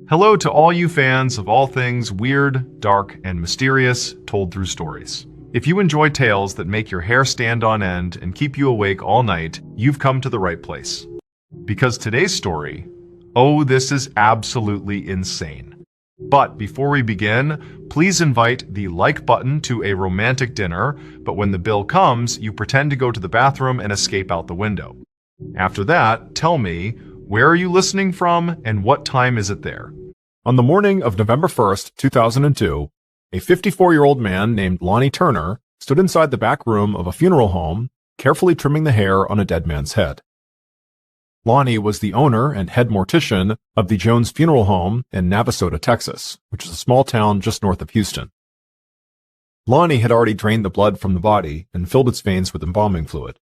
Hello to all you fans of all things weird, dark, and mysterious told through stories. If you enjoy tales that make your hair stand on end and keep you awake all night, you've come to the right place. Because today's story, oh, this is absolutely insane. But before we begin, please invite the like button to a romantic dinner, but when the bill comes, you pretend to go to the bathroom and escape out the window. After that, tell me, where are you listening from and what time is it there? On the morning of November 1st, 2002, a 54-year-old man named Lonnie Turner stood inside the back room of a funeral home, carefully trimming the hair on a dead man's head. Lonnie was the owner and head mortician of the Jones Funeral Home in Navasota, Texas, which is a small town just north of Houston. Lonnie had already drained the blood from the body and filled its veins with embalming fluid.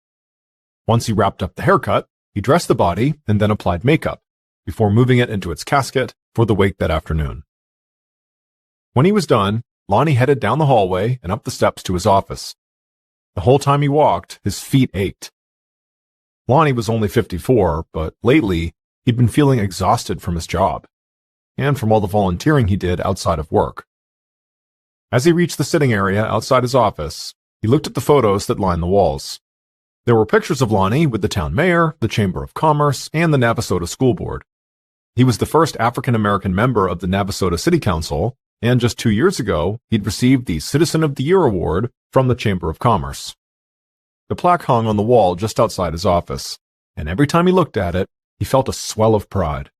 Once he wrapped up the haircut, he dressed the body and then applied makeup, before moving it into its casket for the wake that afternoon. When he was done, Lonnie headed down the hallway and up the steps to his office. The whole time he walked, his feet ached. Lonnie was only 54, but lately, he'd been feeling exhausted from his job, and from all the volunteering he did outside of work. As he reached the sitting area outside his office, he looked at the photos that lined the walls. There were pictures of Lonnie with the town mayor, the Chamber of Commerce, and the Navasota School Board. He was the first African-American member of the Navasota City Council, and just 2 years ago, he'd received the Citizen of the Year award from the Chamber of Commerce. The plaque hung on the wall just outside his office, and every time he looked at it, he felt a swell of pride.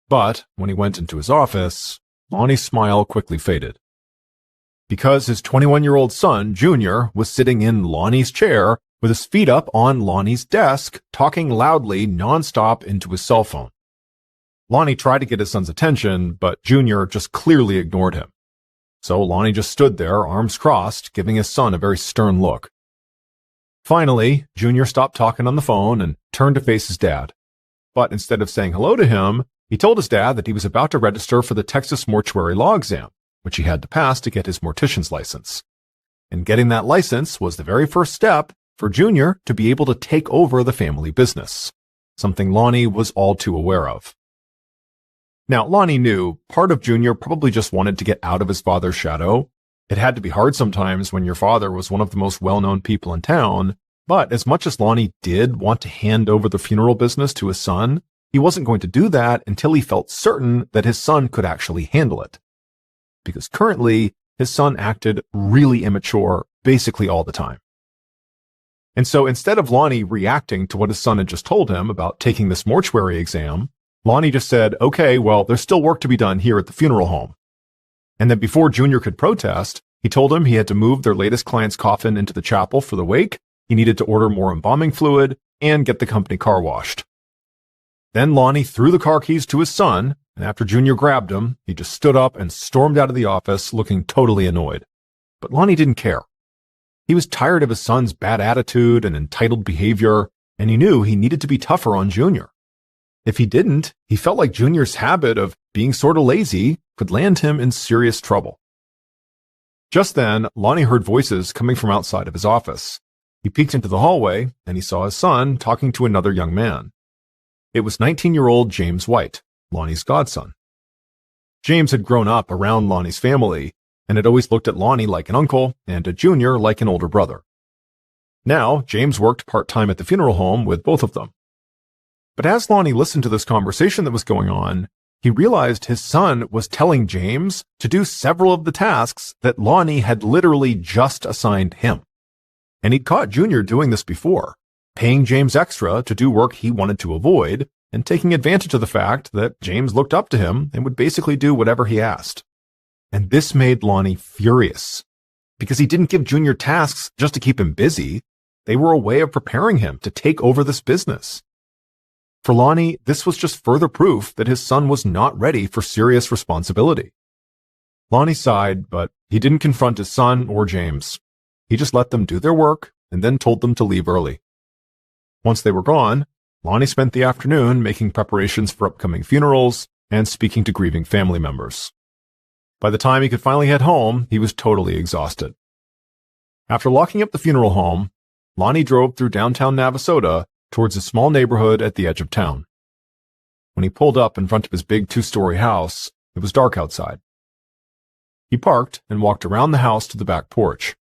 But when he went into his office, Lonnie's smile quickly faded. Because his 21-year-old son, Junior, was sitting in Lonnie's chair with his feet up on Lonnie's desk, talking loudly nonstop into his cell phone. Lonnie tried to get his son's attention, but Junior just clearly ignored him. So Lonnie just stood there, arms crossed, giving his son a very stern look. Finally, Junior stopped talking on the phone and turned to face his dad. But instead of saying hello to him, he told his dad that he was about to register for the Texas Mortuary Law Exam, which he had to pass to get his mortician's license. And getting that license was the very first step for Junior to be able to take over the family business, something Lonnie was all too aware of. Now, Lonnie knew part of Junior probably just wanted to get out of his father's shadow. It had to be hard sometimes when your father was one of the most well-known people in town, but as much as Lonnie did want to hand over the funeral business to his son, he wasn't going to do that until he felt certain that his son could actually handle it. Because currently, his son acted really immature basically all the time. And so instead of Lonnie reacting to what his son had just told him about taking this mortuary exam, Lonnie just said, okay, well, there's still work to be done here at the funeral home. And then before Junior could protest, he told him he had to move their latest client's coffin into the chapel for the wake, he needed to order more embalming fluid, and get the company car washed. Then Lonnie threw the car keys to his son, and after Junior grabbed him, he just stood up and stormed out of the office looking totally annoyed. But Lonnie didn't care. He was tired of his son's bad attitude and entitled behavior, and he knew he needed to be tougher on Junior. If he didn't, he felt like Junior's habit of being sort of lazy could land him in serious trouble. Just then, Lonnie heard voices coming from outside of his office. He peeked into the hallway, and he saw his son talking to another young man. It was 19-year-old James White, Lonnie's godson. James had grown up around Lonnie's family, and had always looked at Lonnie like an uncle, and at Junior like an older brother. Now, James worked part-time at the funeral home with both of them. But as Lonnie listened to this conversation that was going on, he realized his son was telling James to do several of the tasks that Lonnie had literally just assigned him. And he'd caught Junior doing this before, paying James extra to do work he wanted to avoid, and taking advantage of the fact that James looked up to him and would basically do whatever he asked. And this made Lonnie furious, because he didn't give Junior tasks just to keep him busy. They were a way of preparing him to take over this business. For Lonnie, this was just further proof that his son was not ready for serious responsibility. Lonnie sighed, but he didn't confront his son or James. He just let them do their work and then told them to leave early. Once they were gone, Lonnie spent the afternoon making preparations for upcoming funerals and speaking to grieving family members. By the time he could finally head home, he was totally exhausted. After locking up the funeral home, Lonnie drove through downtown Navasota towards a small neighborhood at the edge of town. When he pulled up in front of his big 2-story house, it was dark outside. He parked and walked around the house to the back porch.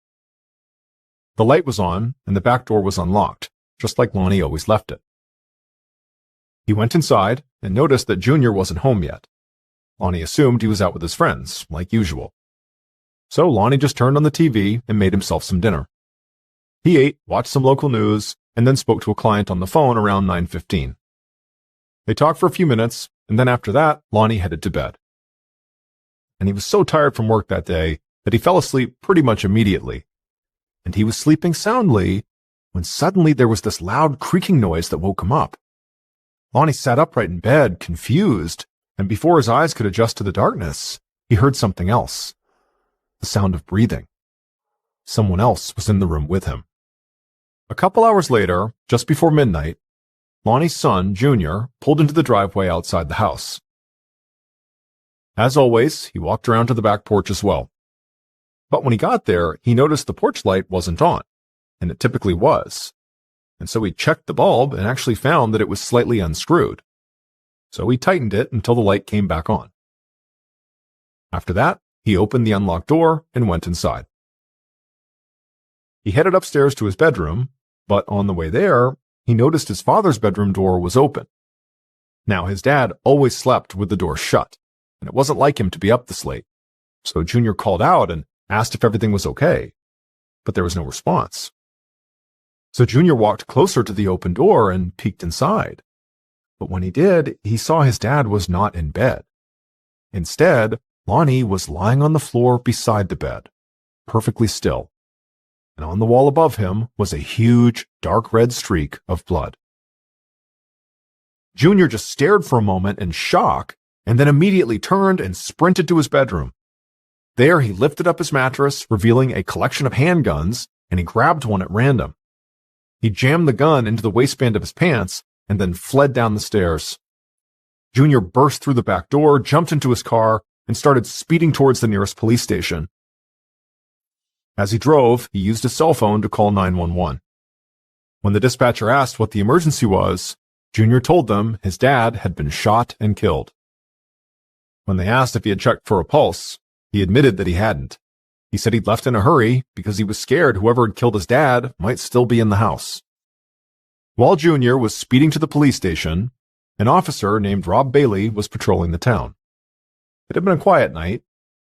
The light was on, and the back door was unlocked, just like Lonnie always left it. He went inside and noticed that Junior wasn't home yet. Lonnie assumed he was out with his friends, like usual. So Lonnie just turned on the TV and made himself some dinner. He ate, watched some local news, and then spoke to a client on the phone around 9:15. They talked for a few minutes, and then after that, Lonnie headed to bed. And he was so tired from work that day that he fell asleep pretty much immediately. And he was sleeping soundly when suddenly there was this loud creaking noise that woke him up. Lonnie sat upright in bed, confused, and before his eyes could adjust to the darkness, he heard something else. The sound of breathing. Someone else was in the room with him. A couple hours later, just before midnight, Lonnie's son, Junior, pulled into the driveway outside the house. As always, he walked around to the back porch as well. But when he got there, he noticed the porch light wasn't on, and it typically was. And so he checked the bulb and actually found that it was slightly unscrewed. So he tightened it until the light came back on. After that, he opened the unlocked door and went inside. He headed upstairs to his bedroom, but on the way there, he noticed his father's bedroom door was open. Now, his dad always slept with the door shut, and it wasn't like him to be up this late. So Junior called out and asked if everything was okay, but there was no response. So Junior walked closer to the open door and peeked inside. But when he did, he saw his dad was not in bed. Instead, Lonnie was lying on the floor beside the bed, perfectly still. And on the wall above him was a huge, dark red streak of blood. Junior just stared for a moment in shock, and then immediately turned and sprinted to his bedroom. There he lifted up his mattress, revealing a collection of handguns, and he grabbed one at random. He jammed the gun into the waistband of his pants and then fled down the stairs. Junior burst through the back door, jumped into his car, and started speeding towards the nearest police station. As he drove, he used his cell phone to call 911. When the dispatcher asked what the emergency was, Junior told them his dad had been shot and killed. When they asked if he had checked for a pulse, he admitted that he hadn't. He said he'd left in a hurry because he was scared whoever had killed his dad might still be in the house. While Junior was speeding to the police station, an officer named Rob Bailey was patrolling the town. It had been a quiet night,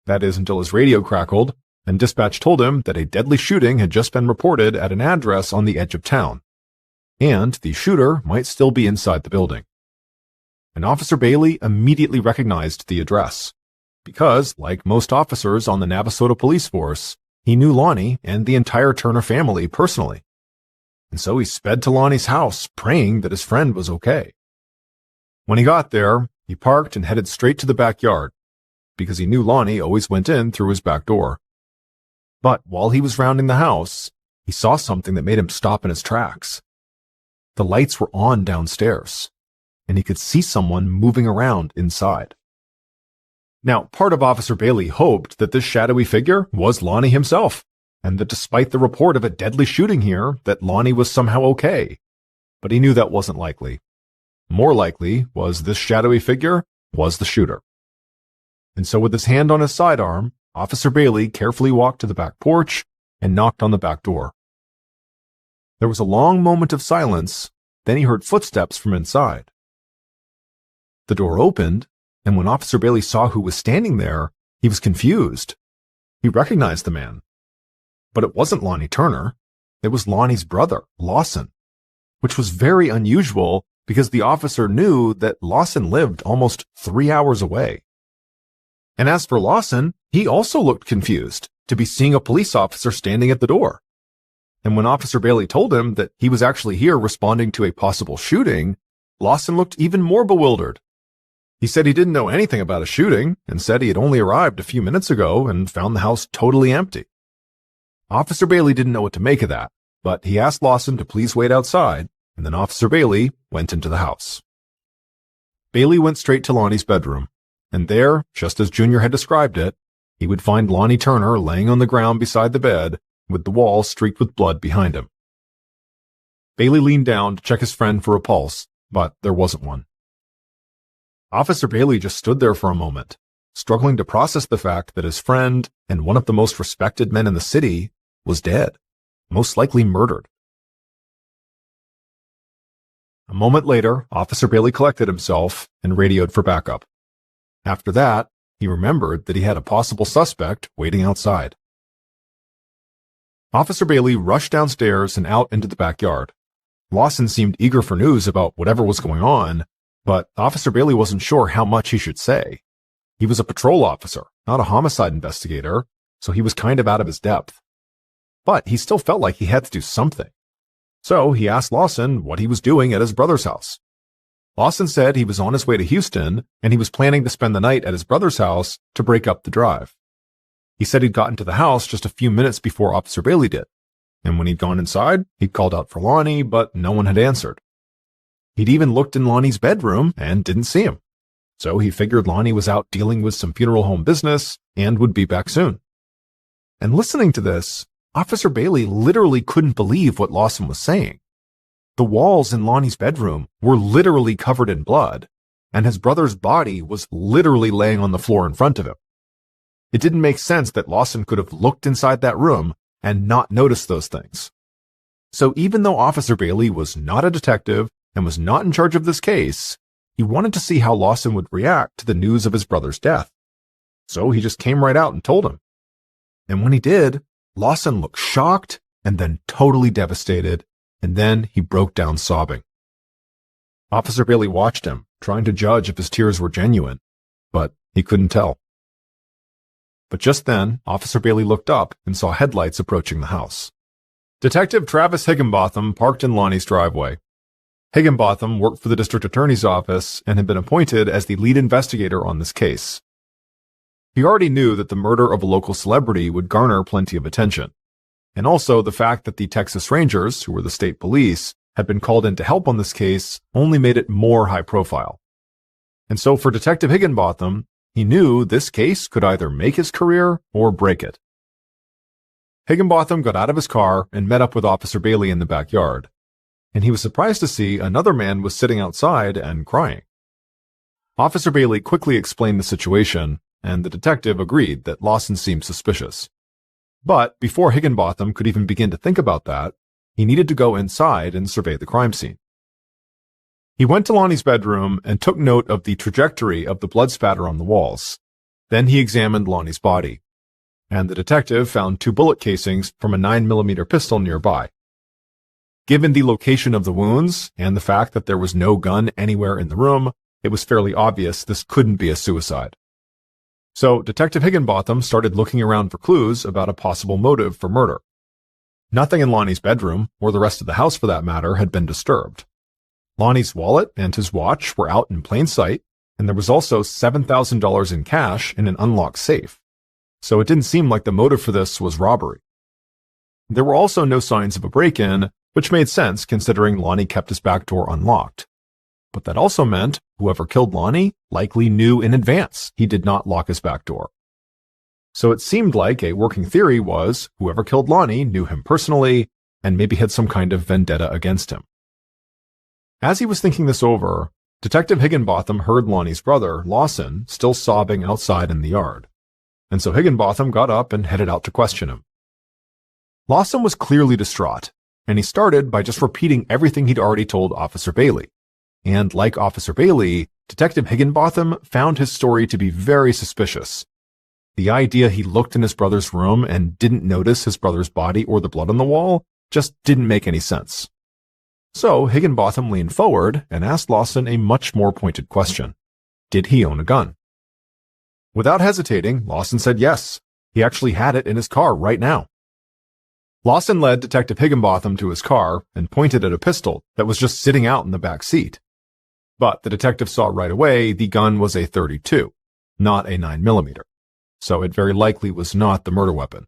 that is until his radio crackled, and dispatch told him that a deadly shooting had just been reported at an address on the edge of town, and the shooter might still be inside the building. And Officer Bailey immediately recognized the address, because, like most officers on the Navasota police force, he knew Lonnie and the entire Turner family personally. And so he sped to Lonnie's house, praying that his friend was okay. When he got there, he parked and headed straight to the backyard, because he knew Lonnie always went in through his back door. But while he was rounding the house, he saw something that made him stop in his tracks. The lights were on downstairs, and he could see someone moving around inside. Now, part of Officer Bailey hoped that this shadowy figure was Lonnie himself, and that despite the report of a deadly shooting here, that Lonnie was somehow okay. But he knew that wasn't likely. More likely was this shadowy figure was the shooter. And so with his hand on his sidearm, Officer Bailey carefully walked to the back porch and knocked on the back door. There was a long moment of silence, then he heard footsteps from inside. The door opened, and when Officer Bailey saw who was standing there, he was confused. He recognized the man. But it wasn't Lonnie Turner. It was Lonnie's brother, Lawson, which was very unusual because the officer knew that Lawson lived almost 3 hours away. And as for Lawson, he also looked confused to be seeing a police officer standing at the door. And when Officer Bailey told him that he was actually here responding to a possible shooting, Lawson looked even more bewildered. He said he didn't know anything about a shooting and said he had only arrived a few minutes ago and found the house totally empty. Officer Bailey didn't know what to make of that, but he asked Lawson to please wait outside, and then Officer Bailey went into the house. Bailey went straight to Lonnie's bedroom, and there, just as Junior had described it, he would find Lonnie Turner laying on the ground beside the bed, with the wall streaked with blood behind him. Bailey leaned down to check his friend for a pulse, but there wasn't one. Officer Bailey just stood there for a moment, struggling to process the fact that his friend and one of the most respected men in the city was dead, most likely murdered. A moment later, Officer Bailey collected himself and radioed for backup. After that, he remembered that he had a possible suspect waiting outside. Officer Bailey rushed downstairs and out into the backyard. Lawson seemed eager for news about whatever was going on, but Officer Bailey wasn't sure how much he should say. He was a patrol officer, not a homicide investigator, so he was kind of out of his depth. But he still felt like he had to do something. So he asked Lawson what he was doing at his brother's house. Lawson said he was on his way to Houston, and he was planning to spend the night at his brother's house to break up the drive. He said he'd gotten to the house just a few minutes before Officer Bailey did, and when he'd gone inside, he'd called out for Lonnie, but no one had answered. He'd even looked in Lonnie's bedroom and didn't see him, so he figured Lonnie was out dealing with some funeral home business and would be back soon. And listening to this, Officer Bailey literally couldn't believe what Lawson was saying. The walls in Lonnie's bedroom were literally covered in blood, and his brother's body was literally laying on the floor in front of him. It didn't make sense that Lawson could have looked inside that room and not noticed those things. So even though Officer Bailey was not a detective and was not in charge of this case, he wanted to see how Lawson would react to the news of his brother's death. So he just came right out and told him. And when he did, Lawson looked shocked and then totally devastated, and then he broke down sobbing. Officer Bailey watched him, trying to judge if his tears were genuine, but he couldn't tell. But just then, Officer Bailey looked up and saw headlights approaching the house. Detective Travis Higginbotham parked in Lonnie's driveway. Higginbotham worked for the district attorney's office and had been appointed as the lead investigator on this case. He already knew that the murder of a local celebrity would garner plenty of attention, and also the fact that the Texas Rangers, who were the state police, had been called in to help on this case only made it more high profile. And so for Detective Higginbotham, he knew this case could either make his career or break it. Higginbotham got out of his car and met up with Officer Bailey in the backyard, and he was surprised to see another man was sitting outside and crying. Officer Bailey quickly explained the situation, and the detective agreed that Lawson seemed suspicious. But before Higginbotham could even begin to think about that, he needed to go inside and survey the crime scene. He went to Lonnie's bedroom and took note of the trajectory of the blood spatter on the walls. Then he examined Lonnie's body, and the detective found 2 bullet casings from a 9mm pistol nearby. Given the location of the wounds and the fact that there was no gun anywhere in the room, it was fairly obvious this couldn't be a suicide. So Detective Higginbotham started looking around for clues about a possible motive for murder. Nothing in Lonnie's bedroom, or the rest of the house for that matter, had been disturbed. Lonnie's wallet and his watch were out in plain sight, and there was also $7,000 in cash in an unlocked safe. So it didn't seem like the motive for this was robbery. There were also no signs of a break-in, which made sense considering Lonnie kept his back door unlocked. But that also meant whoever killed Lonnie likely knew in advance he did not lock his back door. So it seemed like a working theory was whoever killed Lonnie knew him personally and maybe had some kind of vendetta against him. As he was thinking this over, Detective Higginbotham heard Lonnie's brother, Lawson, still sobbing outside in the yard. And so Higginbotham got up and headed out to question him. Lawson was clearly distraught, and he started by just repeating everything he'd already told Officer Bailey. And like Officer Bailey, Detective Higginbotham found his story to be very suspicious. The idea he looked in his brother's room and didn't notice his brother's body or the blood on the wall just didn't make any sense. So Higginbotham leaned forward and asked Lawson a much more pointed question. Did he own a gun? Without hesitating, Lawson said yes. He actually had it in his car right now. Lawson led Detective Higginbotham to his car and pointed at a pistol that was just sitting out in the back seat. But the detective saw right away the gun was a .32, not a 9mm, so it very likely was not the murder weapon.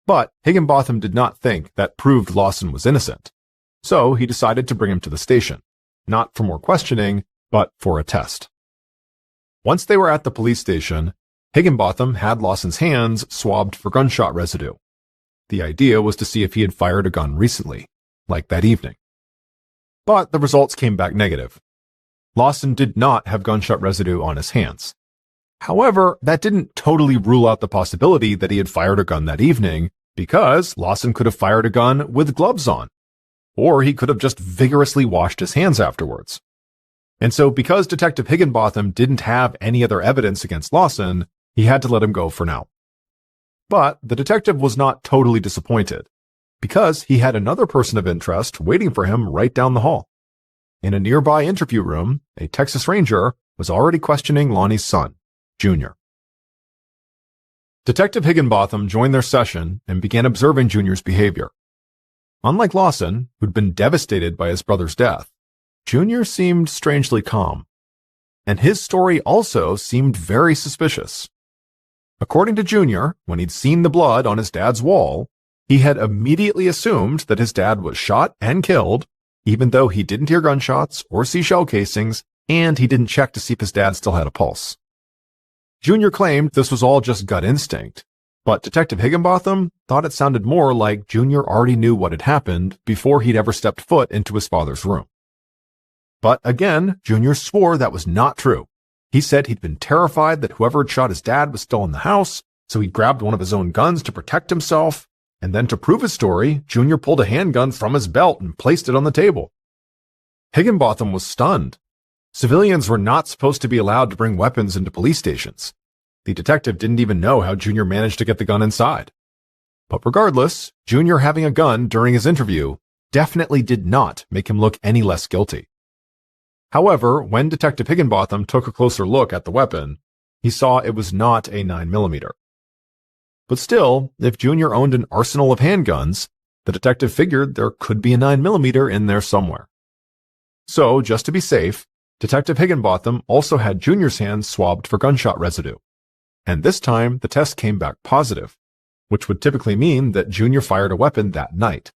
But Higginbotham did not think that proved Lawson was innocent, so he decided to bring him to the station, not for more questioning, but for a test. Once they were at the police station, Higginbotham had Lawson's hands swabbed for gunshot residue. The idea was to see if he had fired a gun recently, like that evening. But the results came back negative. Lawson did not have gunshot residue on his hands. However, that didn't totally rule out the possibility that he had fired a gun that evening, because Lawson could have fired a gun with gloves on. Or he could have just vigorously washed his hands afterwards. And so because Detective Higginbotham didn't have any other evidence against Lawson, he had to let him go for now. But the detective was not totally disappointed, because he had another person of interest waiting for him right down the hall. In a nearby interview room, a Texas Ranger was already questioning Lonnie's son, Junior. Detective Higginbotham joined their session and began observing Junior's behavior. Unlike Lawson, who'd been devastated by his brother's death, Junior seemed strangely calm. And his story also seemed very suspicious. According to Junior, when he'd seen the blood on his dad's wall, he had immediately assumed that his dad was shot and killed, even though he didn't hear gunshots or see shell casings, and he didn't check to see if his dad still had a pulse. Junior claimed this was all just gut instinct, but Detective Higginbotham thought it sounded more like Junior already knew what had happened before he'd ever stepped foot into his father's room. But again, Junior swore that was not true. He said he'd been terrified that whoever had shot his dad was still in the house, so he grabbed one of his own guns to protect himself, and then to prove his story, Junior pulled a handgun from his belt and placed it on the table. Higginbotham was stunned. Civilians were not supposed to be allowed to bring weapons into police stations. The detective didn't even know how Junior managed to get the gun inside. But regardless, Junior having a gun during his interview definitely did not make him look any less guilty. However, when Detective Higginbotham took a closer look at the weapon, he saw it was not a 9mm. But still, if Junior owned an arsenal of handguns, the detective figured there could be a 9mm in there somewhere. So, just to be safe, Detective Higginbotham also had Junior's hands swabbed for gunshot residue. And this time, the test came back positive, which would typically mean that Junior fired a weapon that night.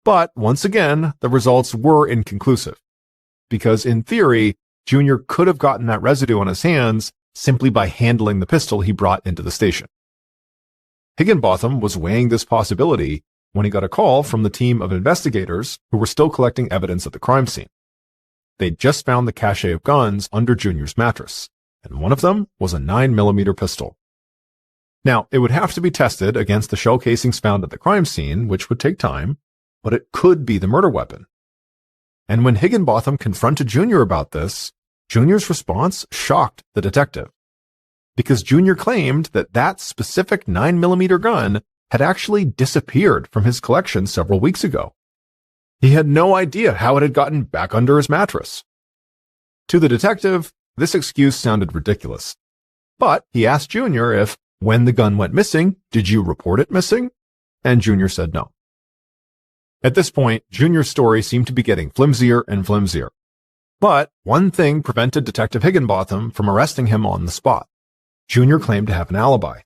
But, once again, the results were inconclusive, because in theory, Junior could have gotten that residue on his hands simply by handling the pistol he brought into the station. Higginbotham was weighing this possibility when he got a call from the team of investigators who were still collecting evidence at the crime scene. They'd just found the cache of guns under Junior's mattress, and one of them was a 9mm pistol. Now, it would have to be tested against the shell casings found at the crime scene, which would take time, but it could be the murder weapon. And when Higginbotham confronted Junior about this, Junior's response shocked the detective, because Junior claimed that that specific 9mm gun had actually disappeared from his collection several weeks ago. He had no idea how it had gotten back under his mattress. To the detective, this excuse sounded ridiculous, but he asked Junior if, when the gun went missing, did you report it missing? And Junior said no. At this point, Junior's story seemed to be getting flimsier and flimsier. But one thing prevented Detective Higginbotham from arresting him on the spot. Junior claimed to have an alibi.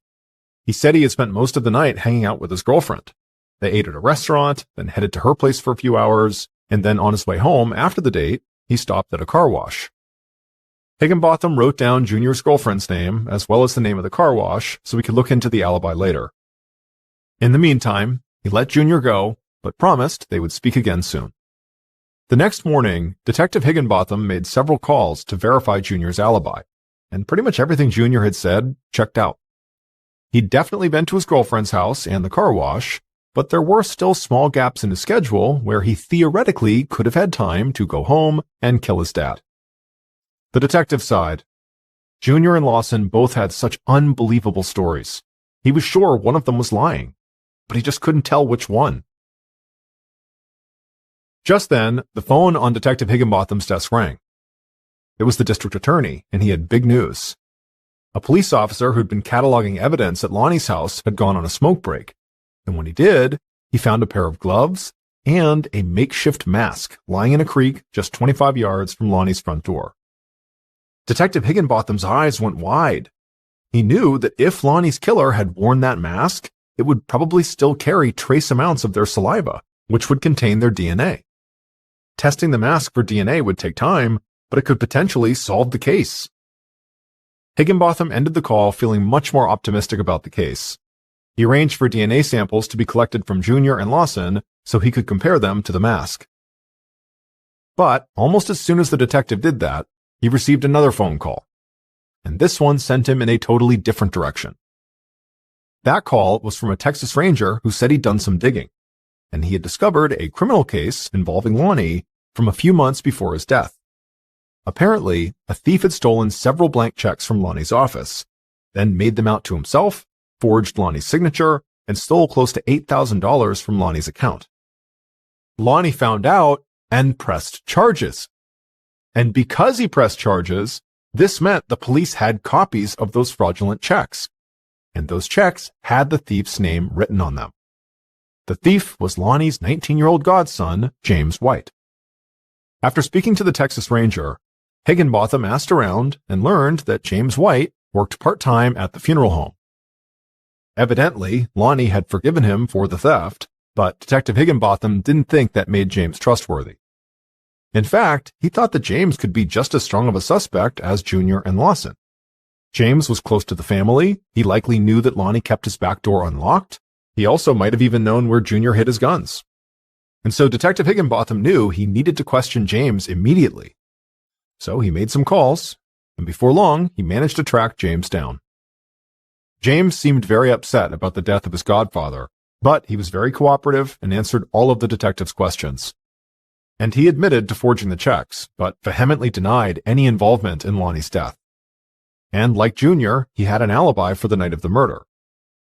He said he had spent most of the night hanging out with his girlfriend. They ate at a restaurant, then headed to her place for a few hours, and then on his way home after the date, he stopped at a car wash. Higginbotham wrote down Junior's girlfriend's name, as well as the name of the car wash, so he could look into the alibi later. In the meantime, he let Junior go, but promised they would speak again soon. The next morning, Detective Higginbotham made several calls to verify Junior's alibi, and pretty much everything Junior had said checked out. He'd definitely been to his girlfriend's house and the car wash, but there were still small gaps in his schedule where he theoretically could have had time to go home and kill his dad. The detective sighed. Junior and Lawson both had such unbelievable stories. He was sure one of them was lying, but he just couldn't tell which one. Just then, the phone on Detective Higginbotham's desk rang. It was the district attorney, and he had big news. A police officer who'd been cataloging evidence at Lonnie's house had gone on a smoke break, and when he did, he found a pair of gloves and a makeshift mask lying in a creek just 25 yards from Lonnie's front door. Detective Higginbotham's eyes went wide. He knew that if Lonnie's killer had worn that mask, it would probably still carry trace amounts of their saliva, which would contain their DNA. Testing the mask for DNA would take time, but it could potentially solve the case. Higginbotham ended the call feeling much more optimistic about the case. He arranged for DNA samples to be collected from Junior and Lawson so he could compare them to the mask. But almost as soon as the detective did that, he received another phone call. And this one sent him in a totally different direction. That call was from a Texas Ranger who said he'd done some digging, and he had discovered a criminal case involving Lonnie from a few months before his death. Apparently, a thief had stolen several blank checks from Lonnie's office, then made them out to himself, forged Lonnie's signature, and stole close to $8,000 from Lonnie's account. Lonnie found out and pressed charges. And because he pressed charges, this meant the police had copies of those fraudulent checks, and those checks had the thief's name written on them. The thief was Lonnie's 19-year-old godson, James White. After speaking to the Texas Ranger, Higginbotham asked around and learned that James White worked part-time at the funeral home. Evidently, Lonnie had forgiven him for the theft, but Detective Higginbotham didn't think that made James trustworthy. In fact, he thought that James could be just as strong of a suspect as Junior and Lawson. James was close to the family. He likely knew that Lonnie kept his back door unlocked. He also might have even known where Junior hid his guns. And so Detective Higginbotham knew he needed to question James immediately. So he made some calls, and before long, he managed to track James down. James seemed very upset about the death of his godfather, but he was very cooperative and answered all of the detective's questions. And he admitted to forging the checks, but vehemently denied any involvement in Lonnie's death. And like Junior, he had an alibi for the night of the murder.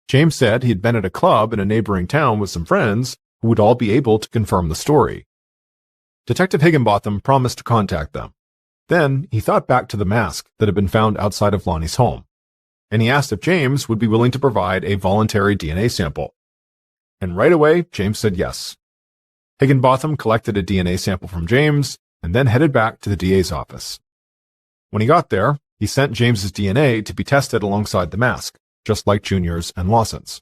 James said he had been at a club in a neighboring town with some friends who would all be able to confirm the story. Detective Higginbotham promised to contact them. Then he thought back to the mask that had been found outside of Lonnie's home, and he asked if James would be willing to provide a voluntary DNA sample. And right away, James said yes. Higginbotham collected a DNA sample from James and then headed back to the DA's office. When he got there, he sent James's DNA to be tested alongside the mask, just like Junior's and Lawson's.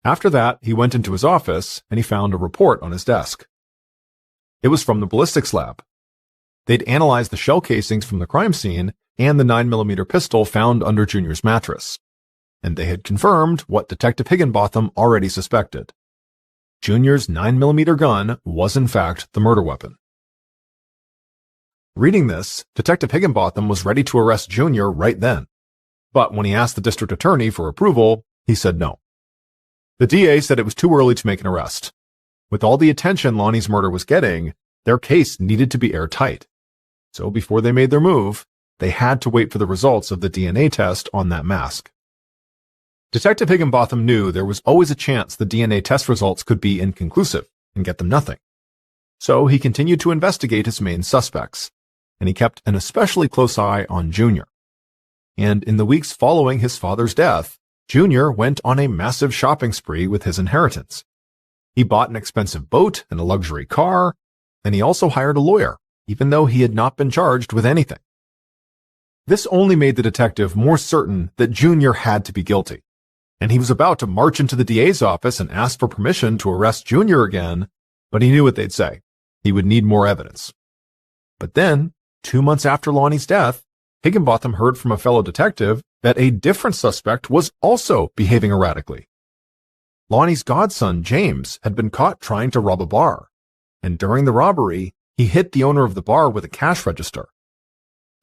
After that, he went into his office and he found a report on his desk. It was from the ballistics lab. They'd analyzed the shell casings from the crime scene and the 9mm pistol found under Junior's mattress, and they had confirmed what Detective Higginbotham already suspected. Junior's 9mm gun was in fact the murder weapon. Reading this, Detective Higginbotham was ready to arrest Junior right then, but when he asked the district attorney for approval, he said no. The DA said it was too early to make an arrest. With all the attention Lonnie's murder was getting, their case needed to be airtight. So before they made their move, they had to wait for the results of the DNA test on that mask. Detective Higginbotham knew there was always a chance the DNA test results could be inconclusive and get them nothing. So he continued to investigate his main suspects, and he kept an especially close eye on Junior. And in the weeks following his father's death, Junior went on a massive shopping spree with his inheritance. He bought an expensive boat and a luxury car, and he also hired a lawyer, even though he had not been charged with anything. This only made the detective more certain that Junior had to be guilty, and he was about to march into the DA's office and ask for permission to arrest Junior again, but he knew what they'd say. He would need more evidence. But then, 2 months after Lonnie's death, Higginbotham heard from a fellow detective that a different suspect was also behaving erratically. Lonnie's godson, James, had been caught trying to rob a bar, and during the robbery, he hit the owner of the bar with a cash register.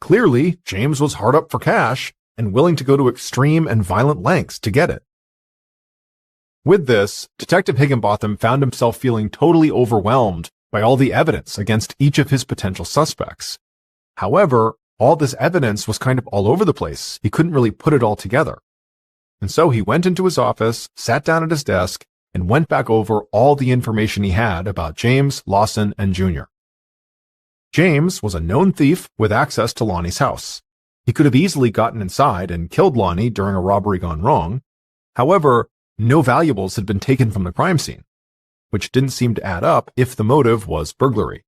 Clearly, James was hard up for cash and willing to go to extreme and violent lengths to get it. With this, Detective Higginbotham found himself feeling totally overwhelmed by all the evidence against each of his potential suspects. However, all this evidence was kind of all over the place. He couldn't really put it all together. And so he went into his office, sat down at his desk, and went back over all the information he had about James, Lawson, and Junior. James was a known thief with access to Lonnie's house. He could have easily gotten inside and killed Lonnie during a robbery gone wrong. However, no valuables had been taken from the crime scene, which didn't seem to add up if the motive was burglary.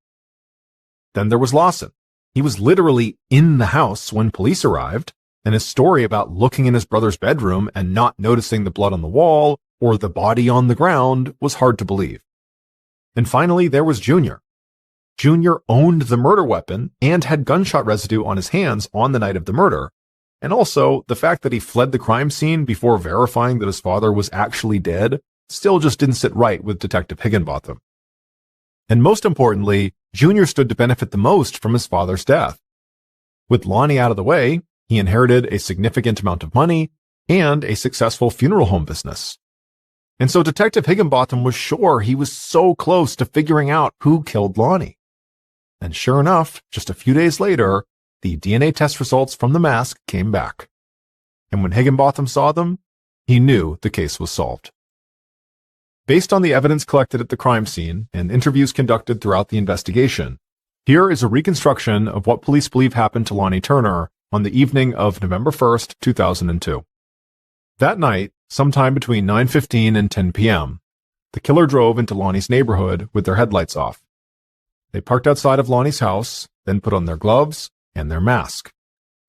Then there was Lawson. He was literally in the house when police arrived, and his story about looking in his brother's bedroom and not noticing the blood on the wall or the body on the ground was hard to believe. And finally, there was Junior. Junior owned the murder weapon and had gunshot residue on his hands on the night of the murder, and also the fact that he fled the crime scene before verifying that his father was actually dead still just didn't sit right with Detective Higginbotham. And most importantly, Junior stood to benefit the most from his father's death. With Lonnie out of the way, he inherited a significant amount of money and a successful funeral home business. And so Detective Higginbotham was sure he was so close to figuring out who killed Lonnie. And sure enough, just a few days later, the DNA test results from the mask came back. And when Higginbotham saw them, he knew the case was solved. Based on the evidence collected at the crime scene and interviews conducted throughout the investigation, here is a reconstruction of what police believe happened to Lonnie Turner on the evening of November 1st, 2002. That night, sometime between 9:15 and 10 p.m., the killer drove into Lonnie's neighborhood with their headlights off. They parked outside of Lonnie's house, then put on their gloves and their mask,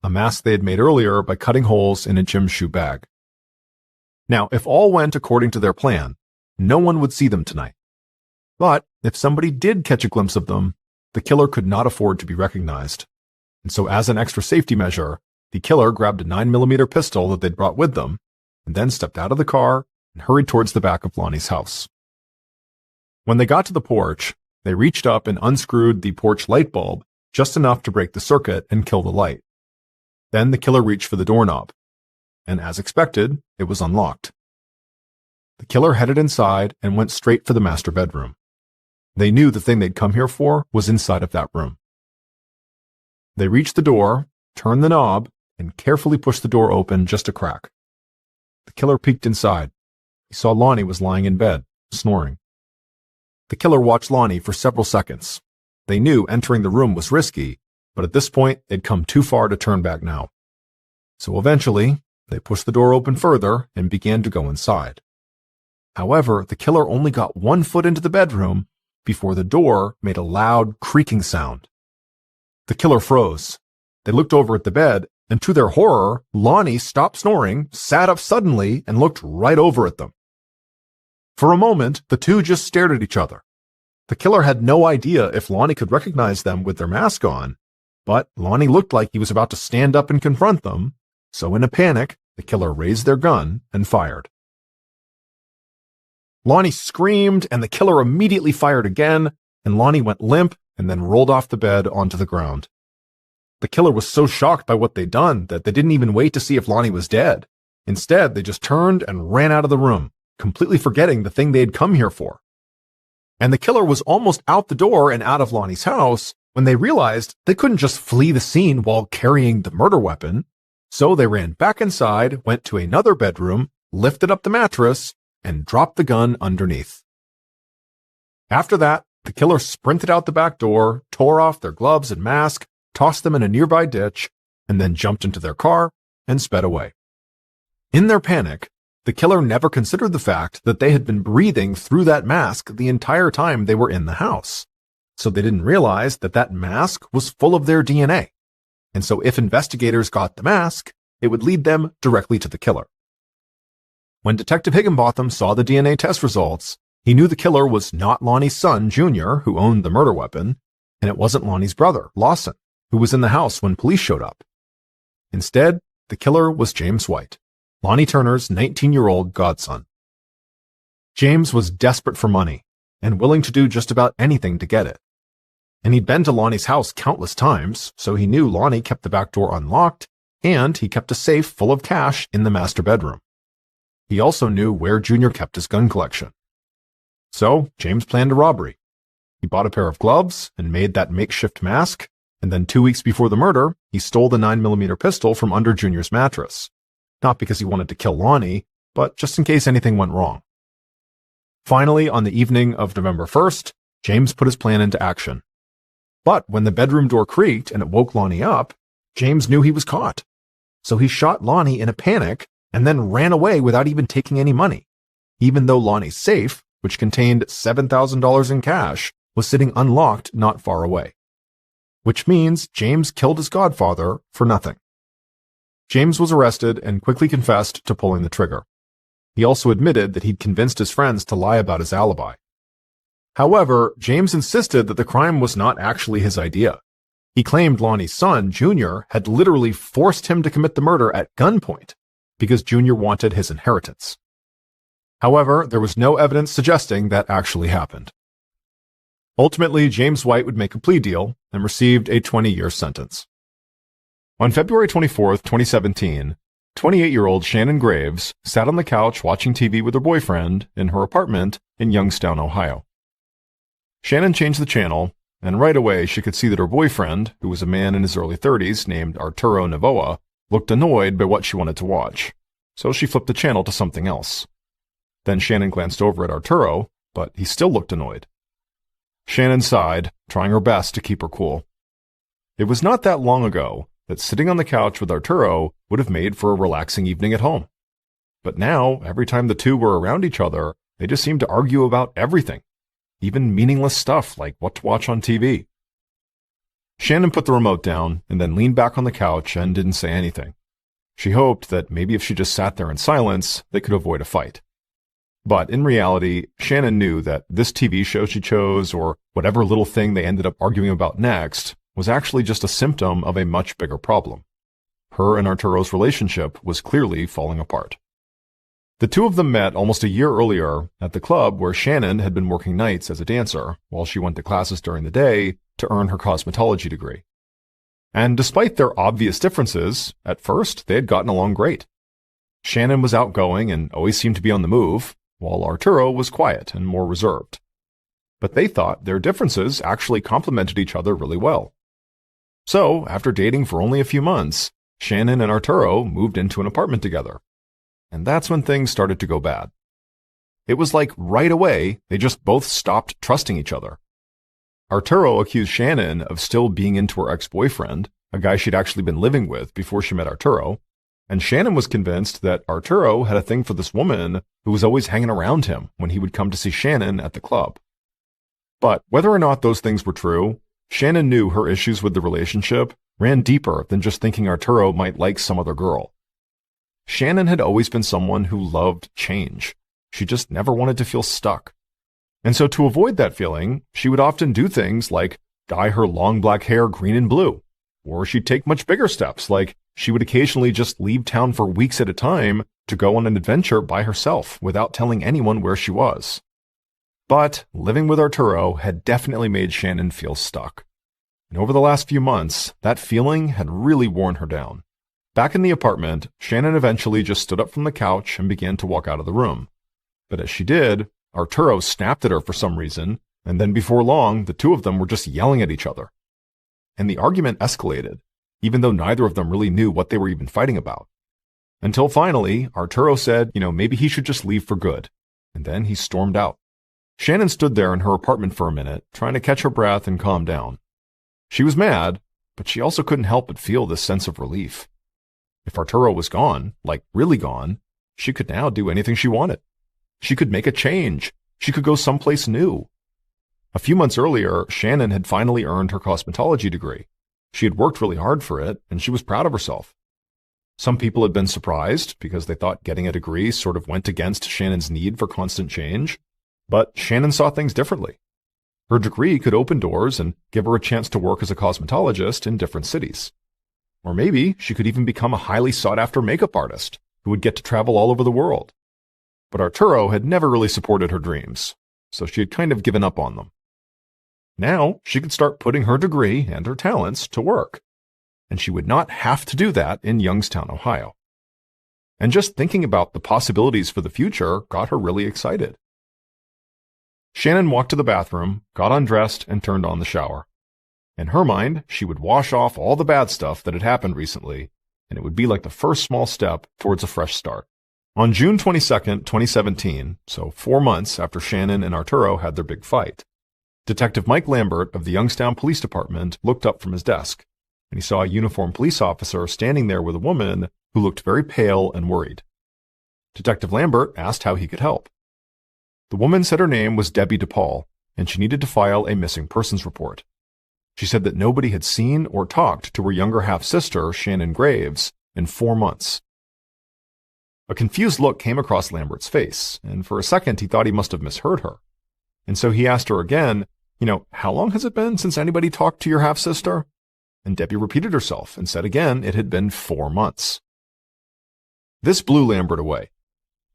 a mask they had made earlier by cutting holes in a gym shoe bag. Now, if all went according to their plan, no one would see them tonight. But if somebody did catch a glimpse of them, the killer could not afford to be recognized. And so as an extra safety measure, the killer grabbed a 9mm pistol that they'd brought with them, and then stepped out of the car and hurried towards the back of Lonnie's house. When they got to the porch, they reached up and unscrewed the porch light bulb just enough to break the circuit and kill the light. Then the killer reached for the doorknob, and as expected, it was unlocked. The killer headed inside and went straight for the master bedroom. They knew the thing they'd come here for was inside of that room. They reached the door, turned the knob, and carefully pushed the door open just a crack. The killer peeked inside. He saw Lonnie was lying in bed, snoring. The killer watched Lonnie for several seconds. They knew entering the room was risky, but at this point, they'd come too far to turn back now. So eventually, they pushed the door open further and began to go inside. However, the killer only got 1 foot into the bedroom before the door made a loud creaking sound. The killer froze. They looked over at the bed, and to their horror, Lonnie stopped snoring, sat up suddenly, and looked right over at them. For a moment, the two just stared at each other. The killer had no idea if Lonnie could recognize them with their mask on, but Lonnie looked like he was about to stand up and confront them, so in a panic, the killer raised their gun and fired. Lonnie screamed, and the killer immediately fired again, and Lonnie went limp and then rolled off the bed onto the ground. The killer was so shocked by what they'd done that they didn't even wait to see if Lonnie was dead. Instead, they just turned and ran out of the room, completely forgetting the thing they had come here for. And the killer was almost out the door and out of Lonnie's house when they realized they couldn't just flee the scene while carrying the murder weapon. So they ran back inside, went to another bedroom, lifted up the mattress, and dropped the gun underneath. After that, the killer sprinted out the back door, tore off their gloves and mask, tossed them in a nearby ditch, and then jumped into their car and sped away. In their panic, the killer never considered the fact that they had been breathing through that mask the entire time they were in the house. So they didn't realize that that mask was full of their DNA. And so if investigators got the mask, it would lead them directly to the killer. When Detective Higginbotham saw the DNA test results, he knew the killer was not Lonnie's son, Junior, who owned the murder weapon, and it wasn't Lonnie's brother, Lawson, who was in the house when police showed up. Instead, the killer was James White, Lonnie Turner's 19-year-old godson. James was desperate for money and willing to do just about anything to get it. And he'd been to Lonnie's house countless times, so he knew Lonnie kept the back door unlocked, and he kept a safe full of cash in the master bedroom. He also knew where Junior kept his gun collection. So James planned a robbery. He bought a pair of gloves and made that makeshift mask, and then 2 weeks before the murder, he stole the 9mm pistol from under Junior's mattress. Not because he wanted to kill Lonnie, but just in case anything went wrong. Finally, on the evening of November 1st, James put his plan into action. But when the bedroom door creaked and it woke Lonnie up, James knew he was caught. So he shot Lonnie in a panic and then ran away without even taking any money, even though Lonnie's safe, which contained $7,000 in cash, was sitting unlocked not far away. Which means James killed his godfather for nothing. James was arrested and quickly confessed to pulling the trigger. He also admitted that he'd convinced his friends to lie about his alibi. However, James insisted that the crime was not actually his idea. He claimed Lonnie's son, Junior, had literally forced him to commit the murder at gunpoint because Junior wanted his inheritance. However, there was no evidence suggesting that actually happened. Ultimately, James White would make a plea deal and received a 20-year sentence. On February 24, 2017, 28-year-old Shannon Graves sat on the couch watching TV with her boyfriend in her apartment in Youngstown, Ohio. Shannon changed the channel, and right away she could see that her boyfriend, who was a man in his early 30s named Arturo Novoa, looked annoyed by what she wanted to watch, so she flipped the channel to something else. Then Shannon glanced over at Arturo, but he still looked annoyed. Shannon sighed, trying her best to keep her cool. It was not that long ago that sitting on the couch with Arturo would have made for a relaxing evening at home. But now, every time the two were around each other, they just seemed to argue about everything, even meaningless stuff like what to watch on TV. Shannon put the remote down and then leaned back on the couch and didn't say anything. She hoped that maybe if she just sat there in silence, they could avoid a fight. But in reality, Shannon knew that this TV show she chose, or whatever little thing they ended up arguing about next, was actually just a symptom of a much bigger problem. Her and Arturo's relationship was clearly falling apart. The two of them met almost a year earlier at the club where Shannon had been working nights as a dancer while she went to classes during the day to earn her cosmetology degree. And despite their obvious differences, at first they had gotten along great. Shannon was outgoing and always seemed to be on the move, while Arturo was quiet and more reserved. But they thought their differences actually complemented each other really well. So, after dating for only a few months, Shannon and Arturo moved into an apartment together. And that's when things started to go bad. It was like right away, they just both stopped trusting each other. Arturo accused Shannon of still being into her ex-boyfriend, a guy she'd actually been living with before she met Arturo, and Shannon was convinced that Arturo had a thing for this woman who was always hanging around him when he would come to see Shannon at the club. But whether or not those things were true, Shannon knew her issues with the relationship ran deeper than just thinking Arturo might like some other girl. Shannon had always been someone who loved change. She just never wanted to feel stuck. And so to avoid that feeling, she would often do things like dye her long black hair green and blue, or she'd take much bigger steps like she would occasionally just leave town for weeks at a time to go on an adventure by herself without telling anyone where she was. But living with Arturo had definitely made Shannon feel stuck. And over the last few months, that feeling had really worn her down. Back in the apartment, Shannon eventually just stood up from the couch and began to walk out of the room. But as she did, Arturo snapped at her for some reason, and then before long, the two of them were just yelling at each other. And the argument escalated, even though neither of them really knew what they were even fighting about. Until finally, Arturo said, maybe he should just leave for good. And then he stormed out. Shannon stood there in her apartment for a minute, trying to catch her breath and calm down. She was mad, but she also couldn't help but feel this sense of relief. If Arturo was gone, like really gone, she could now do anything she wanted. She could make a change. She could go someplace new. A few months earlier, Shannon had finally earned her cosmetology degree. She had worked really hard for it, and she was proud of herself. Some people had been surprised because they thought getting a degree sort of went against Shannon's need for constant change, but Shannon saw things differently. Her degree could open doors and give her a chance to work as a cosmetologist in different cities. Or maybe she could even become a highly sought-after makeup artist who would get to travel all over the world. But Arturo had never really supported her dreams, so she had kind of given up on them. Now she could start putting her degree and her talents to work, and she would not have to do that in Youngstown, Ohio. And just thinking about the possibilities for the future got her really excited. Shannon walked to the bathroom, got undressed, and turned on the shower. In her mind, she would wash off all the bad stuff that had happened recently, and it would be like the first small step towards a fresh start. On June 22nd, 2017, so 4 months after Shannon and Arturo had their big fight, Detective Mike Lambert of the Youngstown Police Department looked up from his desk, and he saw a uniformed police officer standing there with a woman who looked very pale and worried. Detective Lambert asked how he could help. The woman said her name was Debbie DePaul, and she needed to file a missing persons report. She said that nobody had seen or talked to her younger half-sister, Shannon Graves, in 4 months. A confused look came across Lambert's face, and for a second he thought he must have misheard her. And so he asked her again, how long has it been since anybody talked to your half-sister? And Debbie repeated herself and said again it had been 4 months. This blew Lambert away.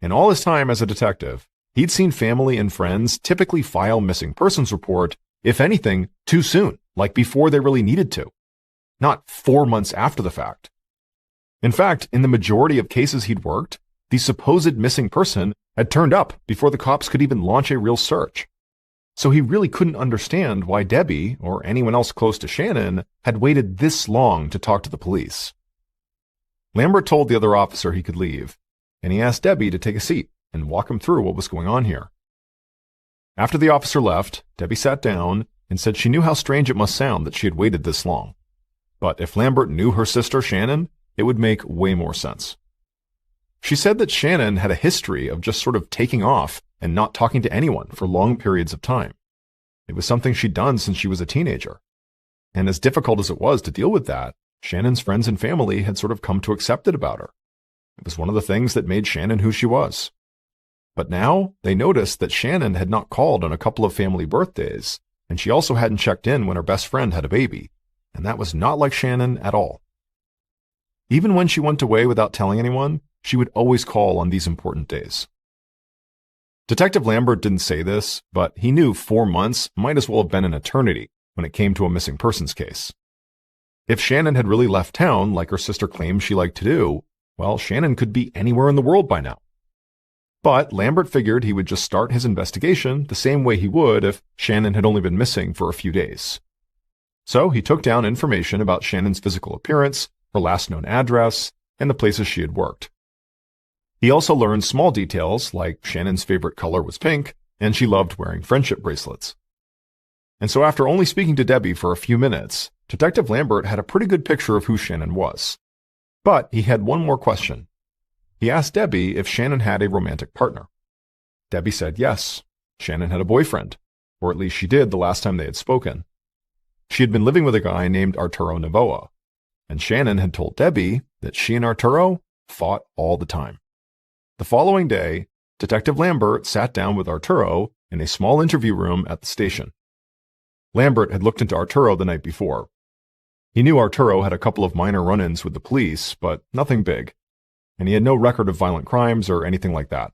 In all his time as a detective, he'd seen family and friends typically file missing persons report If anything, too soon, like before they really needed to. Not 4 months after the fact. In fact, in the majority of cases he'd worked, the supposed missing person had turned up before the cops could even launch a real search. So he really couldn't understand why Debbie, or anyone else close to Shannon, had waited this long to talk to the police. Lambert told the other officer he could leave, and he asked Debbie to take a seat and walk him through what was going on here. After the officer left, Debbie sat down and said she knew how strange it must sound that she had waited this long. But if Lambert knew her sister Shannon, it would make way more sense. She said that Shannon had a history of just sort of taking off and not talking to anyone for long periods of time. It was something she'd done since she was a teenager. And as difficult as it was to deal with that, Shannon's friends and family had sort of come to accept it about her. It was one of the things that made Shannon who she was. But now they noticed that Shannon had not called on a couple of family birthdays, and she also hadn't checked in when her best friend had a baby, and that was not like Shannon at all. Even when she went away without telling anyone, she would always call on these important days. Detective Lambert didn't say this, but he knew 4 months might as well have been an eternity when it came to a missing persons case. If Shannon had really left town like her sister claimed she liked to do, well, Shannon could be anywhere in the world by now. But Lambert figured he would just start his investigation the same way he would if Shannon had only been missing for a few days. So he took down information about Shannon's physical appearance, her last known address, and the places she had worked. He also learned small details like Shannon's favorite color was pink, and she loved wearing friendship bracelets. And so after only speaking to Debbie for a few minutes, Detective Lambert had a pretty good picture of who Shannon was. But he had one more question. He asked Debbie if Shannon had a romantic partner. Debbie said yes, Shannon had a boyfriend, or at least she did the last time they had spoken. She had been living with a guy named Arturo Novoa, and Shannon had told Debbie that she and Arturo fought all the time. The following day, Detective Lambert sat down with Arturo in a small interview room at the station. Lambert had looked into Arturo the night before. He knew Arturo had a couple of minor run-ins with the police, but nothing big, and he had no record of violent crimes or anything like that.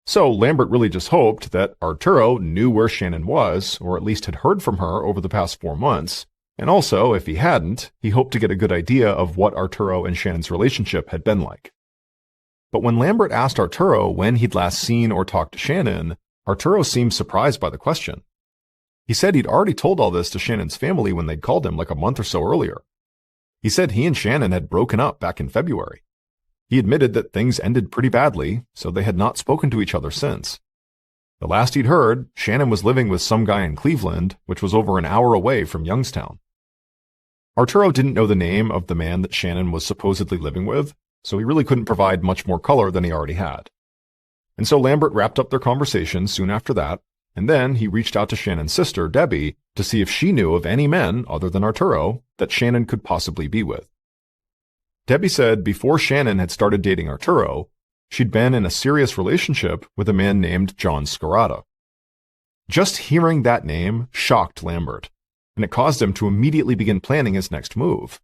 So Lambert really just hoped that Arturo knew where Shannon was, or at least had heard from her over the past 4 months, and also, if he hadn't, he hoped to get a good idea of what Arturo and Shannon's relationship had been like. But when Lambert asked Arturo when he'd last seen or talked to Shannon, Arturo seemed surprised by the question. He said he'd already told all this to Shannon's family when they'd called him like a month or so earlier. He said he and Shannon had broken up back in February. He admitted that things ended pretty badly, so they had not spoken to each other since. The last he'd heard, Shannon was living with some guy in Cleveland, which was over an hour away from Youngstown. Arturo didn't know the name of the man that Shannon was supposedly living with, so he really couldn't provide much more color than he already had. And so Lambert wrapped up their conversation soon after that, and then he reached out to Shannon's sister, Debbie, to see if she knew of any men, other than Arturo, that Shannon could possibly be with. Debbie said before Shannon had started dating Arturo, she'd been in a serious relationship with a man named John Scarata. Just hearing that name shocked Lambert, and it caused him to immediately begin planning his next move,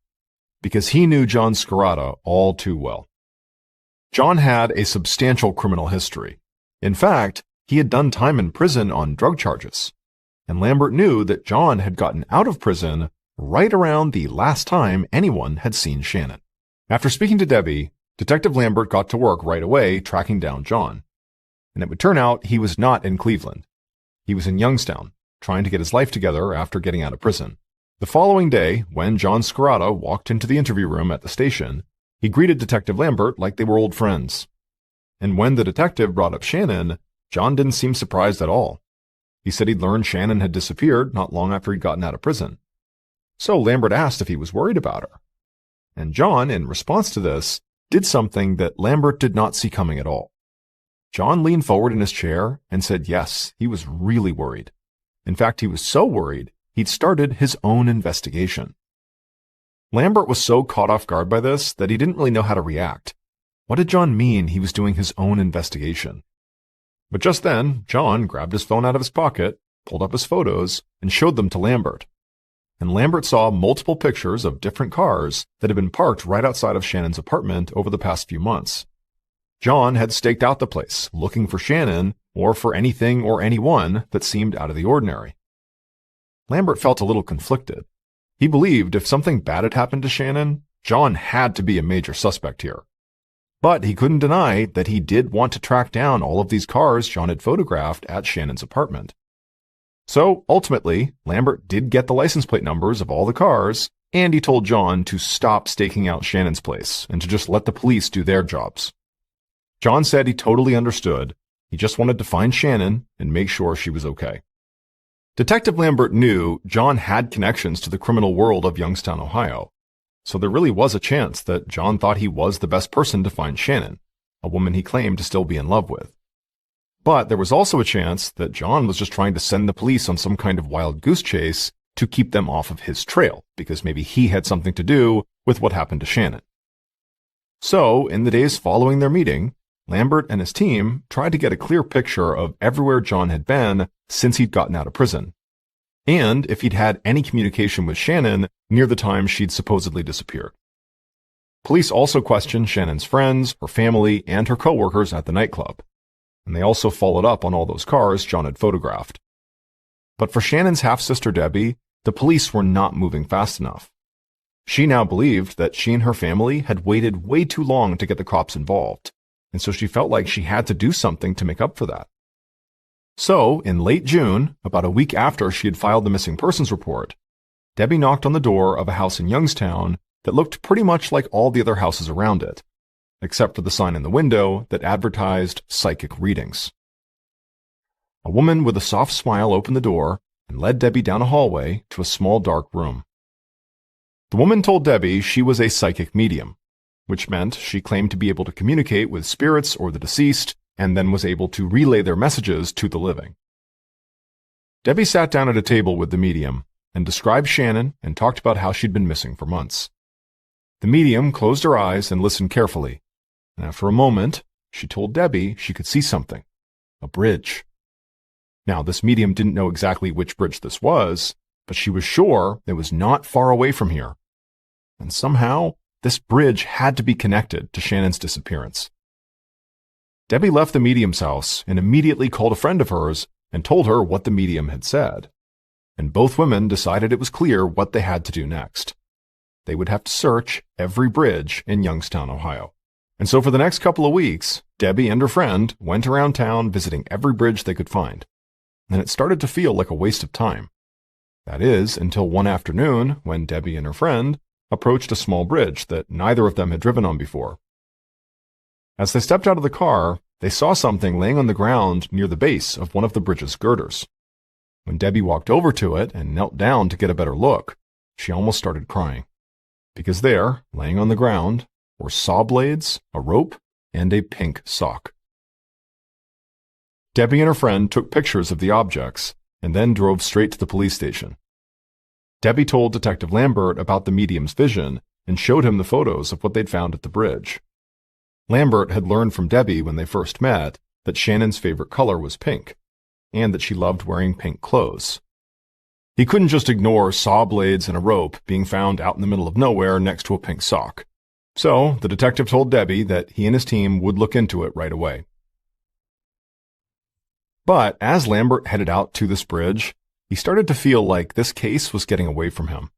because he knew John Scarata all too well. John had a substantial criminal history. In fact, he had done time in prison on drug charges, and Lambert knew that John had gotten out of prison right around the last time anyone had seen Shannon. After speaking to Debbie, Detective Lambert got to work right away tracking down John, and it would turn out he was not in Cleveland. He was in Youngstown, trying to get his life together after getting out of prison. The following day, when John Scarata walked into the interview room at the station, he greeted Detective Lambert like they were old friends. And when the detective brought up Shannon, John didn't seem surprised at all. He said he'd learned Shannon had disappeared not long after he'd gotten out of prison. So Lambert asked if he was worried about her. And John, in response to this, did something that Lambert did not see coming at all. John leaned forward in his chair and said yes, he was really worried. In fact, he was so worried, he'd started his own investigation. Lambert was so caught off guard by this that he didn't really know how to react. What did John mean he was doing his own investigation? But just then, John grabbed his phone out of his pocket, pulled up his photos, and showed them to Lambert. And Lambert saw multiple pictures of different cars that had been parked right outside of Shannon's apartment over the past few months. John had staked out the place, looking for Shannon or for anything or anyone that seemed out of the ordinary. Lambert felt a little conflicted. He believed if something bad had happened to Shannon, John had to be a major suspect here. But he couldn't deny that he did want to track down all of these cars John had photographed at Shannon's apartment. So, ultimately, Lambert did get the license plate numbers of all the cars, and he told John to stop staking out Shannon's place and to just let the police do their jobs. John said he totally understood. He just wanted to find Shannon and make sure she was okay. Detective Lambert knew John had connections to the criminal world of Youngstown, Ohio, so there really was a chance that John thought he was the best person to find Shannon, a woman he claimed to still be in love with. But there was also a chance that John was just trying to send the police on some kind of wild goose chase to keep them off of his trail, because maybe he had something to do with what happened to Shannon. So, in the days following their meeting, Lambert and his team tried to get a clear picture of everywhere John had been since he'd gotten out of prison, and if he'd had any communication with Shannon near the time she'd supposedly disappeared. Police also questioned Shannon's friends, her family, and her coworkers at the nightclub, and they also followed up on all those cars John had photographed. But for Shannon's half-sister Debbie, the police were not moving fast enough. She now believed that she and her family had waited way too long to get the cops involved, and so she felt like she had to do something to make up for that. So, in late June, about a week after she had filed the missing persons report, Debbie knocked on the door of a house in Youngstown that looked pretty much like all the other houses around it, except for the sign in the window that advertised psychic readings. A woman with a soft smile opened the door and led Debbie down a hallway to a small dark room. The woman told Debbie she was a psychic medium, which meant she claimed to be able to communicate with spirits or the deceased and then was able to relay their messages to the living. Debbie sat down at a table with the medium and described Shannon and talked about how she'd been missing for months. The medium closed her eyes and listened carefully, and after a moment, she told Debbie she could see something, a bridge. Now, this medium didn't know exactly which bridge this was, but she was sure it was not far away from here. And somehow, this bridge had to be connected to Shannon's disappearance. Debbie left the medium's house and immediately called a friend of hers and told her what the medium had said. And both women decided it was clear what they had to do next. They would have to search every bridge in Youngstown, Ohio. And so for the next couple of weeks, Debbie and her friend went around town visiting every bridge they could find. And it started to feel like a waste of time. That is, until one afternoon when Debbie and her friend approached a small bridge that neither of them had driven on before. As they stepped out of the car, they saw something laying on the ground near the base of one of the bridge's girders. When Debbie walked over to it and knelt down to get a better look, she almost started crying. Because there, laying on the ground, were saw blades, a rope, and a pink sock. Debbie and her friend took pictures of the objects and then drove straight to the police station. Debbie told Detective Lambert about the medium's vision and showed him the photos of what they'd found at the bridge. Lambert had learned from Debbie when they first met that Shannon's favorite color was pink, and that she loved wearing pink clothes. He couldn't just ignore saw blades and a rope being found out in the middle of nowhere next to a pink sock. So, the detective told Debbie that he and his team would look into it right away. But as Lambert headed out to this bridge, he started to feel like this case was getting away from him.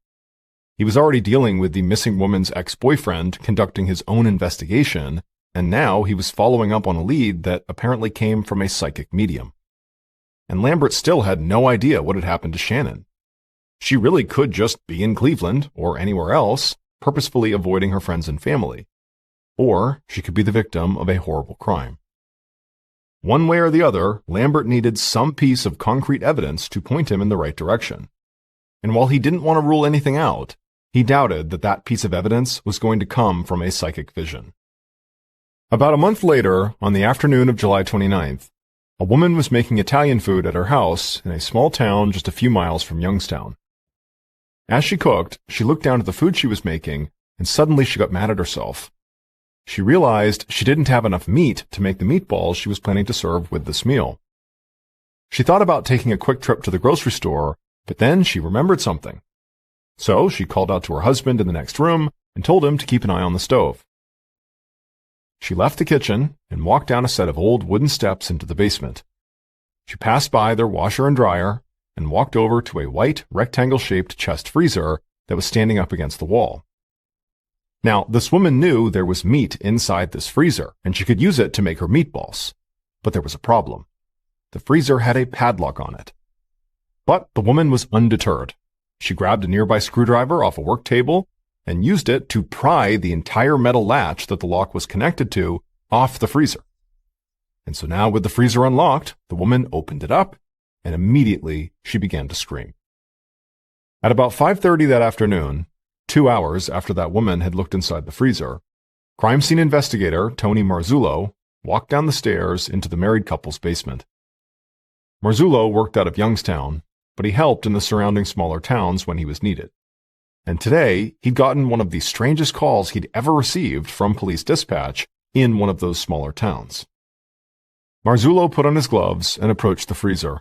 He was already dealing with the missing woman's ex-boyfriend conducting his own investigation, and now he was following up on a lead that apparently came from a psychic medium. And Lambert still had no idea what had happened to Shannon. She really could just be in Cleveland or anywhere else, purposefully avoiding her friends and family. Or she could be the victim of a horrible crime. One way or the other, Lambert needed some piece of concrete evidence to point him in the right direction. And while he didn't want to rule anything out, he doubted that that piece of evidence was going to come from a psychic vision. About a month later, on the afternoon of July 29th, a woman was making Italian food at her house in a small town just a few miles from Youngstown. As she cooked, she looked down at the food she was making, and suddenly she got mad at herself. She realized she didn't have enough meat to make the meatballs she was planning to serve with this meal. She thought about taking a quick trip to the grocery store, but then she remembered something. So she called out to her husband in the next room and told him to keep an eye on the stove. She left the kitchen and walked down a set of old wooden steps into the basement. She passed by their washer and dryer, and walked over to a white, rectangle-shaped chest freezer that was standing up against the wall. Now, this woman knew there was meat inside this freezer, and she could use it to make her meatballs. But there was a problem. The freezer had a padlock on it. But the woman was undeterred. She grabbed a nearby screwdriver off a work table and used it to pry the entire metal latch that the lock was connected to off the freezer. And so now, with the freezer unlocked, the woman opened it up, and immediately she began to scream. At about 5:30 that afternoon, 2 hours after that woman had looked inside the freezer, crime scene investigator Tony Marzullo walked down the stairs into the married couple's basement. Marzullo worked out of Youngstown, but he helped in the surrounding smaller towns when he was needed. And today, he'd gotten one of the strangest calls he'd ever received from police dispatch in one of those smaller towns. Marzullo put on his gloves and approached the freezer.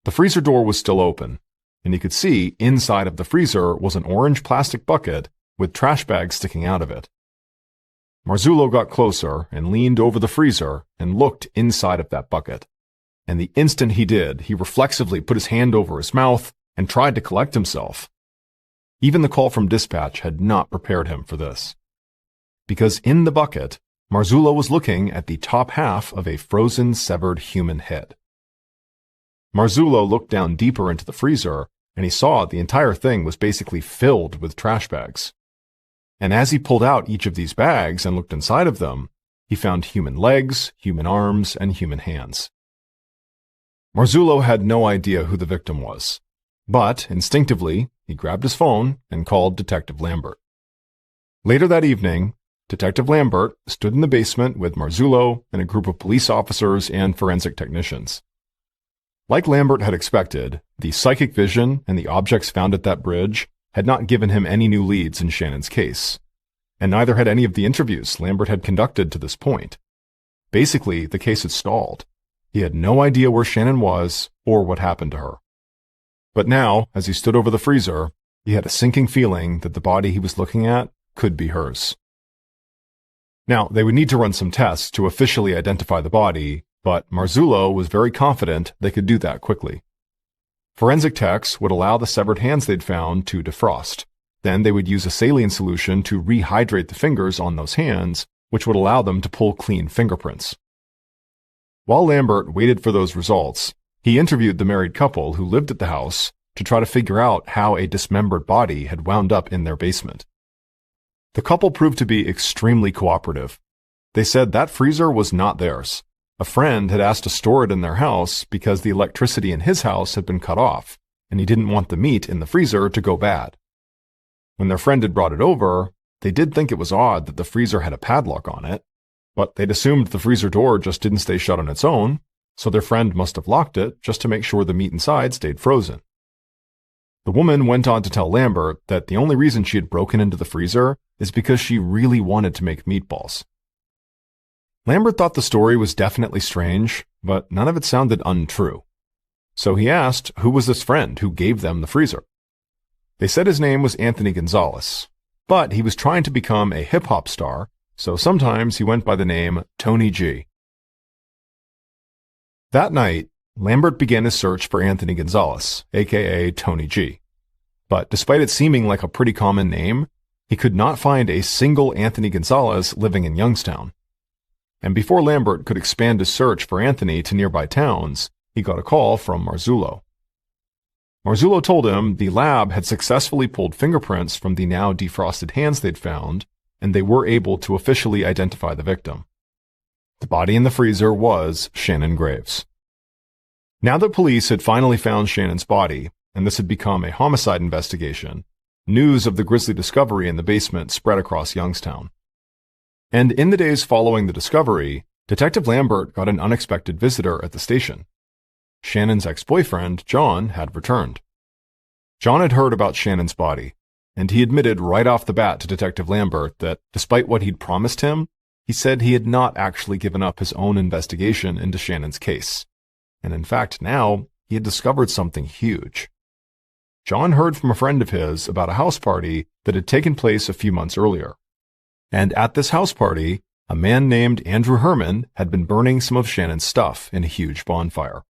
The freezer door was still open, and he could see inside of the freezer was an orange plastic bucket with trash bags sticking out of it. Marzullo got closer and leaned over the freezer and looked inside of that bucket. And the instant he did, he reflexively put his hand over his mouth and tried to collect himself. Even the call from dispatch had not prepared him for this. Because in the bucket, Marzullo was looking at the top half of a frozen, severed human head. Marzullo looked down deeper into the freezer, and he saw the entire thing was basically filled with trash bags. And as he pulled out each of these bags and looked inside of them, he found human legs, human arms, and human hands. Marzullo had no idea who the victim was, but instinctively, he grabbed his phone and called Detective Lambert. Later that evening, Detective Lambert stood in the basement with Marzullo and a group of police officers and forensic technicians. Like Lambert had expected, the psychic vision and the objects found at that bridge had not given him any new leads in Shannon's case, and neither had any of the interviews Lambert had conducted to this point. Basically, the case had stalled. He had no idea where Shannon was or what happened to her. But now, as he stood over the freezer, he had a sinking feeling that the body he was looking at could be hers. Now, they would need to run some tests to officially identify the body, but Marzullo was very confident they could do that quickly. Forensic techs would allow the severed hands they'd found to defrost. Then they would use a saline solution to rehydrate the fingers on those hands, which would allow them to pull clean fingerprints. While Lambert waited for those results, he interviewed the married couple who lived at the house to try to figure out how a dismembered body had wound up in their basement. The couple proved to be extremely cooperative. They said that freezer was not theirs. A friend had asked to store it in their house because the electricity in his house had been cut off, and he didn't want the meat in the freezer to go bad. When their friend had brought it over, they did think it was odd that the freezer had a padlock on it, but they'd assumed the freezer door just didn't stay shut on its own, so their friend must have locked it just to make sure the meat inside stayed frozen. The woman went on to tell Lambert that the only reason she had broken into the freezer is because she really wanted to make meatballs. Lambert thought the story was definitely strange, but none of it sounded untrue. So he asked who was this friend who gave them the freezer. They said his name was Anthony Gonzalez, but he was trying to become a hip-hop star, so sometimes he went by the name Tony G. That night, Lambert began his search for Anthony Gonzalez, aka Tony G. But despite it seeming like a pretty common name, he could not find a single Anthony Gonzalez living in Youngstown. And before Lambert could expand his search for Anthony to nearby towns, he got a call from Marzullo. Marzullo told him the lab had successfully pulled fingerprints from the now defrosted hands they'd found, and they were able to officially identify the victim. The body in the freezer was Shannon Graves. Now that police had finally found Shannon's body, and this had become a homicide investigation, news of the grisly discovery in the basement spread across Youngstown. And in the days following the discovery, Detective Lambert got an unexpected visitor at the station. Shannon's ex-boyfriend, John, had returned. John had heard about Shannon's body, and he admitted right off the bat to Detective Lambert that, despite what he'd promised him, he said he had not actually given up his own investigation into Shannon's case. And in fact, now, he had discovered something huge. John heard from a friend of his about a house party that had taken place a few months earlier. And at this house party, a man named Andrew Herman had been burning some of Shannon's stuff in a huge bonfire.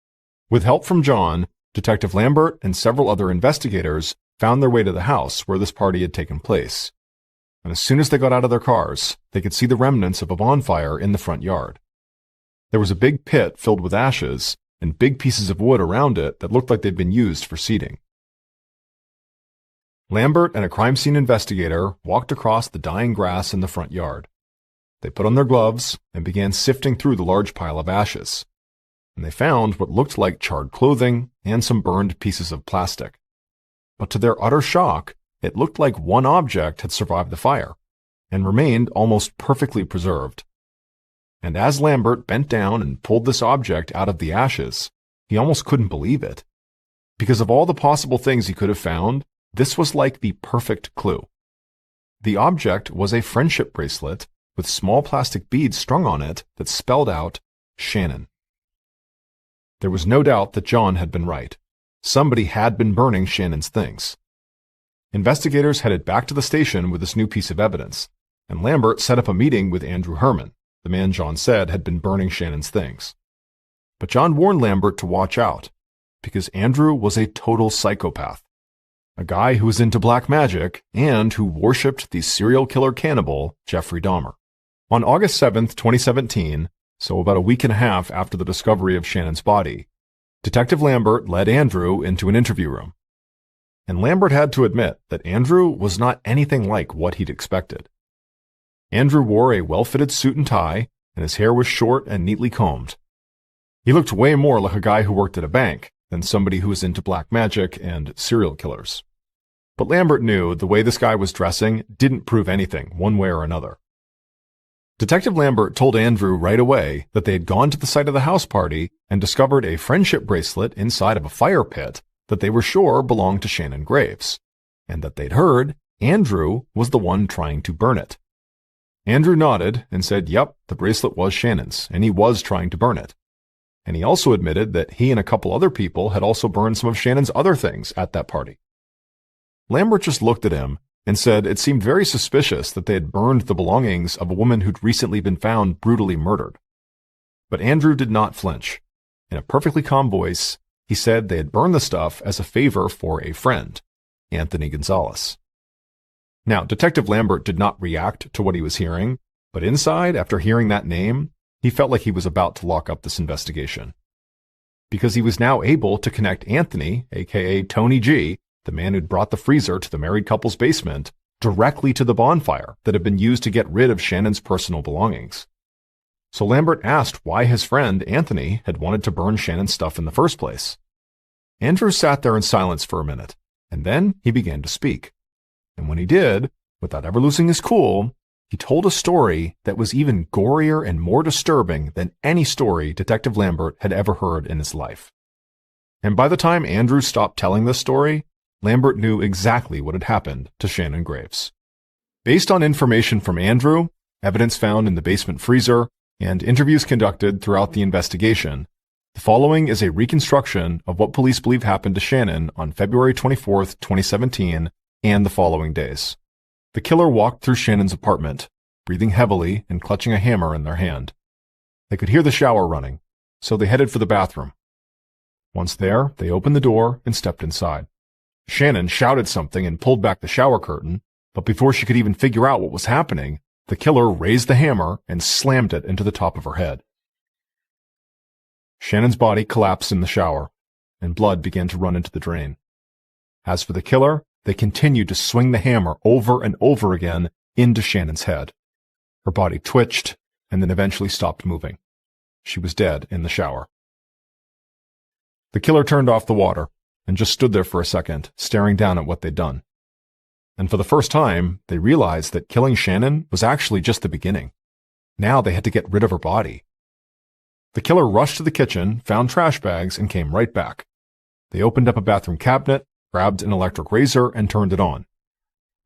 With help from John, Detective Lambert and several other investigators found their way to the house where this party had taken place. And as soon as they got out of their cars, they could see the remnants of a bonfire in the front yard. There was a big pit filled with ashes and big pieces of wood around it that looked like they'd been used for seating. Lambert and a crime scene investigator walked across the dying grass in the front yard. They put on their gloves and began sifting through the large pile of ashes, and they found what looked like charred clothing and some burned pieces of plastic. But to their utter shock, it looked like one object had survived the fire and remained almost perfectly preserved. And as Lambert bent down and pulled this object out of the ashes, he almost couldn't believe it. Because of all the possible things he could have found, this was like the perfect clue. The object was a friendship bracelet with small plastic beads strung on it that spelled out Shannon. There was no doubt that John had been right. Somebody had been burning Shannon's things. Investigators headed back to the station with this new piece of evidence, and Lambert set up a meeting with Andrew Herman, the man John said had been burning Shannon's things. But John warned Lambert to watch out, because Andrew was a total psychopath. A guy who was into black magic and who worshipped the serial killer cannibal Jeffrey Dahmer. On August 7th, 2017, so about a week and a half after the discovery of Shannon's body, Detective Lambert led Andrew into an interview room. And Lambert had to admit that Andrew was not anything like what he'd expected. Andrew wore a well-fitted suit and tie, and his hair was short and neatly combed. He looked way more like a guy who worked at a bank than somebody who was into black magic and serial killers. But Lambert knew the way this guy was dressing didn't prove anything, one way or another. Detective Lambert told Andrew right away that they had gone to the site of the house party and discovered a friendship bracelet inside of a fire pit that they were sure belonged to Shannon Graves, and that they'd heard Andrew was the one trying to burn it. Andrew nodded and said, yep, the bracelet was Shannon's, and he was trying to burn it. And he also admitted that he and a couple other people had also burned some of Shannon's other things at that party. Lambert just looked at him and said it seemed very suspicious that they had burned the belongings of a woman who'd recently been found brutally murdered. But Andrew did not flinch. In a perfectly calm voice, he said they had burned the stuff as a favor for a friend, Anthony Gonzalez. Now, Detective Lambert did not react to what he was hearing, but inside, after hearing that name, he felt like he was about to lock up this investigation. Because he was now able to connect Anthony, aka Tony G., the man who'd brought the freezer to the married couple's basement, directly to the bonfire that had been used to get rid of Shannon's personal belongings. So Lambert asked why his friend, Anthony, had wanted to burn Shannon's stuff in the first place. Andrew sat there in silence for a minute, and then he began to speak. And when he did, without ever losing his cool, he told a story that was even gorier and more disturbing than any story Detective Lambert had ever heard in his life. And by the time Andrew stopped telling this story, Lambert knew exactly what had happened to Shannon Graves. Based on information from Andrew, evidence found in the basement freezer, and interviews conducted throughout the investigation, the following is a reconstruction of what police believe happened to Shannon on February 24, 2017, and the following days. The killer walked through Shannon's apartment, breathing heavily and clutching a hammer in their hand. They could hear the shower running, so they headed for the bathroom. Once there, they opened the door and stepped inside. Shannon shouted something and pulled back the shower curtain, but before she could even figure out what was happening, the killer raised the hammer and slammed it into the top of her head. Shannon's body collapsed in the shower, and blood began to run into the drain. As for the killer, they continued to swing the hammer over and over again into Shannon's head. Her body twitched and then eventually stopped moving. She was dead in the shower. The killer turned off the water and just stood there for a second, staring down at what they'd done. And for the first time, they realized that killing Shannon was actually just the beginning. Now they had to get rid of her body. The killer rushed to the kitchen, found trash bags, and came right back. They opened up a bathroom cabinet, grabbed an electric razor, and turned it on.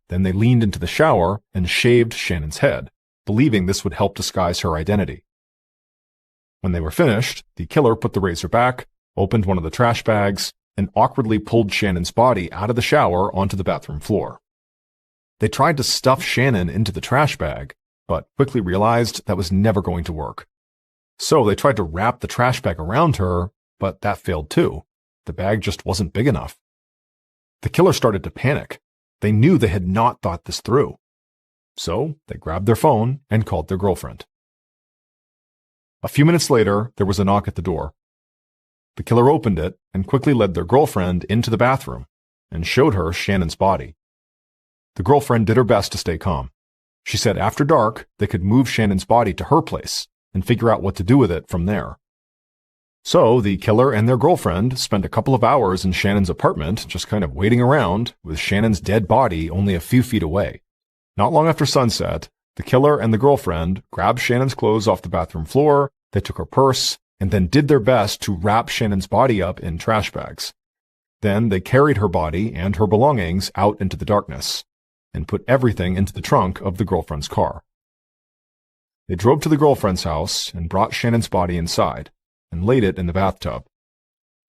Then they leaned into the shower and shaved Shannon's head, believing this would help disguise her identity. When they were finished, the killer put the razor back, opened one of the trash bags, and awkwardly pulled Shannon's body out of the shower onto the bathroom floor. They tried to stuff Shannon into the trash bag, but quickly realized that was never going to work. So they tried to wrap the trash bag around her, but that failed too. the bag just wasn't big enough. The killer started to panic. They knew they had not thought this through. So they grabbed their phone and called their girlfriend. A few minutes later, there was a knock at the door. The killer opened it and quickly led their girlfriend into the bathroom and showed her Shannon's body. The girlfriend did her best to stay calm. She said after dark, they could move Shannon's body to her place and figure out what to do with it from there. So the killer and their girlfriend spent a couple of hours in Shannon's apartment just kind of waiting around with Shannon's dead body only a few feet away. Not long after sunset, the killer and the girlfriend grabbed Shannon's clothes off the bathroom floor, they took her purse, and then did their best to wrap Shannon's body up in trash bags. Then they carried her body and her belongings out into the darkness and put everything into the trunk of the girlfriend's car. They drove to the girlfriend's house and brought Shannon's body inside and laid it in the bathtub.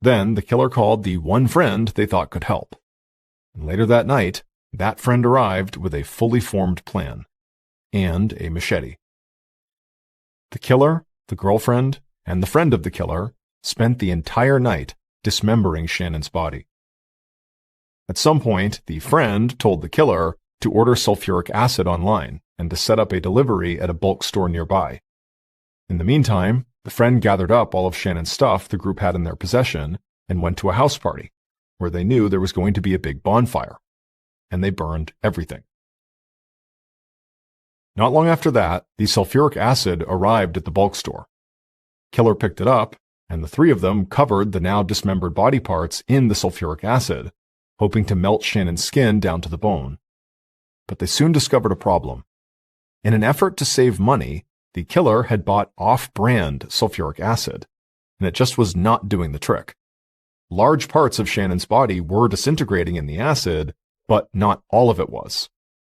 Then the killer called the one friend they thought could help. And later that night, that friend arrived with a fully formed plan and a machete. The killer, the girlfriend, and the friend of the killer spent the entire night dismembering Shannon's body. At some point, the friend told the killer to order sulfuric acid online and to set up a delivery at a bulk store nearby. In the meantime, the friend gathered up all of Shannon's stuff the group had in their possession and went to a house party, where they knew there was going to be a big bonfire, and they burned everything. Not long after that, the sulfuric acid arrived at the bulk store. Killer picked it up, and the three of them covered the now dismembered body parts in the sulfuric acid, hoping to melt Shannon's skin down to the bone. But they soon discovered a problem. In an effort to save money, the killer had bought off-brand sulfuric acid, and it just was not doing the trick. Large parts of Shannon's body were disintegrating in the acid, but not all of it was.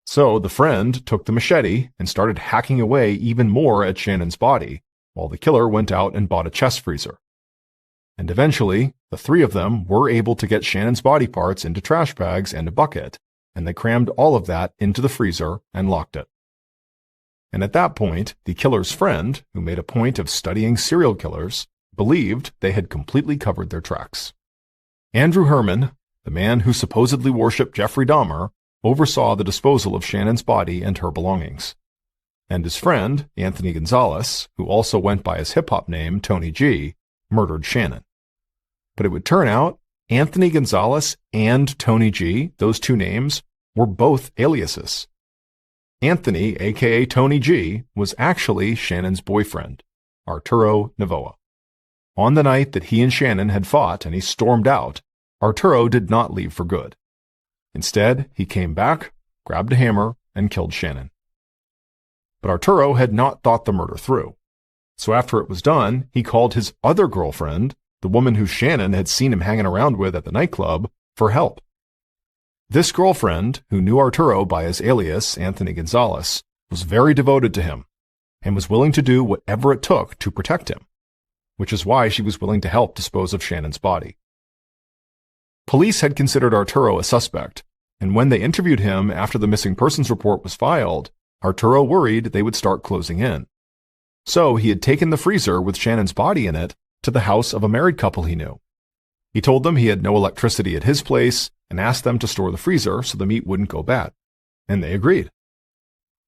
So the friend took the machete and started hacking away even more at Shannon's body, while the killer went out and bought a chest freezer. And eventually, the three of them were able to get Shannon's body parts into trash bags and a bucket, and they crammed all of that into the freezer and locked it. And at that point, the killer's friend, who made a point of studying serial killers, believed they had completely covered their tracks. Andrew Herman, the man who supposedly worshipped Jeffrey Dahmer, oversaw the disposal of Shannon's body and her belongings. And his friend, Anthony Gonzalez, who also went by his hip-hop name Tony G, murdered Shannon. But it would turn out Anthony Gonzalez and Tony G, those two names, were both aliases. Anthony, aka Tony G, was actually Shannon's boyfriend, Arturo Novoa. On the night that he and Shannon had fought and he stormed out, Arturo did not leave for good. Instead, he came back, grabbed a hammer, and killed Shannon. But Arturo had not thought the murder through. So after it was done, he called his other girlfriend, the woman who Shannon had seen him hanging around with at the nightclub, for help. This girlfriend, who knew Arturo by his alias, Anthony Gonzalez, was very devoted to him and was willing to do whatever it took to protect him, which is why she was willing to help dispose of Shannon's body. Police had considered Arturo a suspect, and when they interviewed him after the missing persons report was filed, Arturo worried they would start closing in. So he had taken the freezer with Shannon's body in it to the house of a married couple he knew. He told them he had no electricity at his place and asked them to store the freezer so the meat wouldn't go bad. And they agreed.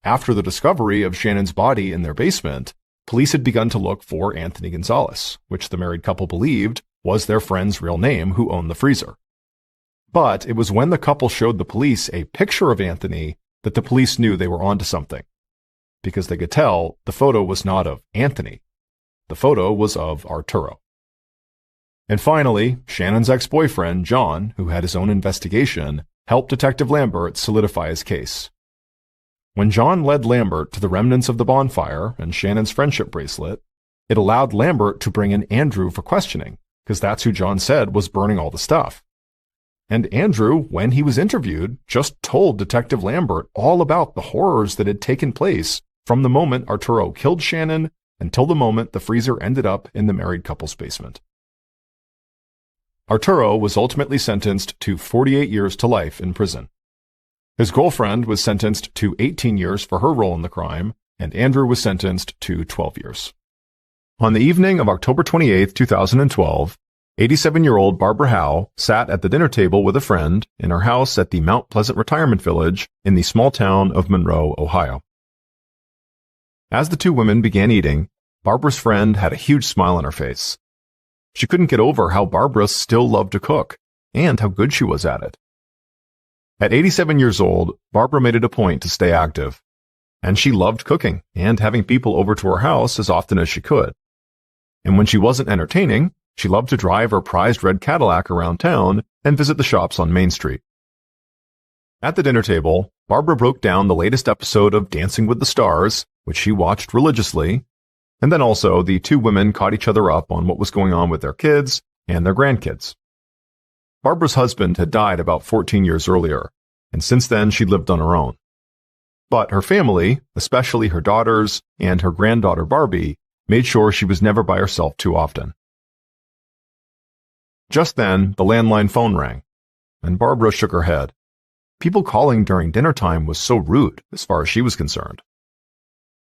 After the discovery of Shannon's body in their basement, police had begun to look for Anthony Gonzalez, which the married couple believed was their friend's real name who owned the freezer. But it was when the couple showed the police a picture of Anthony that the police knew they were onto something, because they could tell the photo was not of Anthony. The photo was of Arturo. And finally, Shannon's ex-boyfriend, John, who had his own investigation, helped Detective Lambert solidify his case. When John led Lambert to the remnants of the bonfire and Shannon's friendship bracelet, it allowed Lambert to bring in Andrew for questioning, because that's who John said was burning all the stuff. And Andrew, when he was interviewed, just told Detective Lambert all about the horrors that had taken place from the moment Arturo killed Shannon until the moment the freezer ended up in the married couple's basement. Arturo was ultimately sentenced to 48 years to life in prison. His girlfriend was sentenced to 18 years for her role in the crime, and Andrew was sentenced to 12 years. On the evening of October 28, 2012, 87-year-old Barbara Howe sat at the dinner table with a friend in her house at the Mount Pleasant Retirement Village in the small town of Monroe, Ohio. As the two women began eating, Barbara's friend had a huge smile on her face. She couldn't get over how Barbara still loved to cook and how good she was at it. At 87 years old, Barbara made it a point to stay active, and she loved cooking and having people over to her house as often as she could. And when she wasn't entertaining, she loved to drive her prized red Cadillac around town and visit the shops on Main Street. At the dinner table, Barbara broke down the latest episode of Dancing with the Stars, which she watched religiously, and then also the two women caught each other up on what was going on with their kids and their grandkids. Barbara's husband had died about 14 years earlier, and since then she lived on her own. But her family, especially her daughters and her granddaughter Barbie, made sure she was never by herself too often. Just then, the landline phone rang, and Barbara shook her head. People calling during dinner time was so rude, as far as she was concerned.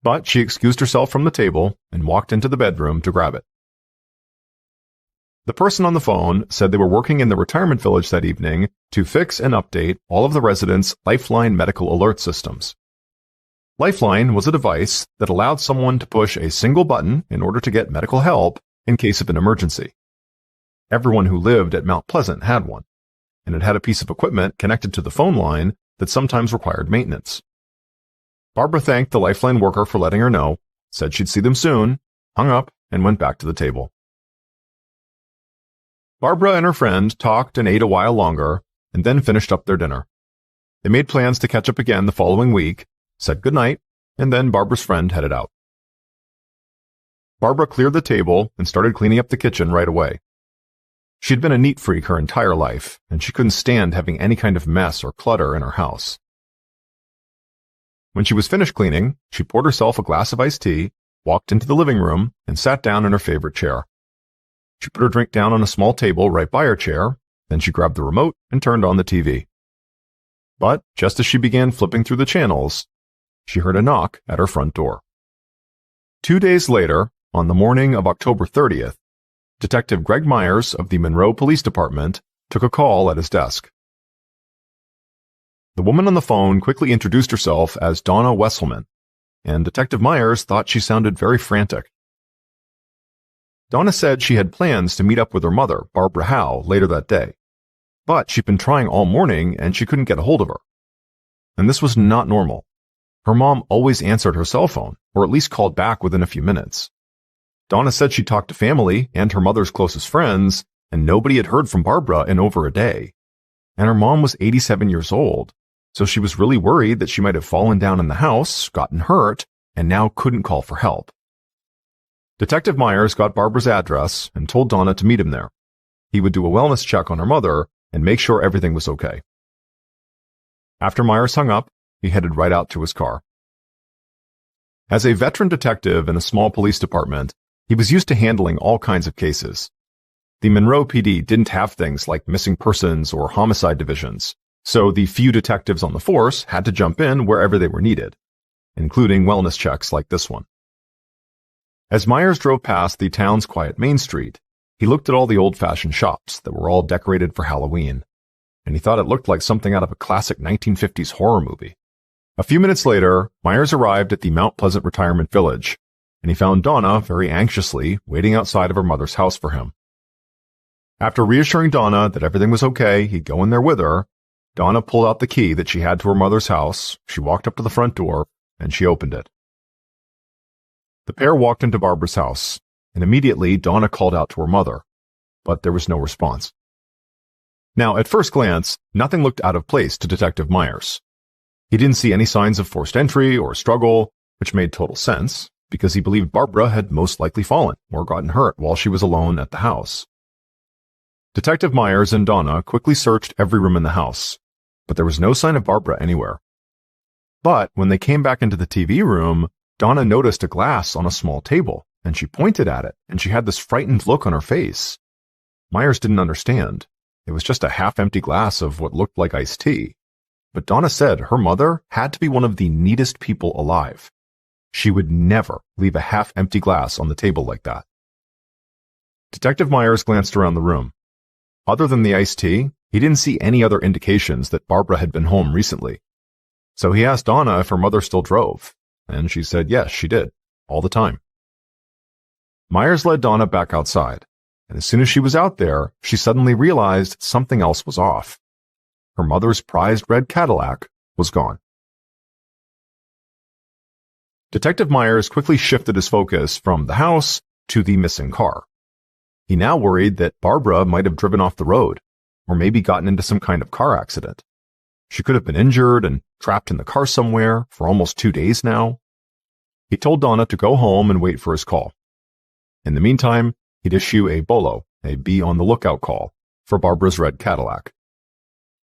But she excused herself from the table and walked into the bedroom to grab it. The person on the phone said they were working in the retirement village that evening to fix and update all of the residents' Lifeline medical alert systems. Lifeline was a device that allowed someone to push a single button in order to get medical help in case of an emergency. Everyone who lived at Mount Pleasant had one, and it had a piece of equipment connected to the phone line that sometimes required maintenance. Barbara thanked the Lifeline worker for letting her know, said she'd see them soon, hung up, and went back to the table. Barbara and her friend talked and ate a while longer, and then finished up their dinner. They made plans to catch up again the following week, said goodnight, and then Barbara's friend headed out. Barbara cleared the table and started cleaning up the kitchen right away. She'd been a neat freak her entire life, and she couldn't stand having any kind of mess or clutter in her house. When she was finished cleaning, she poured herself a glass of iced tea, walked into the living room, and sat down in her favorite chair. She put her drink down on a small table right by her chair, then she grabbed the remote and turned on the TV. But just as she began flipping through the channels, she heard a knock at her front door. 2 days later, on the morning of October 30th, Detective Greg Myers of the Monroe Police Department took a call at his desk. The woman on the phone quickly introduced herself as Donna Wesselman, and Detective Myers thought she sounded very frantic. Donna said she had plans to meet up with her mother, Barbara Howe, later that day, but she'd been trying all morning and she couldn't get a hold of her. And this was not normal. Her mom always answered her cell phone, or at least called back within a few minutes. Donna said she talked to family and her mother's closest friends, and nobody had heard from Barbara in over a day. And her mom was 87 years old, so she was really worried that she might have fallen down in the house, gotten hurt, and now couldn't call for help. Detective Myers got Barbara's address and told Donna to meet him there. He would do a wellness check on her mother and make sure everything was okay. After Myers hung up, he headed right out to his car. As a veteran detective in a small police department, he was used to handling all kinds of cases. The Monroe PD didn't have things like missing persons or homicide divisions, so the few detectives on the force had to jump in wherever they were needed, including wellness checks like this one. As Myers drove past the town's quiet Main Street, he looked at all the old-fashioned shops that were all decorated for Halloween, and he thought it looked like something out of a classic 1950s horror movie. A few minutes later, Myers arrived at the Mount Pleasant Retirement Village, and he found Donna very anxiously waiting outside of her mother's house for him. After reassuring Donna that everything was okay, he'd go in there with her, Donna pulled out the key that she had to her mother's house, she walked up to the front door, and she opened it. The pair walked into Barbara's house, and immediately Donna called out to her mother, but there was no response. Now, at first glance, nothing looked out of place to Detective Myers. He didn't see any signs of forced entry or struggle, which made total sense, because he believed Barbara had most likely fallen or gotten hurt while she was alone at the house. Detective Myers and Donna quickly searched every room in the house, but there was no sign of Barbara anywhere. But when they came back into the TV room, Donna noticed a glass on a small table, and she pointed at it, and she had this frightened look on her face. Myers didn't understand. It was just a half-empty glass of what looked like iced tea. But Donna said her mother had to be one of the neatest people alive. She would never leave a half-empty glass on the table like that. Detective Myers glanced around the room. Other than the iced tea, he didn't see any other indications that Barbara had been home recently. So he asked Donna if her mother still drove, and she said yes, she did, all the time. Myers led Donna back outside, and as soon as she was out there, she suddenly realized something else was off. Her mother's prized red Cadillac was gone. Detective Myers quickly shifted his focus from the house to the missing car. He now worried that Barbara might have driven off the road, or maybe gotten into some kind of car accident. She could have been injured and trapped in the car somewhere for almost 2 days now. He told Donna to go home and wait for his call. In the meantime, he'd issue a BOLO, a be on the lookout call, for Barbara's red Cadillac.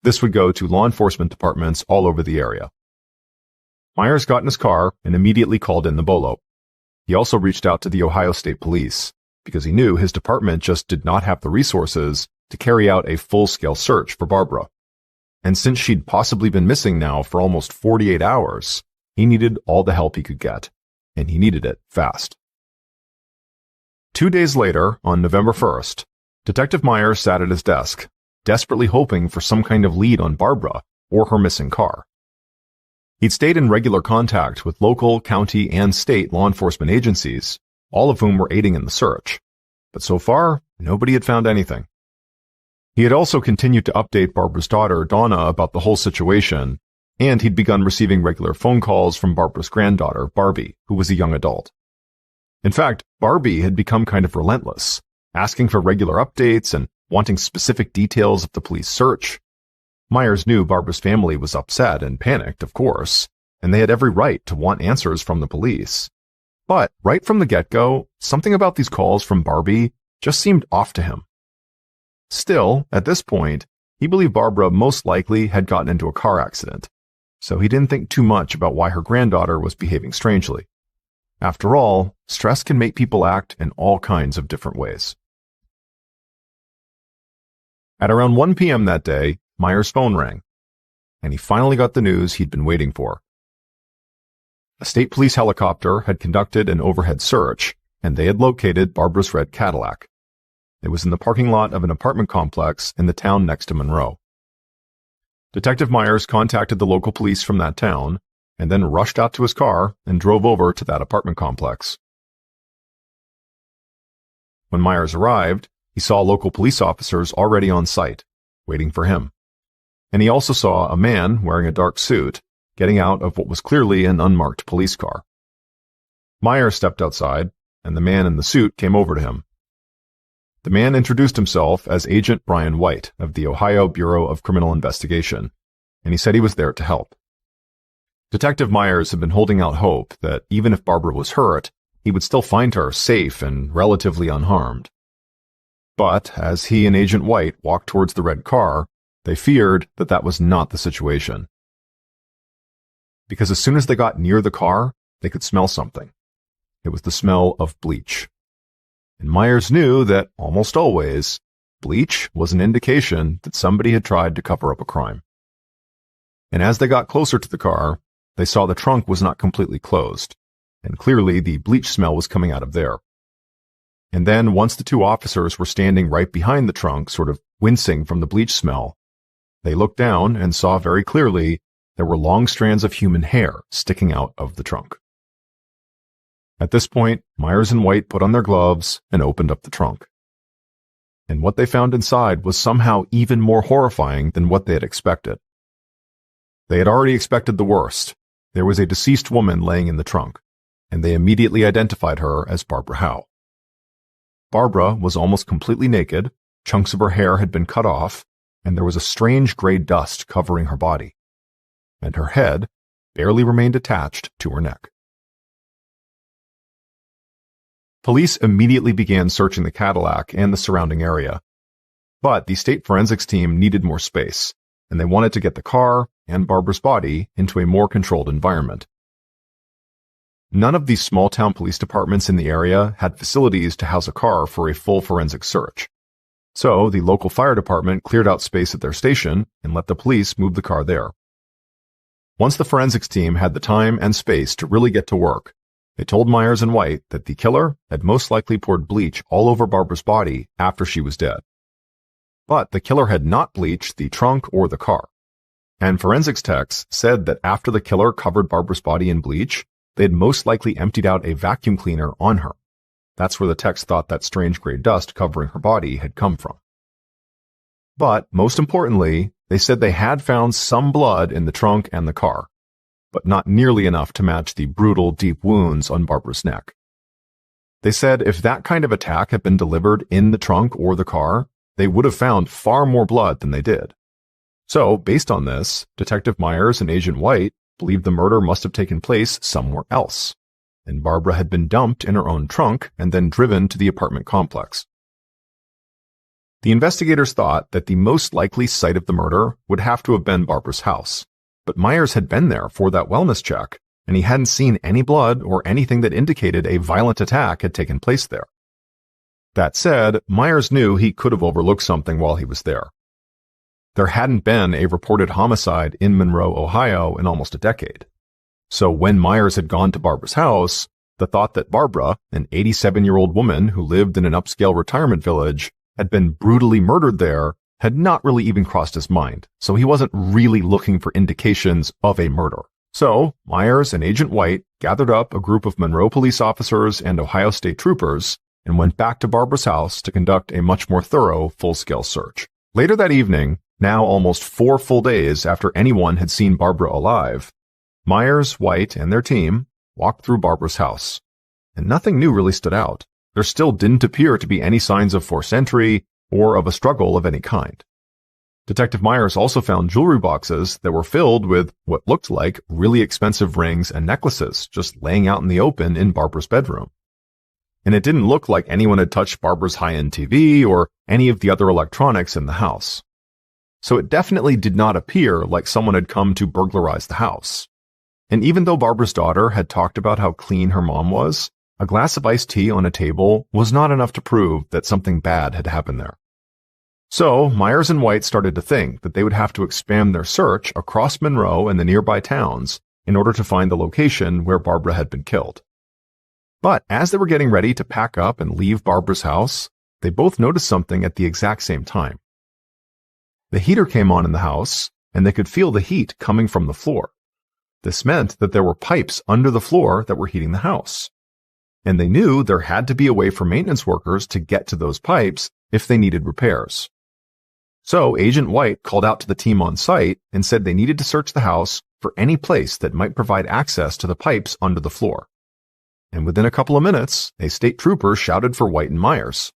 This would go to law enforcement departments all over the area. Myers got in his car and immediately called in the BOLO. He also reached out to the Ohio State Police, because he knew his department just did not have the resources to carry out a full-scale search for Barbara. And since she'd possibly been missing now for almost 48 hours, he needed all the help he could get, and he needed it fast. 2 days later, on November 1st, Detective Myers sat at his desk, desperately hoping for some kind of lead on Barbara or her missing car. He'd stayed in regular contact with local, county, and state law enforcement agencies, all of whom were aiding in the search, but so far, nobody had found anything. He had also continued to update Barbara's daughter, Donna, about the whole situation, and he'd begun receiving regular phone calls from Barbara's granddaughter, Barbie, who was a young adult. In fact, Barbie had become kind of relentless, asking for regular updates and wanting specific details of the police search. Myers knew Barbara's family was upset and panicked, of course, and they had every right to want answers from the police. But right from the get-go, something about these calls from Barbie just seemed off to him. Still, at this point, he believed Barbara most likely had gotten into a car accident, so he didn't think too much about why her granddaughter was behaving strangely. After all, stress can make people act in all kinds of different ways. At around 1 p.m. that day, Myers' phone rang, and he finally got the news he'd been waiting for. A state police helicopter had conducted an overhead search, and they had located Barbara's red Cadillac. It was in the parking lot of an apartment complex in the town next to Monroe. Detective Myers contacted the local police from that town, and then rushed out to his car and drove over to that apartment complex. When Myers arrived, he saw local police officers already on site, waiting for him. And he also saw a man wearing a dark suit getting out of what was clearly an unmarked police car. Myers stepped outside, and the man in the suit came over to him. The man introduced himself as Agent Brian White of the Ohio Bureau of Criminal Investigation, and he said he was there to help. Detective Myers had been holding out hope that even if Barbara was hurt, he would still find her safe and relatively unharmed. But as he and Agent White walked towards the red car, they feared that that was not the situation. Because as soon as they got near the car, they could smell something. It was the smell of bleach. And Myers knew that, almost always, bleach was an indication that somebody had tried to cover up a crime. And as they got closer to the car, they saw the trunk was not completely closed, and clearly the bleach smell was coming out of there. And then, once the two officers were standing right behind the trunk, sort of wincing from the bleach smell, they looked down and saw very clearly there were long strands of human hair sticking out of the trunk. At this point, Myers and White put on their gloves and opened up the trunk. And what they found inside was somehow even more horrifying than what they had expected. They had already expected the worst. There was a deceased woman laying in the trunk, and they immediately identified her as Barbara Howe. Barbara was almost completely naked, chunks of her hair had been cut off, and there was a strange gray dust covering her body. And her head barely remained attached to her neck. Police immediately began searching the Cadillac and the surrounding area. But the state forensics team needed more space, and they wanted to get the car and Barbara's body into a more controlled environment. None of these small-town police departments in the area had facilities to house a car for a full forensic search. So the local fire department cleared out space at their station and let the police move the car there. Once the forensics team had the time and space to really get to work, They told Myers and White that the killer had most likely poured bleach all over Barbara's body after she was dead. But the killer had not bleached the trunk or the car. And forensics techs said that after the killer covered Barbara's body in bleach, they had most likely emptied out a vacuum cleaner on her. That's where the techs thought that strange gray dust covering her body had come from. But most importantly, they said they had found some blood in the trunk and the car, but not nearly enough to match the brutal, deep wounds on Barbara's neck. They said if that kind of attack had been delivered in the trunk or the car, they would have found far more blood than they did. So, based on this, Detective Myers and Agent White believed the murder must have taken place somewhere else, and Barbara had been dumped in her own trunk and then driven to the apartment complex. The investigators thought that the most likely site of the murder would have to have been Barbara's house, but Myers had been there for that wellness check, and he hadn't seen any blood or anything that indicated a violent attack had taken place there. That said, Myers knew he could have overlooked something while he was there. There hadn't been a reported homicide in Monroe, Ohio in almost a decade. So when Myers had gone to Barbara's house, the thought that Barbara, an 87-year-old woman who lived in an upscale retirement village, had been brutally murdered there had not really even crossed his mind, so he wasn't really looking for indications of a murder. So Myers and Agent White gathered up a group of Monroe police officers and Ohio State troopers and went back to Barbara's house to conduct a much more thorough, full-scale search. Later that evening, now almost 4 full days after anyone had seen Barbara alive, Myers, White, and their team walked through Barbara's house, and nothing new really stood out. There still didn't appear to be any signs of forced entry or of a struggle of any kind. Detective Myers also found jewelry boxes that were filled with what looked like really expensive rings and necklaces just laying out in the open in Barbara's bedroom. And it didn't look like anyone had touched Barbara's high-end TV or any of the other electronics in the house. So it definitely did not appear like someone had come to burglarize the house. And even though Barbara's daughter had talked about how clean her mom was, a glass of iced tea on a table was not enough to prove that something bad had happened there. So Myers and White started to think that they would have to expand their search across Monroe and the nearby towns in order to find the location where Barbara had been killed. But as they were getting ready to pack up and leave Barbara's house, they both noticed something at the exact same time. The heater came on in the house, and they could feel the heat coming from the floor. This meant that there were pipes under the floor that were heating the house. And they knew there had to be a way for maintenance workers to get to those pipes if they needed repairs. So Agent White called out to the team on site and said they needed to search the house for any place that might provide access to the pipes under the floor. And within a couple of minutes, a state trooper shouted for White and Myers,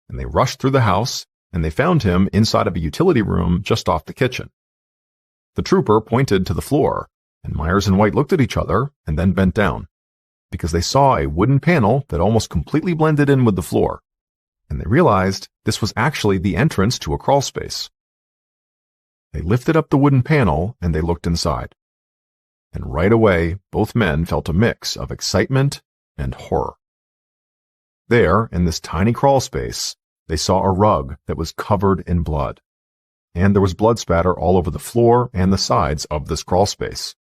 and they rushed through the house, and they found him inside of a utility room just off the kitchen. The trooper pointed to the floor, and Myers and White looked at each other and then bent down, because they saw a wooden panel that almost completely blended in with the floor, and they realized this was actually the entrance to a crawl space. They lifted up the wooden panel and they looked inside. And right away, both men felt a mix of excitement and horror. There, in this tiny crawl space, they saw a rug that was covered in blood, and there was blood spatter all over the floor and the sides of this crawl space.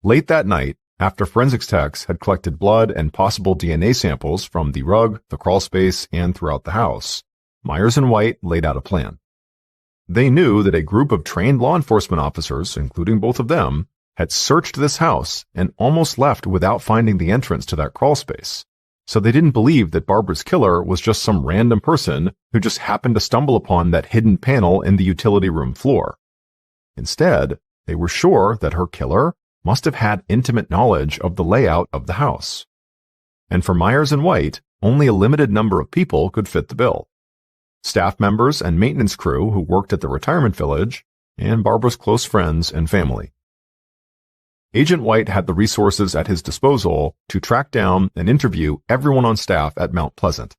Late that night, after forensics techs had collected blood and possible DNA samples from the rug, the crawl space, and throughout the house, Myers and White laid out a plan. They knew that a group of trained law enforcement officers, including both of them, had searched this house and almost left without finding the entrance to that crawl space. So they didn't believe that Barbara's killer was just some random person who just happened to stumble upon that hidden panel in the utility room floor. Instead, they were sure that her killer must have had intimate knowledge of the layout of the house. And for Myers and White, only a limited number of people could fit the bill. Staff members and maintenance crew who worked at the retirement village, and Barbara's close friends and family. Agent White had the resources at his disposal to track down and interview everyone on staff at Mount Pleasant.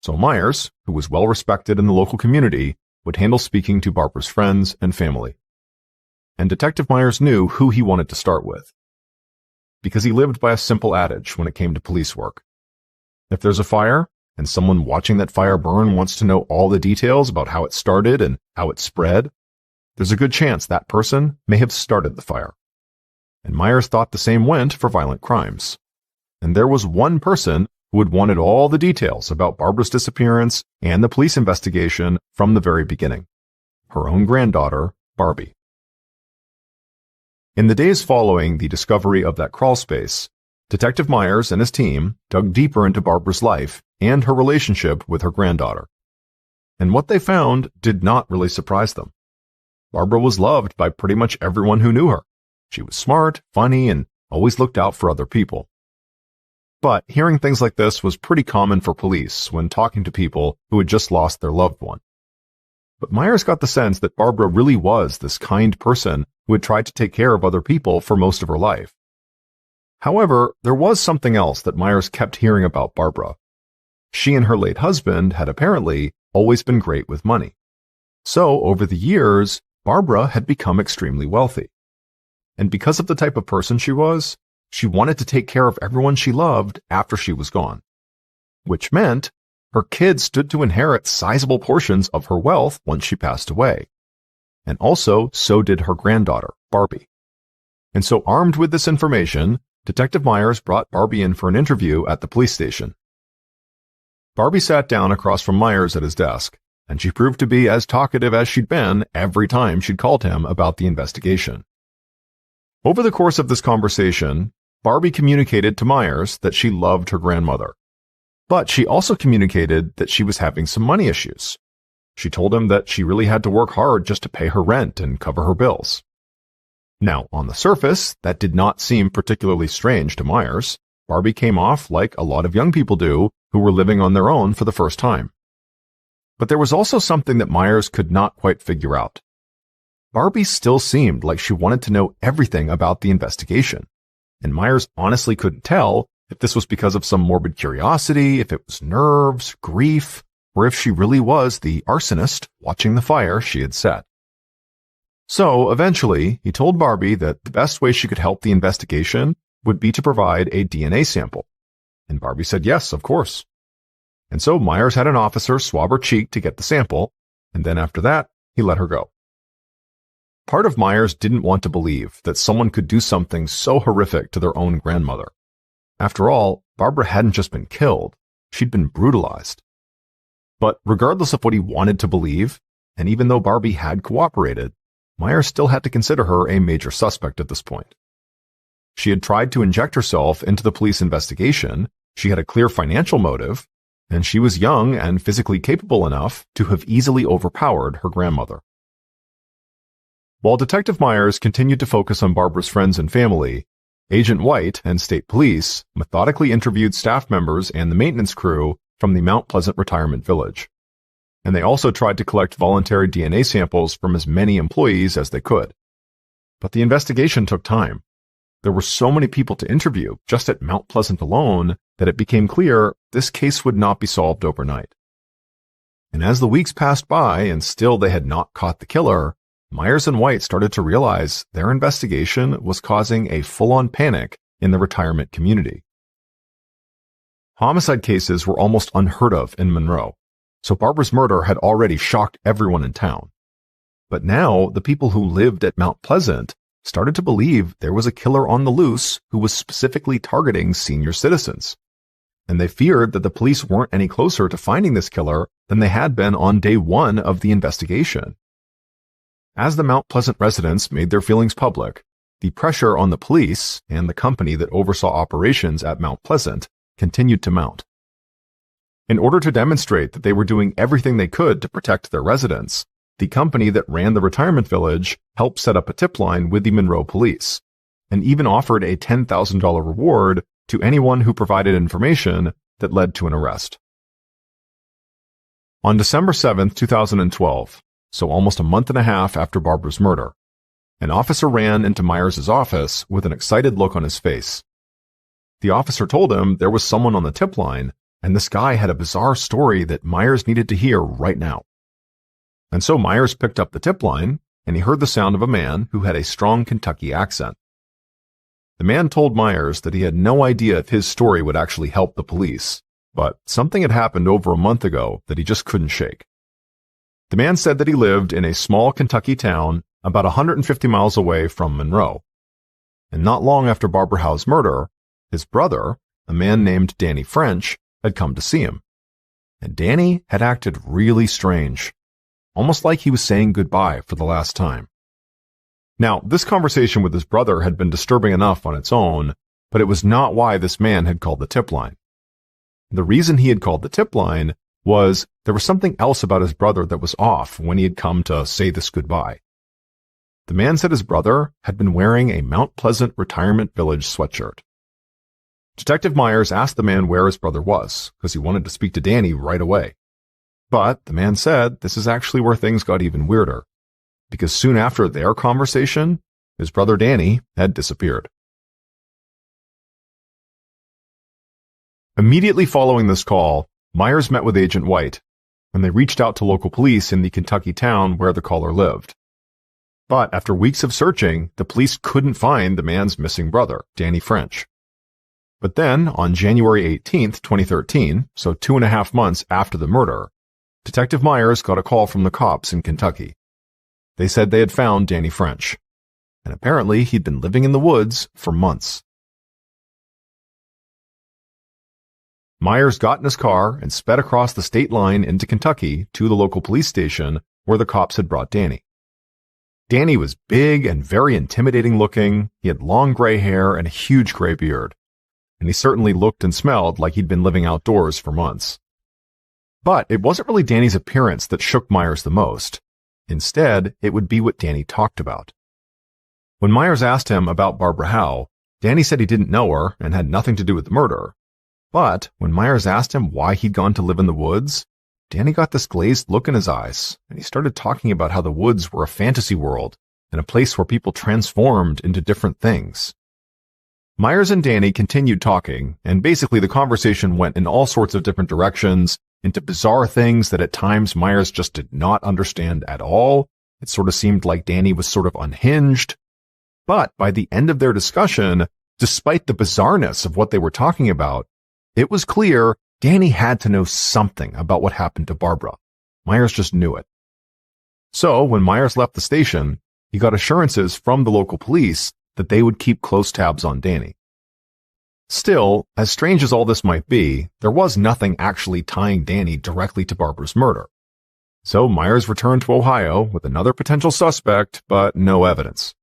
So Myers, who was well respected in the local community, would handle speaking to Barbara's friends and family. And Detective Myers knew who he wanted to start with, because he lived by a simple adage when it came to police work. If there's a fire, and someone watching that fire burn wants to know all the details about how it started and how it spread, there's a good chance that person may have started the fire. and Myers thought the same went for violent crimes. And there was one person who had wanted all the details about Barbara's disappearance and the police investigation from the very beginning: her own granddaughter, Barbie. In the days following the discovery of that crawl space, Detective Myers and his team dug deeper into Barbara's life and her relationship with her granddaughter. And what they found did not really surprise them. Barbara was loved by pretty much everyone who knew her. She was smart, funny, and always looked out for other people. But hearing things like this was pretty common for police when talking to people who had just lost their loved one. But Myers got the sense that Barbara really was this kind person who had tried to take care of other people for most of her life. However, there was something else that Myers kept hearing about Barbara. She and her late husband had apparently always been great with money. So, over the years, Barbara had become extremely wealthy. And because of the type of person she was, she wanted to take care of everyone she loved after she was gone. Which meant her kids stood to inherit sizable portions of her wealth once she passed away. And also, so did her granddaughter, Barbie. And so, armed with this information, Detective Myers brought Barbie in for an interview at the police station. Barbie sat down across from Myers at his desk, and she proved to be as talkative as she'd been every time she'd called him about the investigation. Over the course of this conversation, Barbie communicated to Myers that she loved her grandmother. But she also communicated that she was having some money issues. She told him that she really had to work hard just to pay her rent and cover her bills. Now, on the surface, that did not seem particularly strange to Myers. Barbie came off like a lot of young people do who were living on their own for the first time. But there was also something that Myers could not quite figure out. Barbie still seemed like she wanted to know everything about the investigation, and Myers honestly couldn't tell if this was because of some morbid curiosity, if it was nerves, grief, or if she really was the arsonist watching the fire she had set. So, eventually, he told Barbie that the best way she could help the investigation would be to provide a DNA sample. And Barbie said yes, of course. And so Myers had an officer swab her cheek to get the sample, and then after that, he let her go. Part of Myers didn't want to believe that someone could do something so horrific to their own grandmother. After all, Barbara hadn't just been killed, she'd been brutalized. But regardless of what he wanted to believe, and even though Barbie had cooperated, Myers still had to consider her a major suspect at this point. She had tried to inject herself into the police investigation, she had a clear financial motive, and she was young and physically capable enough to have easily overpowered her grandmother. While Detective Myers continued to focus on Barbara's friends and family, Agent White and state police methodically interviewed staff members and the maintenance crew from the Mount Pleasant retirement village. And they also tried to collect voluntary DNA samples from as many employees as they could. But the investigation took time. There were so many people to interview just at Mount Pleasant alone that it became clear this case would not be solved overnight. And as the weeks passed by and still they had not caught the killer, Myers and White started to realize their investigation was causing a full-on panic in the retirement community. Homicide cases were almost unheard of in Monroe, so Barbara's murder had already shocked everyone in town. But now the people who lived at Mount Pleasant started to believe there was a killer on the loose who was specifically targeting senior citizens. And they feared that the police weren't any closer to finding this killer than they had been on day one of the investigation. As the Mount Pleasant residents made their feelings public, the pressure on the police and the company that oversaw operations at Mount Pleasant continued to mount. In order to demonstrate that they were doing everything they could to protect their residents, the company that ran the retirement village helped set up a tip line with the Monroe police, and even offered a $10,000 reward to anyone who provided information that led to an arrest. On December 7, 2012, so almost a month and a half after Barbara's murder, an officer ran into Myers' office with an excited look on his face. The officer told him there was someone on the tip line, and this guy had a bizarre story that Myers needed to hear right now. And so Myers picked up the tip line, and he heard the sound of a man who had a strong Kentucky accent. The man told Myers that he had no idea if his story would actually help the police, but something had happened over a month ago that he just couldn't shake. The man said that he lived in a small Kentucky town about 150 miles away from Monroe. and not long after Barbara Howe's murder, his brother, a man named Danny French, had come to see him. And Danny had acted really strange, almost like he was saying goodbye for the last time. Now, this conversation with his brother had been disturbing enough on its own, but it was not why this man had called the tip line. The reason he had called the tip line was there was something else about his brother that was off when he had come to say this goodbye. The man said his brother had been wearing a Mount Pleasant Retirement Village sweatshirt. Detective Myers asked the man where his brother was, because he wanted to speak to Danny right away. But the man said this is actually where things got even weirder, because soon after their conversation, his brother Danny had disappeared. Immediately following this call, Myers met with Agent White, and they reached out to local police in the Kentucky town where the caller lived. But after weeks of searching, the police couldn't find the man's missing brother, Danny French. But then, on January 18th, 2013, so 2.5 months after the murder, Detective Myers got a call from the cops in Kentucky. They said they had found Danny French, and apparently he'd been living in the woods for months. Myers got in his car and sped across the state line into Kentucky to the local police station where the cops had brought Danny. Danny was big and very intimidating looking. He had long gray hair and a huge gray beard, and he certainly looked and smelled like he'd been living outdoors for months. But it wasn't really Danny's appearance that shook Myers the most. Instead, it would be what Danny talked about. When Myers asked him about Barbara Howe, Danny said he didn't know her and had nothing to do with the murder. But when Myers asked him why he'd gone to live in the woods, Danny got this glazed look in his eyes, and he started talking about how the woods were a fantasy world and a place where people transformed into different things. Myers and Danny continued talking, and basically the conversation went in all sorts of different directions, into bizarre things that at times Myers just did not understand at all. It sort of seemed like Danny was sort of unhinged. But by the end of their discussion, despite the bizarreness of what they were talking about, it was clear Danny had to know something about what happened to Barbara. Myers just knew it. So when Myers left the station, he got assurances from the local police that they would keep close tabs on Danny. Still, as strange as all this might be, there was nothing actually tying Danny directly to Barbara's murder. So Myers returned to Ohio with another potential suspect, but no evidence.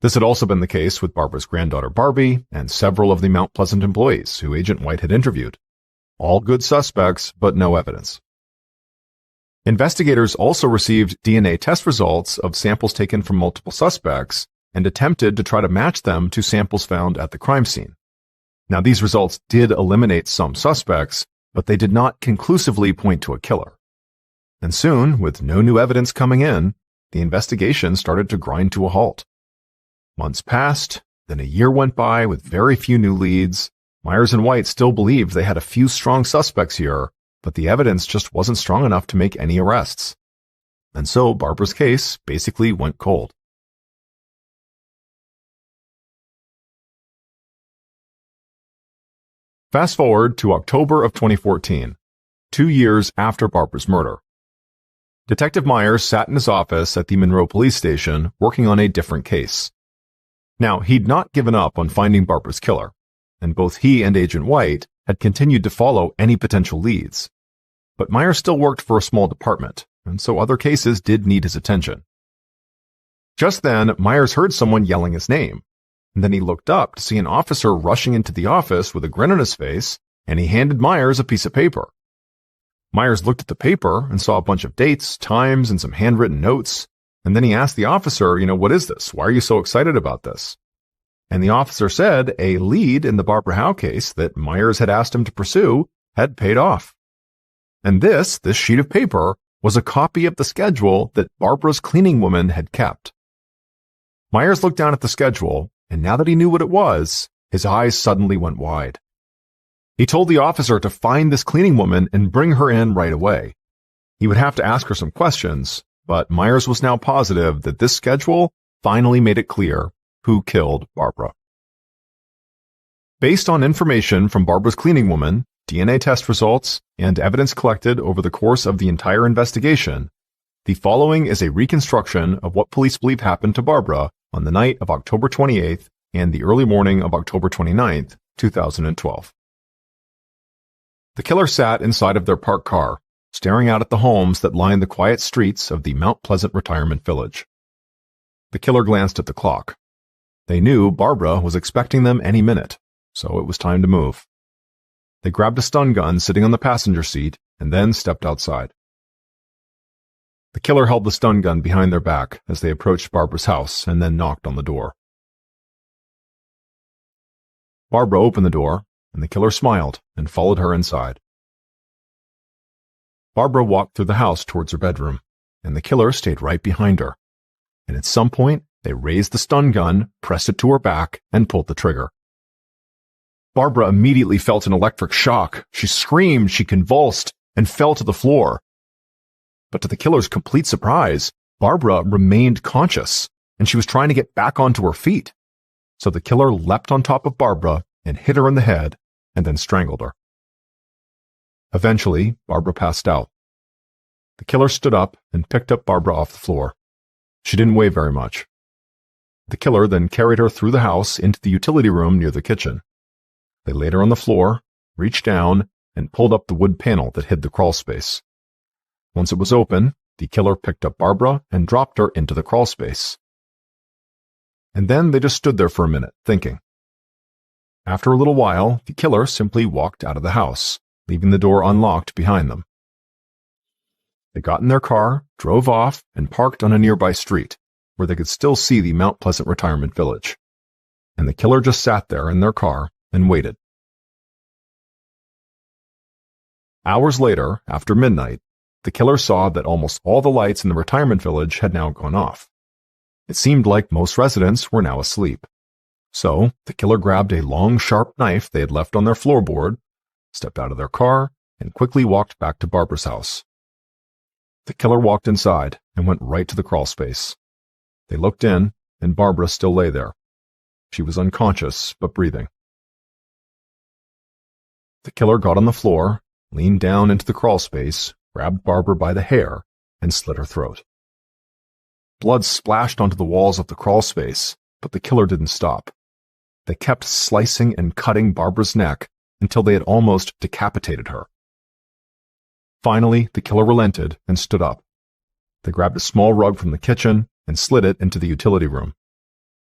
This had also been the case with Barbara's granddaughter Barbie and several of the Mount Pleasant employees who Agent White had interviewed. All good suspects, but no evidence. Investigators also received DNA test results of samples taken from multiple suspects and attempted to try to match them to samples found at the crime scene. Now, these results did eliminate some suspects, but they did not conclusively point to a killer. And soon, with no new evidence coming in, the investigation started to grind to a halt. Months passed, then a year went by with very few new leads. Myers and White still believed they had a few strong suspects here, but the evidence just wasn't strong enough to make any arrests. And so Barbara's case basically went cold. Fast forward to October of 2014, 2 years after Barbara's murder. Detective Myers sat in his office at the Monroe Police Station working on a different case. Now, he'd not given up on finding Barbara's killer, and both he and Agent White had continued to follow any potential leads. But Myers still worked for a small department, and so other cases did need his attention. Just then, Myers heard someone yelling his name, and then he looked up to see an officer rushing into the office with a grin on his face, and he handed Myers a piece of paper. Myers looked at the paper and saw a bunch of dates, times, and some handwritten notes, and then he asked the officer, what is this? Why are you so excited about this? And the officer said a lead in the Barbara Howe case that Myers had asked him to pursue had paid off. And this sheet of paper was a copy of the schedule that Barbara's cleaning woman had kept. Myers looked down at the schedule, and now that he knew what it was, his eyes suddenly went wide. He told the officer to find this cleaning woman and bring her in right away. He would have to ask her some questions, but Myers was now positive that this schedule finally made it clear who killed Barbara. Based on information from Barbara's cleaning woman, DNA test results, and evidence collected over the course of the entire investigation, the following is a reconstruction of what police believe happened to Barbara on the night of October 28, and the early morning of October 29, 2012. The killer sat inside of their parked car, staring out at the homes that lined the quiet streets of the Mount Pleasant retirement village. The killer glanced at the clock. They knew Barbara was expecting them any minute, so it was time to move. They grabbed a stun gun sitting on the passenger seat and then stepped outside. The killer held the stun gun behind their back as they approached Barbara's house and then knocked on the door. Barbara opened the door, and the killer smiled and followed her inside. Barbara walked through the house towards her bedroom, and the killer stayed right behind her. And at some point, they raised the stun gun, pressed it to her back, and pulled the trigger. Barbara immediately felt an electric shock. She screamed, she convulsed, and fell to the floor. But to the killer's complete surprise, Barbara remained conscious, and she was trying to get back onto her feet. So the killer leapt on top of Barbara and hit her in the head, and then strangled her. Eventually, Barbara passed out. The killer stood up and picked up Barbara off the floor. She didn't weigh very much. The killer then carried her through the house into the utility room near the kitchen. They laid her on the floor, reached down, and pulled up the wood panel that hid the crawl space. Once it was open, the killer picked up Barbara and dropped her into the crawl space. And then they just stood there for a minute, thinking. After a little while, the killer simply walked out of the house, leaving the door unlocked behind them. They got in their car, drove off, and parked on a nearby street, where they could still see the Mount Pleasant retirement village. And the killer just sat there in their car and waited. Hours later, after midnight, the killer saw that almost all the lights in the retirement village had now gone off. It seemed like most residents were now asleep. So, the killer grabbed a long, sharp knife they had left on their floorboard, stepped out of their car, and quickly walked back to Barbara's house. The killer walked inside and went right to the crawl space. They looked in, and Barbara still lay there. She was unconscious, but breathing. The killer got on the floor, leaned down into the crawl space, grabbed Barbara by the hair, and slit her throat. Blood splashed onto the walls of the crawl space, but the killer didn't stop. They kept slicing and cutting Barbara's neck until they had almost decapitated her. Finally, the killer relented and stood up. They grabbed a small rug from the kitchen and slid it into the utility room.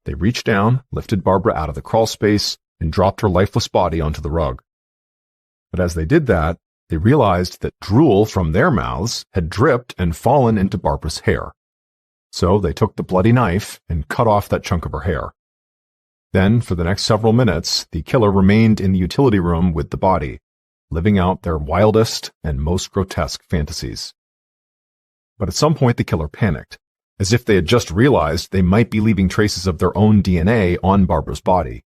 They reached down, lifted Barbara out of the crawl space, and dropped her lifeless body onto the rug. But as they did that, they realized that drool from their mouths had dripped and fallen into Barbara's hair. So they took the bloody knife and cut off that chunk of her hair. Then, for the next several minutes, the killer remained in the utility room with the body, living out their wildest and most grotesque fantasies. But at some point the killer panicked, as if they had just realized they might be leaving traces of their own DNA on Barbara's body.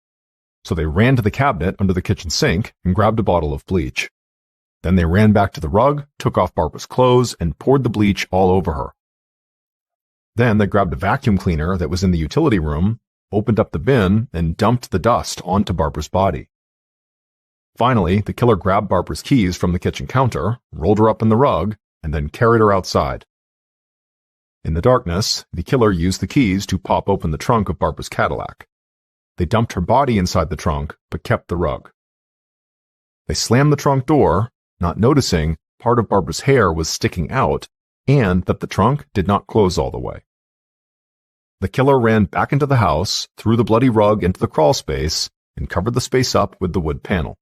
So they ran to the cabinet under the kitchen sink and grabbed a bottle of bleach. Then they ran back to the rug, took off Barbara's clothes, and poured the bleach all over her. Then they grabbed a vacuum cleaner that was in the utility room, opened up the bin, and dumped the dust onto Barbara's body. Finally, the killer grabbed Barbara's keys from the kitchen counter, rolled her up in the rug, and then carried her outside. In the darkness, the killer used the keys to pop open the trunk of Barbara's Cadillac. They dumped her body inside the trunk, but kept the rug. They slammed the trunk door, not noticing part of Barbara's hair was sticking out and that the trunk did not close all the way. The killer ran back into the house, threw the bloody rug into the crawl space, and covered the space up with the wood panel.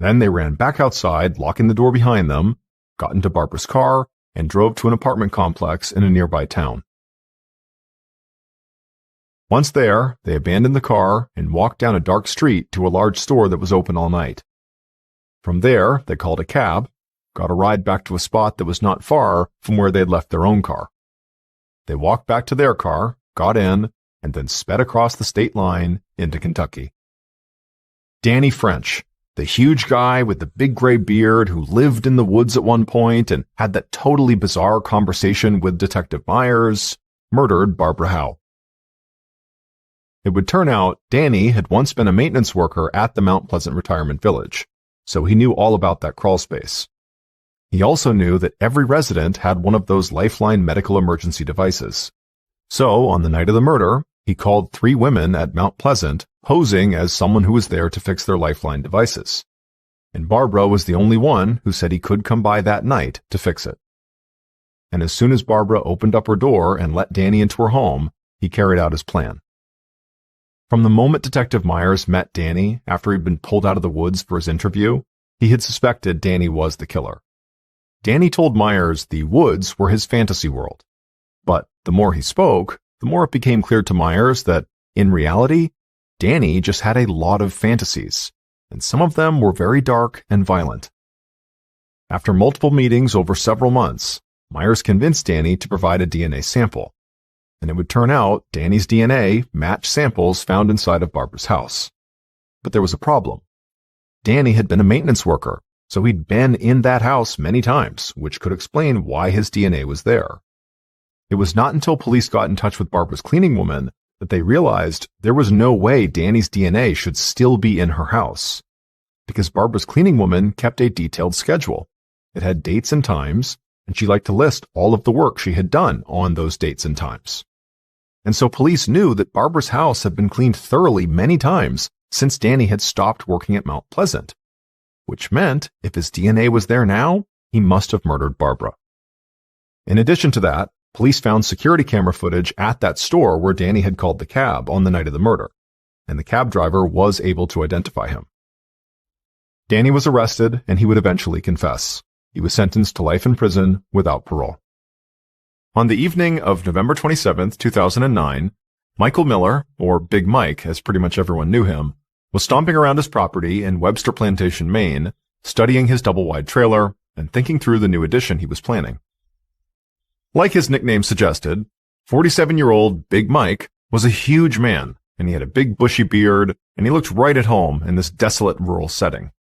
Then they ran back outside, locking the door behind them, got into Barbara's car, and drove to an apartment complex in a nearby town. Once there, they abandoned the car and walked down a dark street to a large store that was open all night. From there, they called a cab, got a ride back to a spot that was not far from where they had left their own car. They walked back to their car, got in, and then sped across the state line into Kentucky. Danny French, the huge guy with the big gray beard who lived in the woods at one point and had that totally bizarre conversation with Detective Myers, murdered Barbara Howe. It would turn out Danny had once been a maintenance worker at the Mount Pleasant retirement village, so he knew all about that crawl space. He also knew that every resident had one of those lifeline medical emergency devices. So, on the night of the murder, he called 3 women at Mount Pleasant, posing as someone who was there to fix their lifeline devices. And Barbara was the only one who said he could come by that night to fix it. And as soon as Barbara opened up her door and let Danny into her home, he carried out his plan. From the moment Detective Myers met Danny after he'd been pulled out of the woods for his interview, he had suspected Danny was the killer. Danny told Myers the woods were his fantasy world. But the more he spoke, the more it became clear to Myers that, in reality, Danny just had a lot of fantasies, and some of them were very dark and violent. After multiple meetings over several months, Myers convinced Danny to provide a DNA sample, and it would turn out Danny's DNA matched samples found inside of Barbara's house. But there was a problem. Danny had been a maintenance worker, so he'd been in that house many times, which could explain why his DNA was there. It was not until police got in touch with Barbara's cleaning woman that they realized there was no way Danny's DNA should still be in her house, because Barbara's cleaning woman kept a detailed schedule. It had dates and times, and she liked to list all of the work she had done on those dates and times. And so police knew that Barbara's house had been cleaned thoroughly many times since Danny had stopped working at Mount Pleasant, which meant if his DNA was there now, he must have murdered Barbara. In addition to that, police found security camera footage at that store where Danny had called the cab on the night of the murder, and the cab driver was able to identify him. Danny was arrested, and he would eventually confess. He was sentenced to life in prison without parole. On the evening of November 27, 2009, Michael Miller, or Big Mike as pretty much everyone knew him, was stomping around his property in Webster Plantation, Maine, studying his double-wide trailer and thinking through the new addition he was planning. Like his nickname suggested, 47-year-old Big Mike was a huge man, and he had a big bushy beard, and he looked right at home in this desolate rural setting.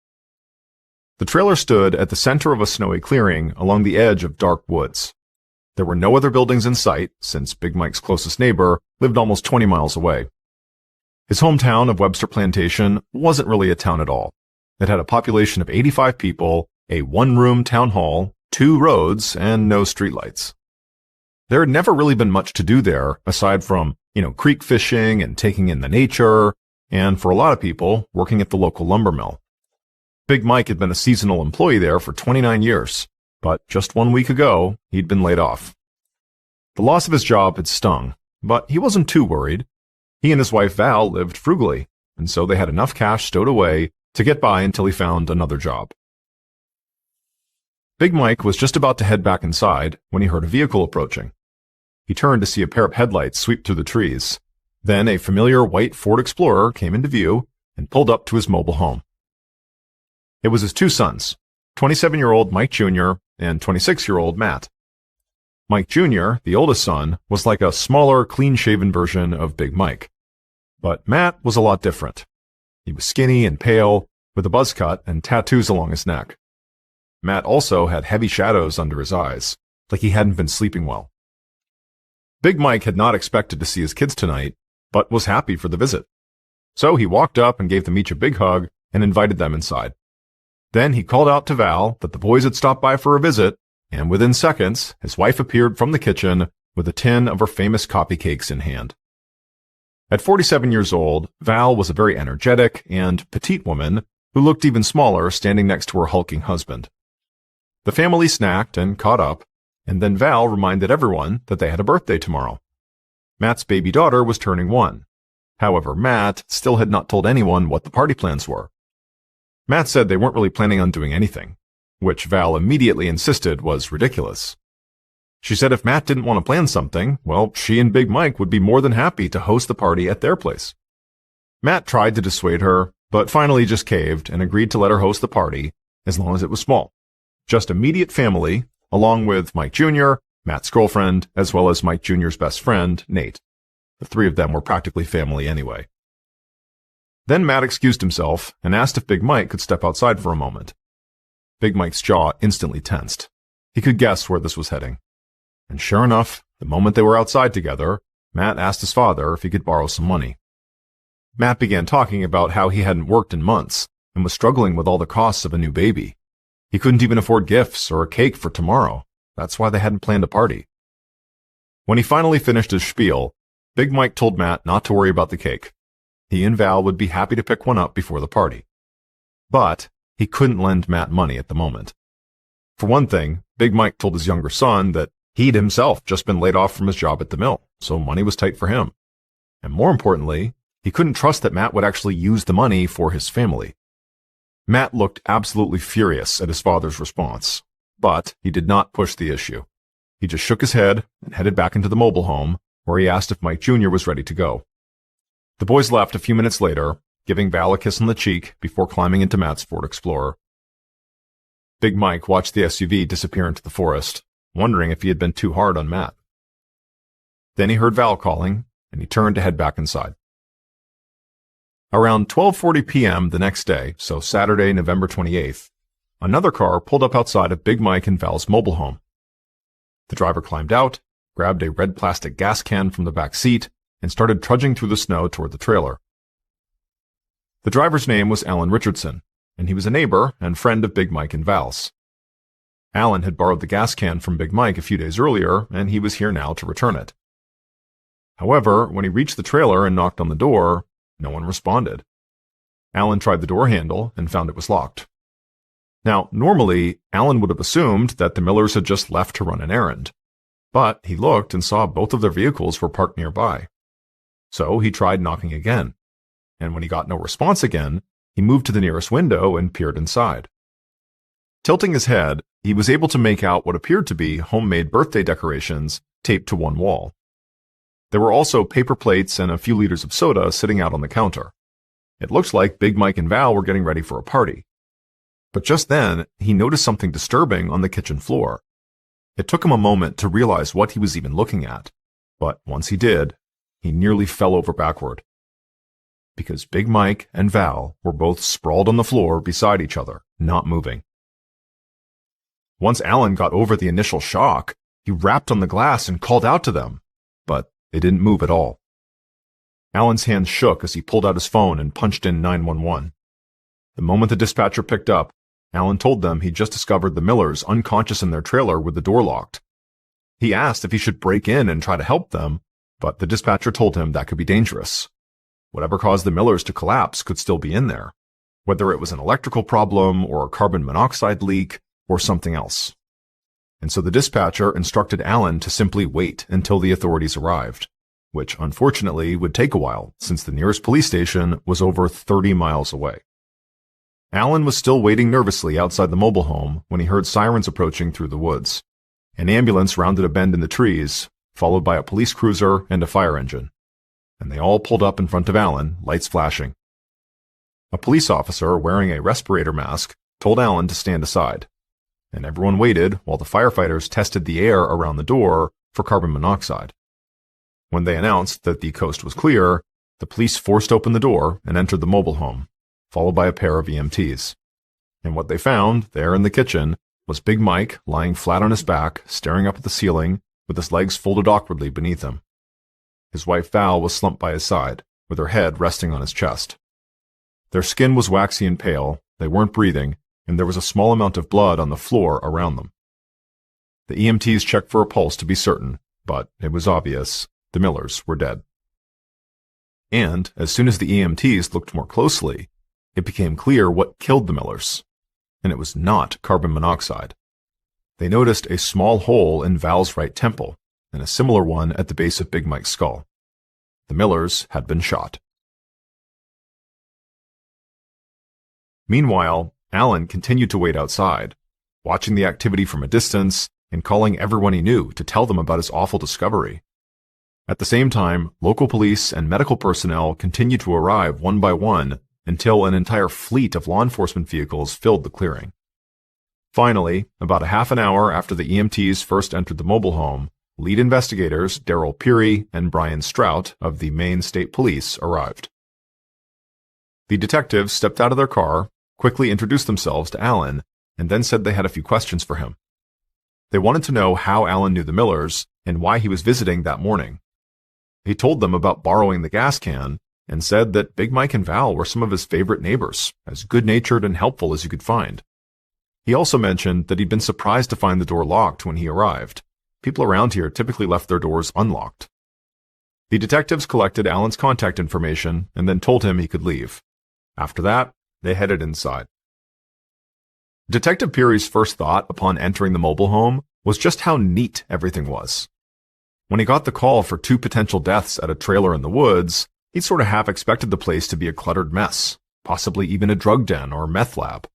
The trailer stood at the center of a snowy clearing along the edge of dark woods. There were no other buildings in sight, since Big Mike's closest neighbor lived almost 20 miles away. His hometown of Webster Plantation wasn't really a town at all. It had a population of 85 people, a one-room town hall, 2 roads, and no streetlights. There had never really been much to do there, aside from, creek fishing and taking in the nature, and for a lot of people, working at the local lumber mill. Big Mike had been a seasonal employee there for 29 years. But just 1 week ago, he'd been laid off. The loss of his job had stung, but he wasn't too worried. He and his wife Val lived frugally, and so they had enough cash stowed away to get by until he found another job. Big Mike was just about to head back inside when he heard a vehicle approaching. He turned to see a pair of headlights sweep through the trees. Then a familiar white Ford Explorer came into view and pulled up to his mobile home. It was his 2 sons, 27-year-old Mike Jr. and 26-year-old Matt. Mike Jr., the oldest son, was like a smaller, clean-shaven version of Big Mike. But Matt was a lot different. He was skinny and pale, with a buzz cut and tattoos along his neck. Matt also had heavy shadows under his eyes, like he hadn't been sleeping well. Big Mike had not expected to see his kids tonight, but was happy for the visit. So he walked up and gave them each a big hug and invited them inside. Then he called out to Val that the boys had stopped by for a visit, and within seconds, his wife appeared from the kitchen with a tin of her famous coffee cakes in hand. At 47 years old, Val was a very energetic and petite woman who looked even smaller standing next to her hulking husband. The family snacked and caught up, and then Val reminded everyone that they had a birthday tomorrow. Matt's baby daughter was turning 1. However, Matt still had not told anyone what the party plans were. Matt said they weren't really planning on doing anything, which Val immediately insisted was ridiculous. She said if Matt didn't want to plan something, well, she and Big Mike would be more than happy to host the party at their place. Matt tried to dissuade her, but finally just caved and agreed to let her host the party as long as it was small. Just immediate family, along with Mike Jr., Matt's girlfriend, as well as Mike Jr.'s best friend, Nate. The 3 of them were practically family anyway. Then Matt excused himself and asked if Big Mike could step outside for a moment. Big Mike's jaw instantly tensed. He could guess where this was heading. And sure enough, the moment they were outside together, Matt asked his father if he could borrow some money. Matt began talking about how he hadn't worked in months and was struggling with all the costs of a new baby. He couldn't even afford gifts or a cake for tomorrow. That's why they hadn't planned a party. When he finally finished his spiel, Big Mike told Matt not to worry about the cake. He and Val would be happy to pick one up before the party. But he couldn't lend Matt money at the moment. For one thing, Big Mike told his younger son that he'd himself just been laid off from his job at the mill, so money was tight for him. And more importantly, he couldn't trust that Matt would actually use the money for his family. Matt looked absolutely furious at his father's response, but he did not push the issue. He just shook his head and headed back into the mobile home, where he asked if Mike Jr. was ready to go. The boys left a few minutes later, giving Val a kiss on the cheek before climbing into Matt's Ford Explorer. Big Mike watched the SUV disappear into the forest, wondering if he had been too hard on Matt. Then he heard Val calling, and he turned to head back inside. Around 12:40 p.m. the next day, so Saturday, November 28th, another car pulled up outside of Big Mike and Val's mobile home. The driver climbed out, grabbed a red plastic gas can from the back seat, and started trudging through the snow toward the trailer. The driver's name was Alan Richardson, and he was a neighbor and friend of Big Mike and Val's. Alan had borrowed the gas can from Big Mike a few days earlier, and he was here now to return it. However, when he reached the trailer and knocked on the door, no one responded. Alan tried the door handle and found it was locked. Now, normally, Alan would have assumed that the Millers had just left to run an errand, but he looked and saw both of their vehicles were parked nearby. So he tried knocking again, and when he got no response again, he moved to the nearest window and peered inside. Tilting his head, he was able to make out what appeared to be homemade birthday decorations taped to one wall. There were also paper plates and a few liters of soda sitting out on the counter. It looked like Big Mike and Val were getting ready for a party. But just then, he noticed something disturbing on the kitchen floor. It took him a moment to realize what he was even looking at, but once he did, he nearly fell over backward. Because Big Mike and Val were both sprawled on the floor beside each other, not moving. Once Alan got over the initial shock, he rapped on the glass and called out to them, but they didn't move at all. Alan's hands shook as he pulled out his phone and punched in 911. The moment the dispatcher picked up, Alan told them he'd just discovered the Millers unconscious in their trailer with the door locked. He asked if he should break in and try to help them, but the dispatcher told him that could be dangerous. Whatever caused the Millers to collapse could still be in there, whether it was an electrical problem or a carbon monoxide leak or something else. And so the dispatcher instructed Alan to simply wait until the authorities arrived, which unfortunately would take a while since the nearest police station was over 30 miles away. Alan was still waiting nervously outside the mobile home when he heard sirens approaching through the woods. An ambulance rounded a bend in the trees, followed by a police cruiser and a fire engine, and they all pulled up in front of Alan, lights flashing. A police officer wearing a respirator mask told Alan to stand aside, and everyone waited while the firefighters tested the air around the door for carbon monoxide. When they announced that the coast was clear, the police forced open the door and entered the mobile home, followed by a pair of EMTs. And what they found, there in the kitchen, was Big Mike lying flat on his back, staring up at the ceiling, with his legs folded awkwardly beneath him. His wife Val was slumped by his side, with her head resting on his chest. Their skin was waxy and pale, they weren't breathing, and there was a small amount of blood on the floor around them. The EMTs checked for a pulse to be certain, but it was obvious the Millers were dead. And as soon as the EMTs looked more closely, it became clear what killed the Millers, and it was not carbon monoxide. They noticed a small hole in Val's right temple, and a similar one at the base of Big Mike's skull. The Millers had been shot. Meanwhile, Alan continued to wait outside, watching the activity from a distance and calling everyone he knew to tell them about his awful discovery. At the same time, local police and medical personnel continued to arrive one by one until an entire fleet of law enforcement vehicles filled the clearing. Finally, about a half an hour after the EMTs first entered the mobile home, lead investigators Darryl Peary and Brian Strout of the Maine State Police arrived. The detectives stepped out of their car, quickly introduced themselves to Alan, and then said they had a few questions for him. They wanted to know how Alan knew the Millers and why he was visiting that morning. He told them about borrowing the gas can and said that Big Mike and Val were some of his favorite neighbors, as good-natured and helpful as you could find. He also mentioned that he'd been surprised to find the door locked when he arrived. People around here typically left their doors unlocked. The detectives collected Allen's contact information and then told him he could leave. After that, they headed inside. Detective Peary's first thought upon entering the mobile home was just how neat everything was. When he got the call for 2 potential deaths at a trailer in the woods, he'd sort of half expected the place to be a cluttered mess, possibly even a drug den or meth lab.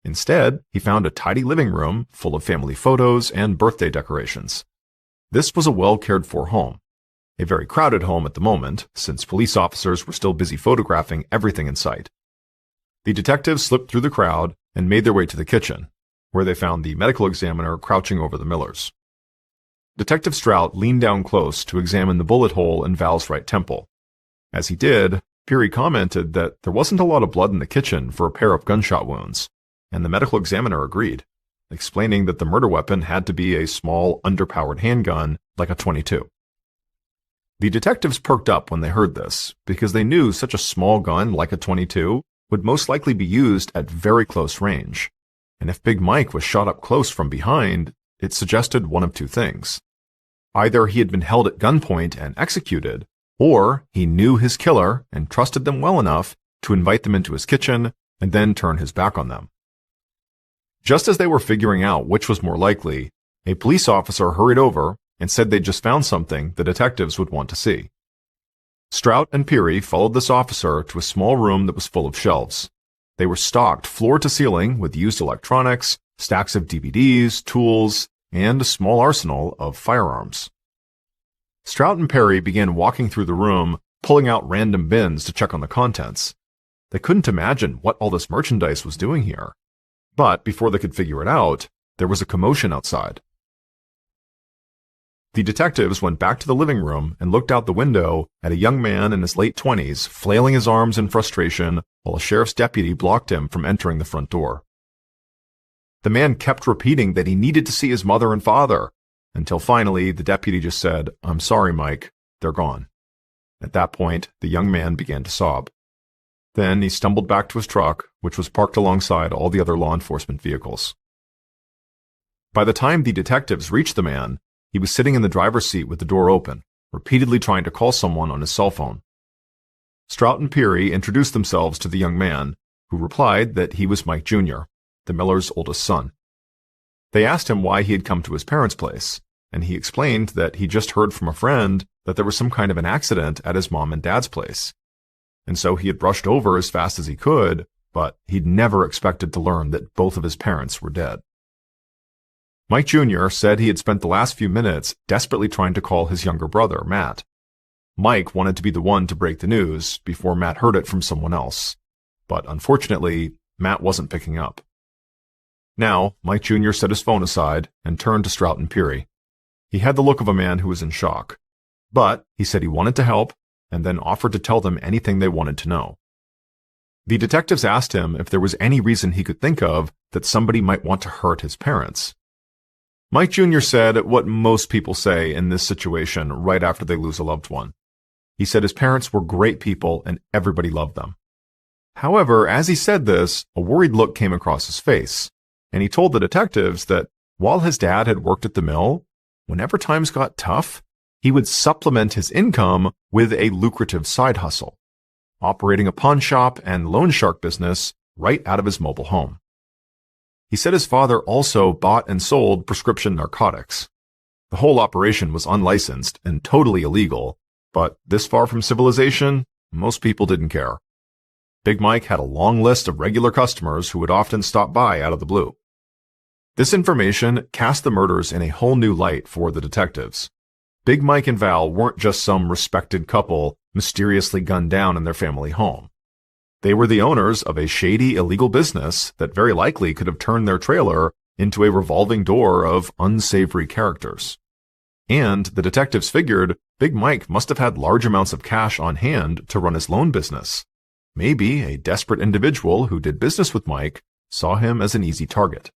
Instead, he found a tidy living room full of family photos and birthday decorations. This was a well-cared-for home. A very crowded home at the moment, since police officers were still busy photographing everything in sight. The detectives slipped through the crowd and made their way to the kitchen, where they found the medical examiner crouching over the Millers. Detective Strout leaned down close to examine the bullet hole in Val's right temple. As he did, Peary commented that there wasn't a lot of blood in the kitchen for a pair of gunshot wounds, and the medical examiner agreed, explaining that the murder weapon had to be a small, underpowered handgun like a .22. The detectives perked up when they heard this, because they knew such a small gun like a .22 would most likely be used at very close range, and if Big Mike was shot up close from behind, it suggested one of 2 things. Either he had been held at gunpoint and executed, or he knew his killer and trusted them well enough to invite them into his kitchen and then turn his back on them. Just as they were figuring out which was more likely, a police officer hurried over and said they'd just found something the detectives would want to see. Strout and Peary followed this officer to a small room that was full of shelves. They were stocked floor to ceiling with used electronics, stacks of DVDs, tools, and a small arsenal of firearms. Strout and Peary began walking through the room, pulling out random bins to check on the contents. They couldn't imagine what all this merchandise was doing here. But before they could figure it out, there was a commotion outside. The detectives went back to the living room and looked out the window at a young man in his late 20s flailing his arms in frustration while a sheriff's deputy blocked him from entering the front door. The man kept repeating that he needed to see his mother and father, until finally the deputy just said, "I'm sorry, Mike, they're gone." At that point, the young man began to sob. Then he stumbled back to his truck, which was parked alongside all the other law enforcement vehicles. By the time the detectives reached the man, he was sitting in the driver's seat with the door open, repeatedly trying to call someone on his cell phone. Strout and Peary introduced themselves to the young man, who replied that he was Mike Jr., the Millers' oldest son. They asked him why he had come to his parents' place, and he explained that he just heard from a friend that there was some kind of an accident at his mom and dad's place. And so he had brushed over as fast as he could, but he'd never expected to learn that both of his parents were dead. Mike Jr. said he had spent the last few minutes desperately trying to call his younger brother, Matt. Mike wanted to be the one to break the news before Matt heard it from someone else, but unfortunately, Matt wasn't picking up. Now, Mike Jr. set his phone aside and turned to Strout and Peary. He had the look of a man who was in shock, but he said he wanted to help and then offered to tell them anything they wanted to know. The detectives asked him if there was any reason he could think of that somebody might want to hurt his parents. Mike Jr. said what most people say in this situation right after they lose a loved one. He said his parents were great people and everybody loved them. However, as he said this, a worried look came across his face, and he told the detectives that while his dad had worked at the mill, whenever times got tough, he would supplement his income with a lucrative side hustle, operating a pawn shop and loan shark business right out of his mobile home. He said his father also bought and sold prescription narcotics. The whole operation was unlicensed and totally illegal, but this far from civilization, most people didn't care. Big Mike had a long list of regular customers who would often stop by out of the blue. This information cast the murders in a whole new light for the detectives. Big Mike and Val weren't just some respected couple mysteriously gunned down in their family home. They were the owners of a shady illegal business that very likely could have turned their trailer into a revolving door of unsavory characters. And the detectives figured Big Mike must have had large amounts of cash on hand to run his loan business. Maybe a desperate individual who did business with Mike saw him as an easy target.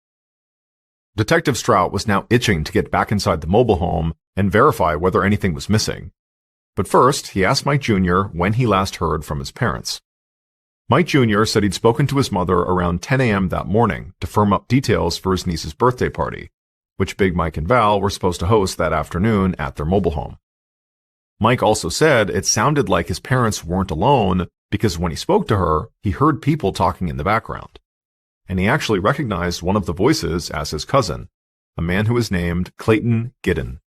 Detective Strout was now itching to get back inside the mobile home and verify whether anything was missing. But first, he asked Mike Jr. when he last heard from his parents. Mike Jr. said he'd spoken to his mother around 10 a.m. that morning to firm up details for his niece's birthday party, which Big Mike and Val were supposed to host that afternoon at their mobile home. Mike also said it sounded like his parents weren't alone because when he spoke to her, he heard people talking in the background. And he actually recognized one of the voices as his cousin, a man who was named Clayton Giddon.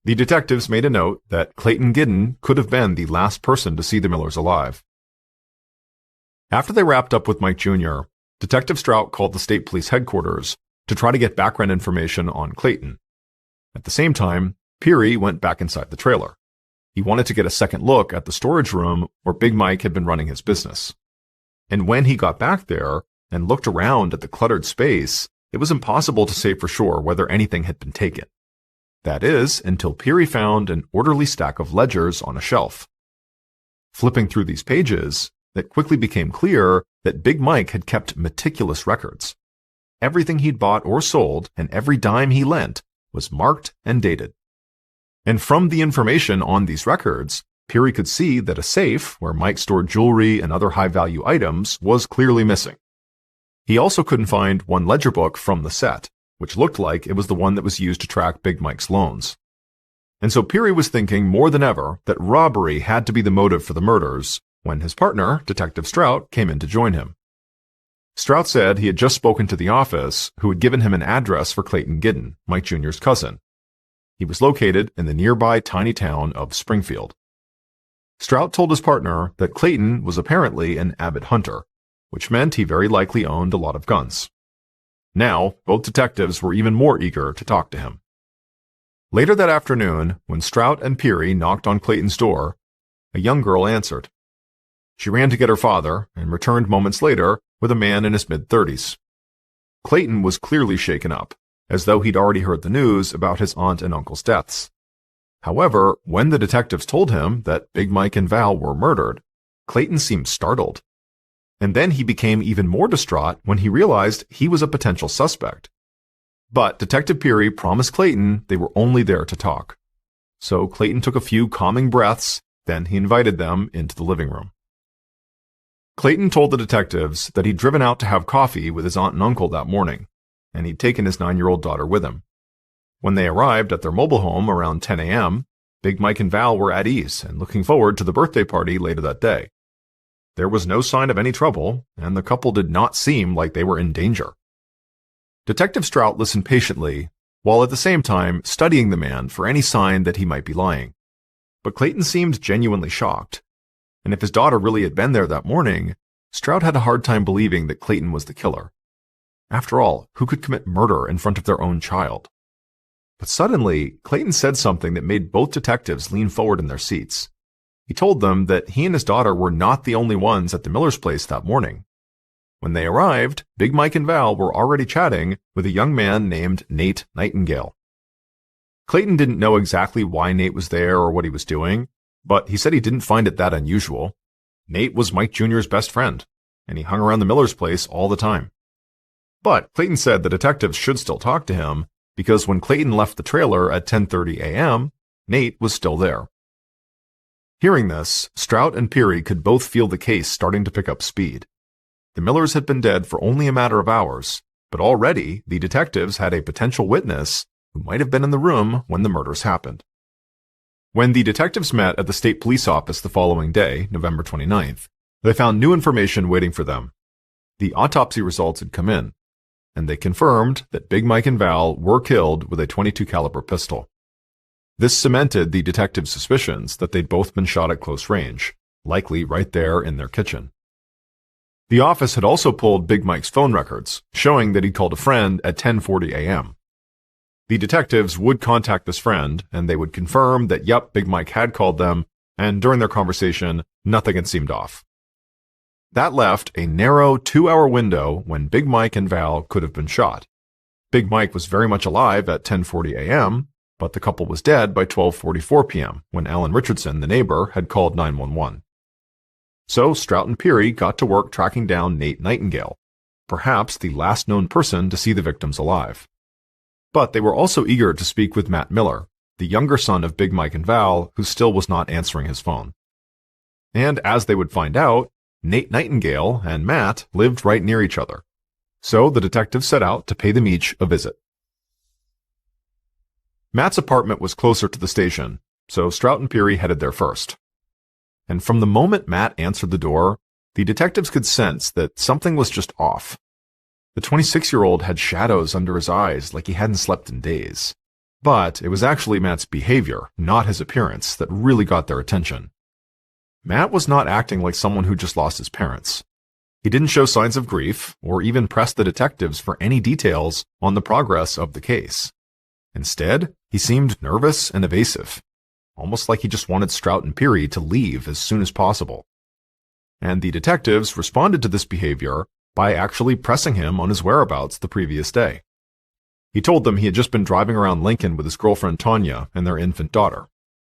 The detectives made a note that Clayton Giddon could have been the last person to see the Millers alive. After they wrapped up with Mike Jr., Detective Strout called the state police headquarters to try to get background information on Clayton. At the same time, Peary went back inside the trailer. He wanted to get a second look at the storage room where Big Mike had been running his business. And when he got back there and looked around at the cluttered space, it was impossible to say for sure whether anything had been taken. That is, until Peary found an orderly stack of ledgers on a shelf. Flipping through these pages, it quickly became clear that Big Mike had kept meticulous records. Everything he'd bought or sold and every dime he lent was marked and dated. And from the information on these records, Peary could see that a safe where Mike stored jewelry and other high-value items was clearly missing. He also couldn't find one ledger book from the set, which looked like it was the one that was used to track Big Mike's loans. And so Peary was thinking more than ever that robbery had to be the motive for the murders when his partner, Detective Strout, came in to join him. Strout said he had just spoken to the office, who had given him an address for Clayton Giddon, Mike Jr.'s cousin. He was located in the nearby tiny town of Springfield. Strout told his partner that Clayton was apparently an avid hunter, which meant he very likely owned a lot of guns. Now, both detectives were even more eager to talk to him. Later that afternoon, when Strout and Peary knocked on Clayton's door, a young girl answered. She ran to get her father and returned moments later with a man in his mid-30s. Clayton was clearly shaken up, as though he'd already heard the news about his aunt and uncle's deaths. However, when the detectives told him that Big Mike and Val were murdered, Clayton seemed startled. And then he became even more distraught when he realized he was a potential suspect. But Detective Peary promised Clayton they were only there to talk. So Clayton took a few calming breaths, then he invited them into the living room. Clayton told the detectives that he'd driven out to have coffee with his aunt and uncle that morning, and he'd taken his 9-year-old daughter with him. When they arrived at their mobile home around 10 a.m., Big Mike and Val were at ease and looking forward to the birthday party later that day. There was no sign of any trouble, and the couple did not seem like they were in danger. Detective Strout listened patiently, while at the same time studying the man for any sign that he might be lying. But Clayton seemed genuinely shocked. And if his daughter really had been there that morning, Strout had a hard time believing that Clayton was the killer. After all, who could commit murder in front of their own child? But suddenly, Clayton said something that made both detectives lean forward in their seats. He told them that he and his daughter were not the only ones at the Miller's place that morning. When they arrived, Big Mike and Val were already chatting with a young man named Nate Nightingale. Clayton didn't know exactly why Nate was there or what he was doing, but he said he didn't find it that unusual. Nate was Mike Jr.'s best friend, and he hung around the Miller's place all the time. But Clayton said the detectives should still talk to him, because when Clayton left the trailer at 10:30 a.m., Nate was still there. Hearing this, Strout and Peary could both feel the case starting to pick up speed. The Millers had been dead for only a matter of hours, but already the detectives had a potential witness who might have been in the room when the murders happened. When the detectives met at the state police office the following day, November 29th, they found new information waiting for them. The autopsy results had come in, and they confirmed that Big Mike and Val were killed with a .22 caliber pistol. This cemented the detectives' suspicions that they'd both been shot at close range, likely right there in their kitchen. The office had also pulled Big Mike's phone records, showing that he'd called a friend at 10:40 a.m. The detectives would contact this friend, and they would confirm that, yep, Big Mike had called them, and during their conversation, nothing had seemed off. That left a narrow 2-hour window when Big Mike and Val could have been shot. Big Mike was very much alive at 10:40 a.m., but the couple was dead by 12:44 p.m. when Alan Richardson, the neighbor, had called 911. So Strout and Peary got to work tracking down Nate Nightingale, perhaps the last known person to see the victims alive. But they were also eager to speak with Matt Miller, the younger son of Big Mike and Val, who still was not answering his phone. And as they would find out, Nate Nightingale and Matt lived right near each other. So the detectives set out to pay them each a visit. Matt's apartment was closer to the station, so Strout and Peary headed there first. And from the moment Matt answered the door, the detectives could sense that something was just off. The 26-year-old had shadows under his eyes like he hadn't slept in days. But it was actually Matt's behavior, not his appearance, that really got their attention. Matt was not acting like someone who just lost his parents. He didn't show signs of grief or even press the detectives for any details on the progress of the case. Instead, he seemed nervous and evasive, almost like he just wanted Strout and Peary to leave as soon as possible. And the detectives responded to this behavior by actually pressing him on his whereabouts the previous day. He told them he had just been driving around Lincoln with his girlfriend Tanya and their infant daughter,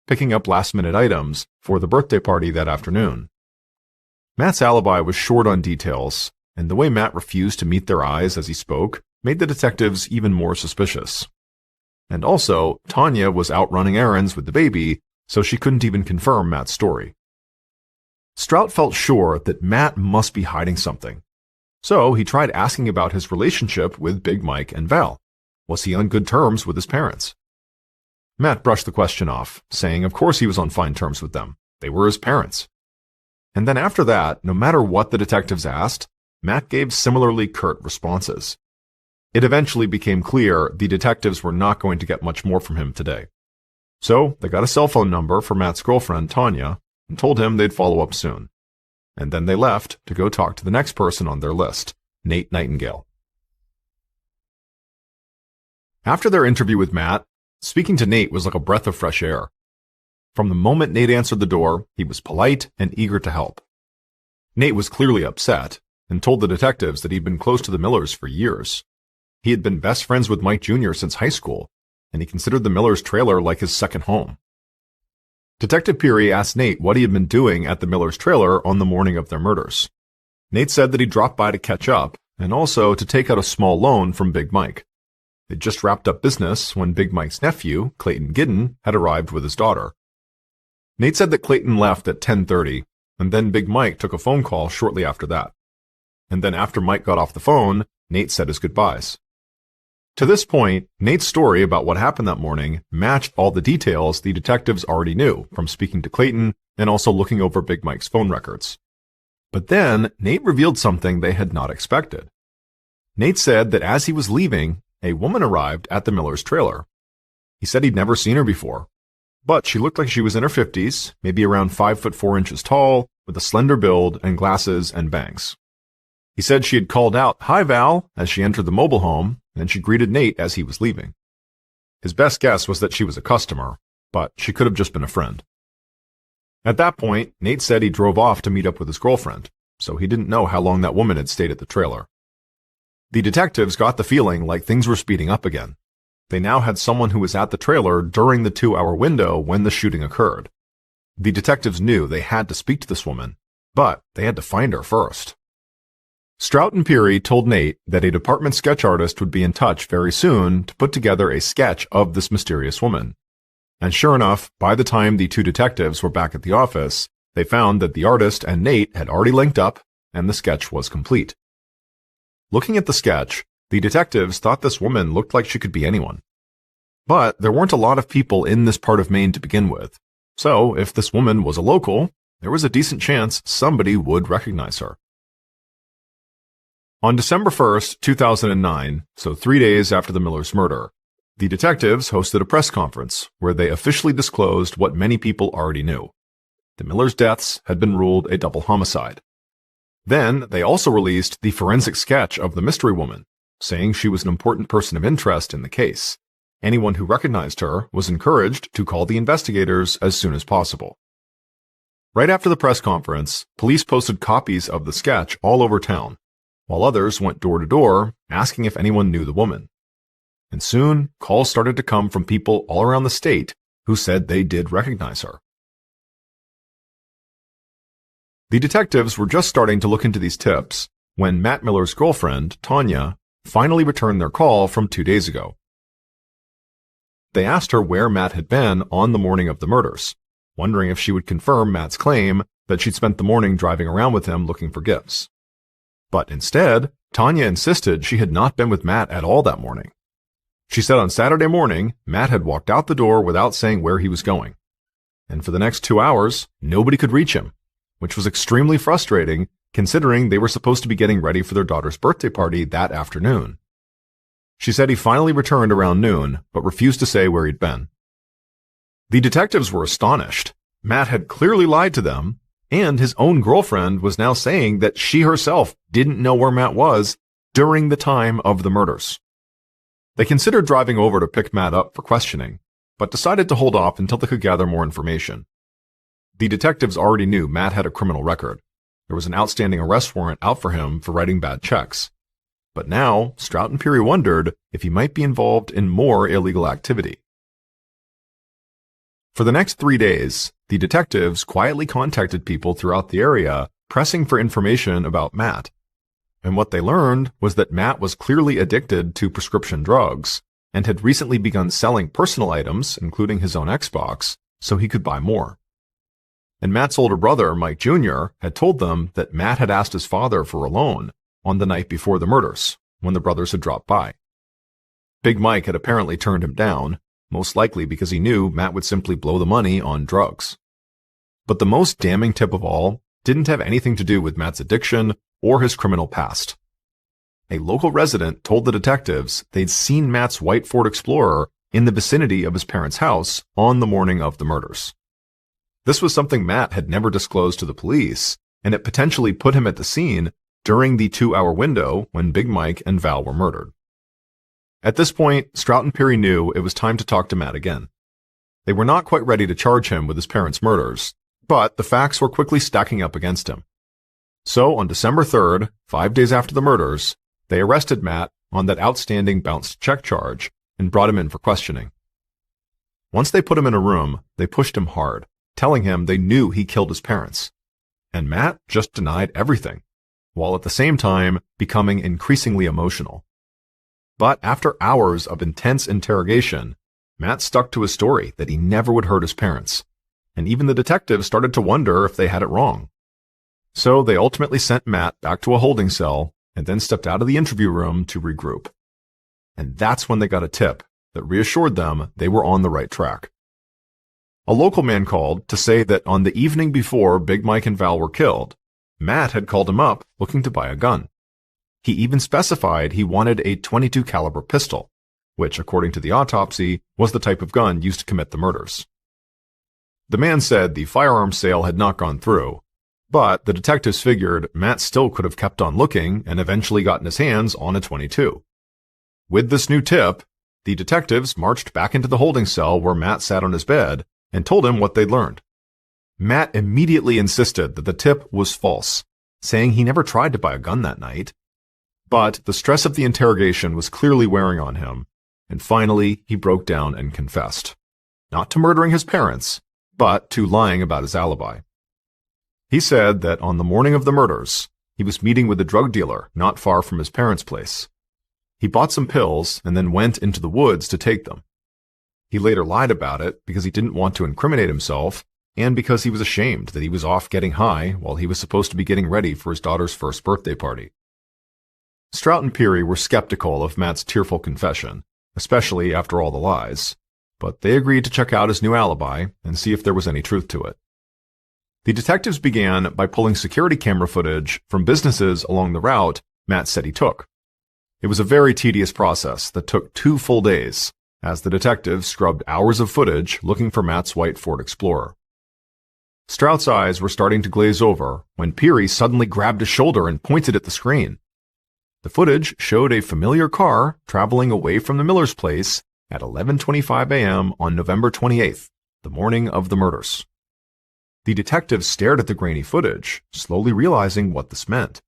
picking up last-minute items for the birthday party that afternoon. Matt's alibi was short on details, and the way Matt refused to meet their eyes as he spoke made the detectives even more suspicious. And also, Tanya was out running errands with the baby, so she couldn't even confirm Matt's story. Strout felt sure that Matt must be hiding something, so he tried asking about his relationship with Big Mike and Val. Was he on good terms with his parents? Matt brushed the question off, saying of course he was on fine terms with them. They were his parents. And then after that, no matter what the detectives asked, Matt gave similarly curt responses. It eventually became clear the detectives were not going to get much more from him today. So they got a cell phone number for Matt's girlfriend, Tanya, and told him they'd follow up soon. And then they left to go talk to the next person on their list, Nate Nightingale. After their interview with Matt, speaking to Nate was like a breath of fresh air. From the moment Nate answered the door, he was polite and eager to help. Nate was clearly upset and told the detectives that he'd been close to the Millers for years. He had been best friends with Mike Jr. since high school, and he considered the Millers' trailer like his second home. Detective Peary asked Nate what he had been doing at the Millers' trailer on the morning of their murders. Nate said that he dropped by to catch up and also to take out a small loan from Big Mike. They'd just wrapped up business when Big Mike's nephew, Clayton Giddon, had arrived with his daughter. Nate said that Clayton left at 10:30, and then Big Mike took a phone call shortly after that. And then after Mike got off the phone, Nate said his goodbyes. To this point, Nate's story about what happened that morning matched all the details the detectives already knew from speaking to Clayton and also looking over Big Mike's phone records. But then Nate revealed something they had not expected. Nate said that as he was leaving, a woman arrived at the Millers' trailer. He said he'd never seen her before, but she looked like she was in her 50s, maybe around 5'4" tall, with a slender build and glasses and bangs. He said she had called out, "Hi, Val," as she entered the mobile home, and she greeted Nate as he was leaving. His best guess was that she was a customer, but she could have just been a friend. At that point, Nate said he drove off to meet up with his girlfriend, so he didn't know how long that woman had stayed at the trailer. The detectives got the feeling like things were speeding up again. They now had someone who was at the trailer during the 2-hour window when the shooting occurred. The detectives knew they had to speak to this woman, but they had to find her first. Strout and Peary told Nate that a department sketch artist would be in touch very soon to put together a sketch of this mysterious woman. And sure enough, by the time the two detectives were back at the office, they found that the artist and Nate had already linked up, and the sketch was complete. Looking at the sketch, the detectives thought this woman looked like she could be anyone. But there weren't a lot of people in this part of Maine to begin with, so if this woman was a local, there was a decent chance somebody would recognize her. On December 1st, 2009, so 3 days after the Millers' murder, the detectives hosted a press conference where they officially disclosed what many people already knew. The Millers' deaths had been ruled a double homicide. Then they also released the forensic sketch of the mystery woman, saying she was an important person of interest in the case. Anyone who recognized her was encouraged to call the investigators as soon as possible. Right after the press conference, police posted copies of the sketch all over town, while others went door to door asking if anyone knew the woman. And soon, calls started to come from people all around the state who said they did recognize her. The detectives were just starting to look into these tips when Matt Miller's girlfriend, Tanya, finally returned their call from 2 days ago. They asked her where Matt had been on the morning of the murders, wondering if she would confirm Matt's claim that she'd spent the morning driving around with him looking for gifts. But instead, Tanya insisted she had not been with Matt at all that morning. She said on Saturday morning, Matt had walked out the door without saying where he was going, and for the next 2 hours, nobody could reach him, which was extremely frustrating considering they were supposed to be getting ready for their daughter's birthday party that afternoon. She said he finally returned around noon, but refused to say where he'd been. The detectives were astonished. Matt had clearly lied to them, and his own girlfriend was now saying that she herself didn't know where Matt was during the time of the murders. They considered driving over to pick Matt up for questioning, but decided to hold off until they could gather more information. The detectives already knew Matt had a criminal record. There was an outstanding arrest warrant out for him for writing bad checks. But now, Strout and Peary wondered if he might be involved in more illegal activity. For the next 3 days, the detectives quietly contacted people throughout the area, pressing for information about Matt. And what they learned was that Matt was clearly addicted to prescription drugs and had recently begun selling personal items, including his own Xbox, so he could buy more. And Matt's older brother, Mike Jr., had told them that Matt had asked his father for a loan on the night before the murders, when the brothers had dropped by. Big Mike had apparently turned him down, most likely because he knew Matt would simply blow the money on drugs. But the most damning tip of all didn't have anything to do with Matt's addiction or his criminal past. A local resident told the detectives they'd seen Matt's white Ford Explorer in the vicinity of his parents' house on the morning of the murders. This was something Matt had never disclosed to the police, and it potentially put him at the scene during the 2-hour window when Big Mike and Val were murdered. At this point, Strout and Peary knew it was time to talk to Matt again. They were not quite ready to charge him with his parents' murders, but the facts were quickly stacking up against him. So on December 3rd, 5 days after the murders, they arrested Matt on that outstanding bounced check charge and brought him in for questioning. Once they put him in a room, they pushed him hard, telling him they knew he killed his parents. And Matt just denied everything, while at the same time becoming increasingly emotional. But after hours of intense interrogation, Matt stuck to his story that he never would hurt his parents, and even the detectives started to wonder if they had it wrong. So they ultimately sent Matt back to a holding cell and then stepped out of the interview room to regroup. And that's when they got a tip that reassured them they were on the right track. A local man called to say that on the evening before Big Mike and Val were killed, Matt had called him up looking to buy a gun. He even specified he wanted a .22 caliber pistol, which, according to the autopsy, was the type of gun used to commit the murders. The man said the firearm sale had not gone through, but the detectives figured Matt still could have kept on looking and eventually gotten his hands on a .22. With this new tip, the detectives marched back into the holding cell where Matt sat on his bed and told him what they'd learned. Matt immediately insisted that the tip was false, saying he never tried to buy a gun that night. But the stress of the interrogation was clearly wearing on him, and finally he broke down and confessed. Not to murdering his parents, but to lying about his alibi. He said that on the morning of the murders, he was meeting with a drug dealer not far from his parents' place. He bought some pills and then went into the woods to take them. He later lied about it because he didn't want to incriminate himself and because he was ashamed that he was off getting high while he was supposed to be getting ready for his daughter's first birthday party. Strout and Peary were skeptical of Matt's tearful confession, especially after all the lies, but they agreed to check out his new alibi and see if there was any truth to it. The detectives began by pulling security camera footage from businesses along the route Matt said he took. It was a very tedious process that took 2 full days, as the detectives scrubbed hours of footage looking for Matt's white Ford Explorer. Strout's eyes were starting to glaze over when Peary suddenly grabbed his shoulder and pointed at the screen. The footage showed a familiar car traveling away from the Miller's place at 11:25 a.m. on November 28th, the morning of the murders. The detectives stared at the grainy footage, slowly realizing what this meant.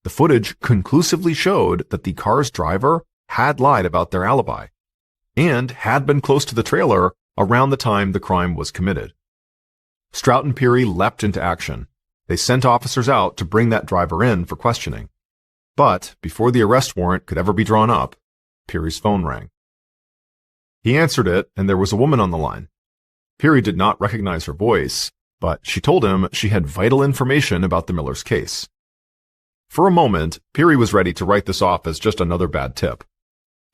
The footage conclusively showed that the car's driver had lied about their alibi and had been close to the trailer around the time the crime was committed. Strout and Peary leapt into action. They sent officers out to bring that driver in for questioning. But before the arrest warrant could ever be drawn up, Peary's phone rang. He answered it, and there was a woman on the line. Peary did not recognize her voice, but she told him she had vital information about the Miller's case. For a moment, Peary was ready to write this off as just another bad tip.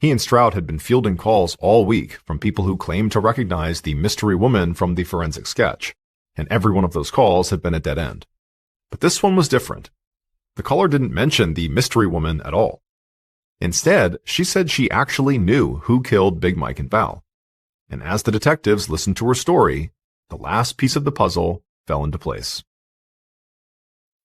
He and Strout had been fielding calls all week from people who claimed to recognize the mystery woman from the forensic sketch, and every one of those calls had been a dead end. But this one was different. The caller didn't mention the mystery woman at all. Instead, she said she actually knew who killed Big Mike and Val. And as the detectives listened to her story, the last piece of the puzzle fell into place.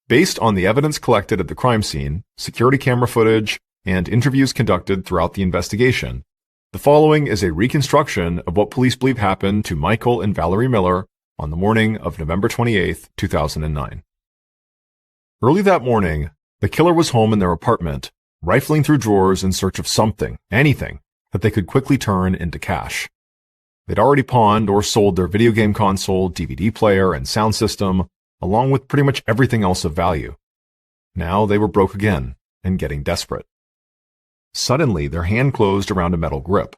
Based on the evidence collected at the crime scene, security camera footage, and interviews conducted throughout the investigation, the following is a reconstruction of what police believe happened to Michael and Valerie Miller on the morning of November 28, 2009. Early that morning, the killer was home in their apartment, rifling through drawers in search of something, anything, that they could quickly turn into cash. They'd already pawned or sold their video game console, DVD player, and sound system, along with pretty much everything else of value. Now they were broke again and getting desperate. Suddenly, their hand closed around a metal grip.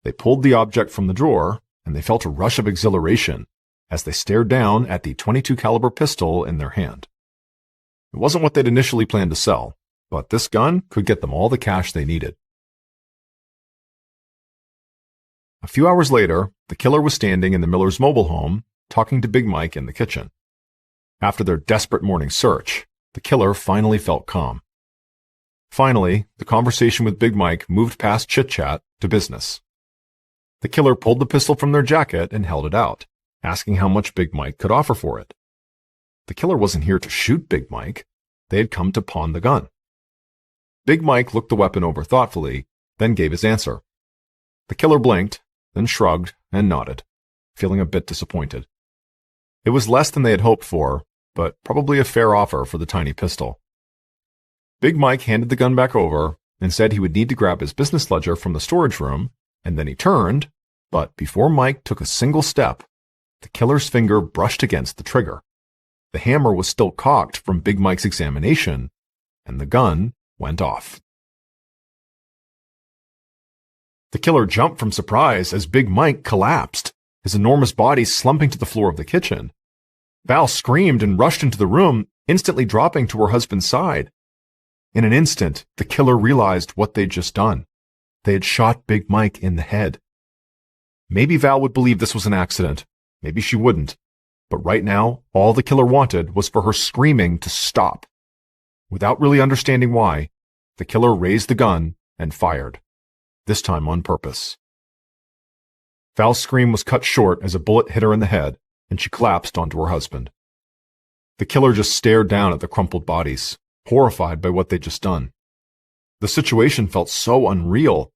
They pulled the object from the drawer, and they felt a rush of exhilaration as they stared down at the .22 caliber pistol in their hand. It wasn't what they'd initially planned to sell, but this gun could get them all the cash they needed. A few hours later, the killer was standing in the Millers' mobile home, talking to Big Mike in the kitchen. After their desperate morning search, the killer finally felt calm. Finally, the conversation with Big Mike moved past chit-chat to business. The killer pulled the pistol from their jacket and held it out, asking how much Big Mike could offer for it. The killer wasn't here to shoot Big Mike. They had come to pawn the gun. Big Mike looked the weapon over thoughtfully, then gave his answer. The killer blinked, then shrugged and nodded, feeling a bit disappointed. It was less than they had hoped for, but probably a fair offer for the tiny pistol. Big Mike handed the gun back over and said he would need to grab his business ledger from the storage room, and then he turned, but before Mike took a single step, the killer's finger brushed against the trigger. The hammer was still cocked from Big Mike's examination, and the gun went off. The killer jumped from surprise as Big Mike collapsed, his enormous body slumping to the floor of the kitchen. Val screamed and rushed into the room, instantly dropping to her husband's side. In an instant, the killer realized what they'd just done. They had shot Big Mike in the head. Maybe Val would believe this was an accident. Maybe she wouldn't. But right now, all the killer wanted was for her screaming to stop. Without really understanding why, the killer raised the gun and fired, this time on purpose. Val's scream was cut short as a bullet hit her in the head, and she collapsed onto her husband. The killer just stared down at the crumpled bodies, horrified by what they'd just done. The situation felt so unreal,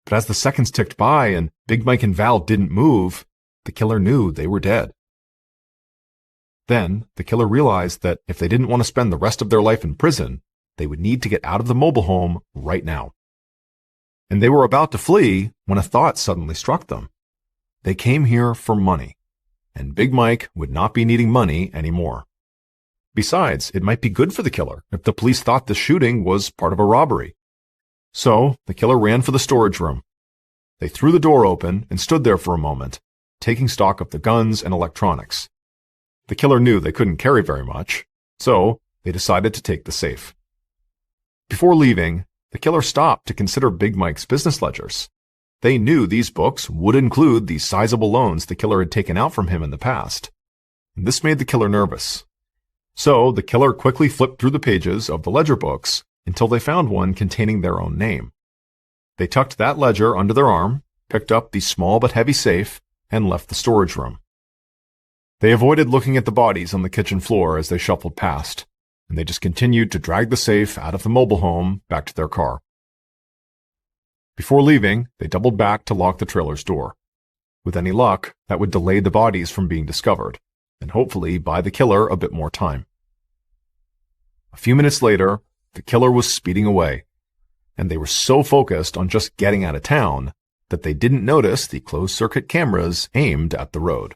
but as the seconds ticked by and Big Mike and Val didn't move, the killer knew they were dead. Then, the killer realized that if they didn't want to spend the rest of their life in prison, they would need to get out of the mobile home right now. And they were about to flee when a thought suddenly struck them. They came here for money, and Big Mike would not be needing money anymore. Besides, it might be good for the killer if the police thought the shooting was part of a robbery. So, the killer ran for the storage room. They threw the door open and stood there for a moment, taking stock of the guns and electronics. The killer knew they couldn't carry very much, so they decided to take the safe. Before leaving, the killer stopped to consider Big Mike's business ledgers. They knew these books would include the sizable loans the killer had taken out from him in the past. And this made the killer nervous. So the killer quickly flipped through the pages of the ledger books until they found one containing their own name. They tucked that ledger under their arm, picked up the small but heavy safe, and left the storage room. They avoided looking at the bodies on the kitchen floor as they shuffled past, and they just continued to drag the safe out of the mobile home back to their car. Before leaving, they doubled back to lock the trailer's door. With any luck, that would delay the bodies from being discovered, and hopefully buy the killer a bit more time. A few minutes later, the killer was speeding away, and they were so focused on just getting out of town that they didn't notice the closed-circuit cameras aimed at the road.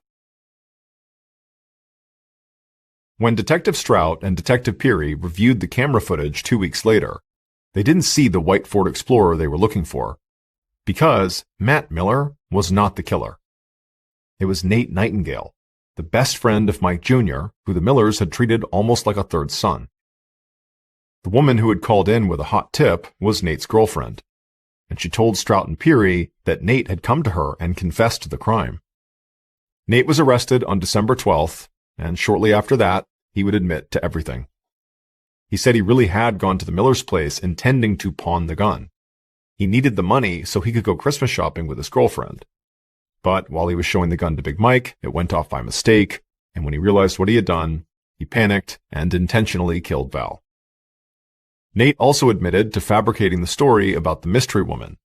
When Detective Strout and Detective Peary reviewed the camera footage 2 weeks later, they didn't see the white Ford Explorer they were looking for, because Matt Miller was not the killer. It was Nate Nightingale, the best friend of Mike Jr., who the Millers had treated almost like a third son. The woman who had called in with a hot tip was Nate's girlfriend. and she told Strout and Peary that Nate had come to her and confessed to the crime. Nate was arrested on December 12th, and shortly after that, he would admit to everything. He said he really had gone to the Miller's place intending to pawn the gun. He needed the money so he could go Christmas shopping with his girlfriend. But while he was showing the gun to Big Mike, it went off by mistake, and when he realized what he had done, he panicked and intentionally killed Val. Nate also admitted to fabricating the story about the mystery woman.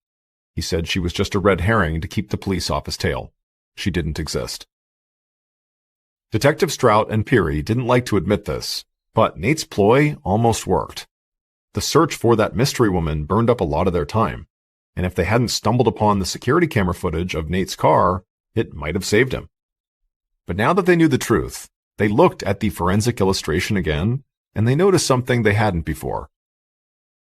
He said she was just a red herring to keep the police off his tail. She didn't exist. Detective Strout and Peary didn't like to admit this, but Nate's ploy almost worked. The search for that mystery woman burned up a lot of their time, and if they hadn't stumbled upon the security camera footage of Nate's car, it might have saved him. But now that they knew the truth, they looked at the forensic illustration again, and they noticed something they hadn't before.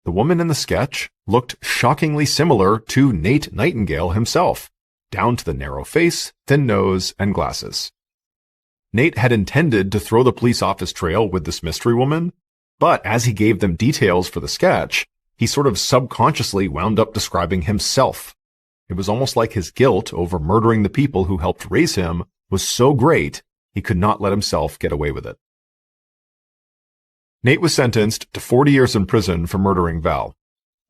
The woman in the sketch looked shockingly similar to Nate Nightingale himself, down to the narrow face, thin nose, and glasses. Nate had intended to throw the police off his trail with this mystery woman, but as he gave them details for the sketch, he sort of subconsciously wound up describing himself. It was almost like his guilt over murdering the people who helped raise him was so great, he could not let himself get away with it. Nate was sentenced to 40 years in prison for murdering Val.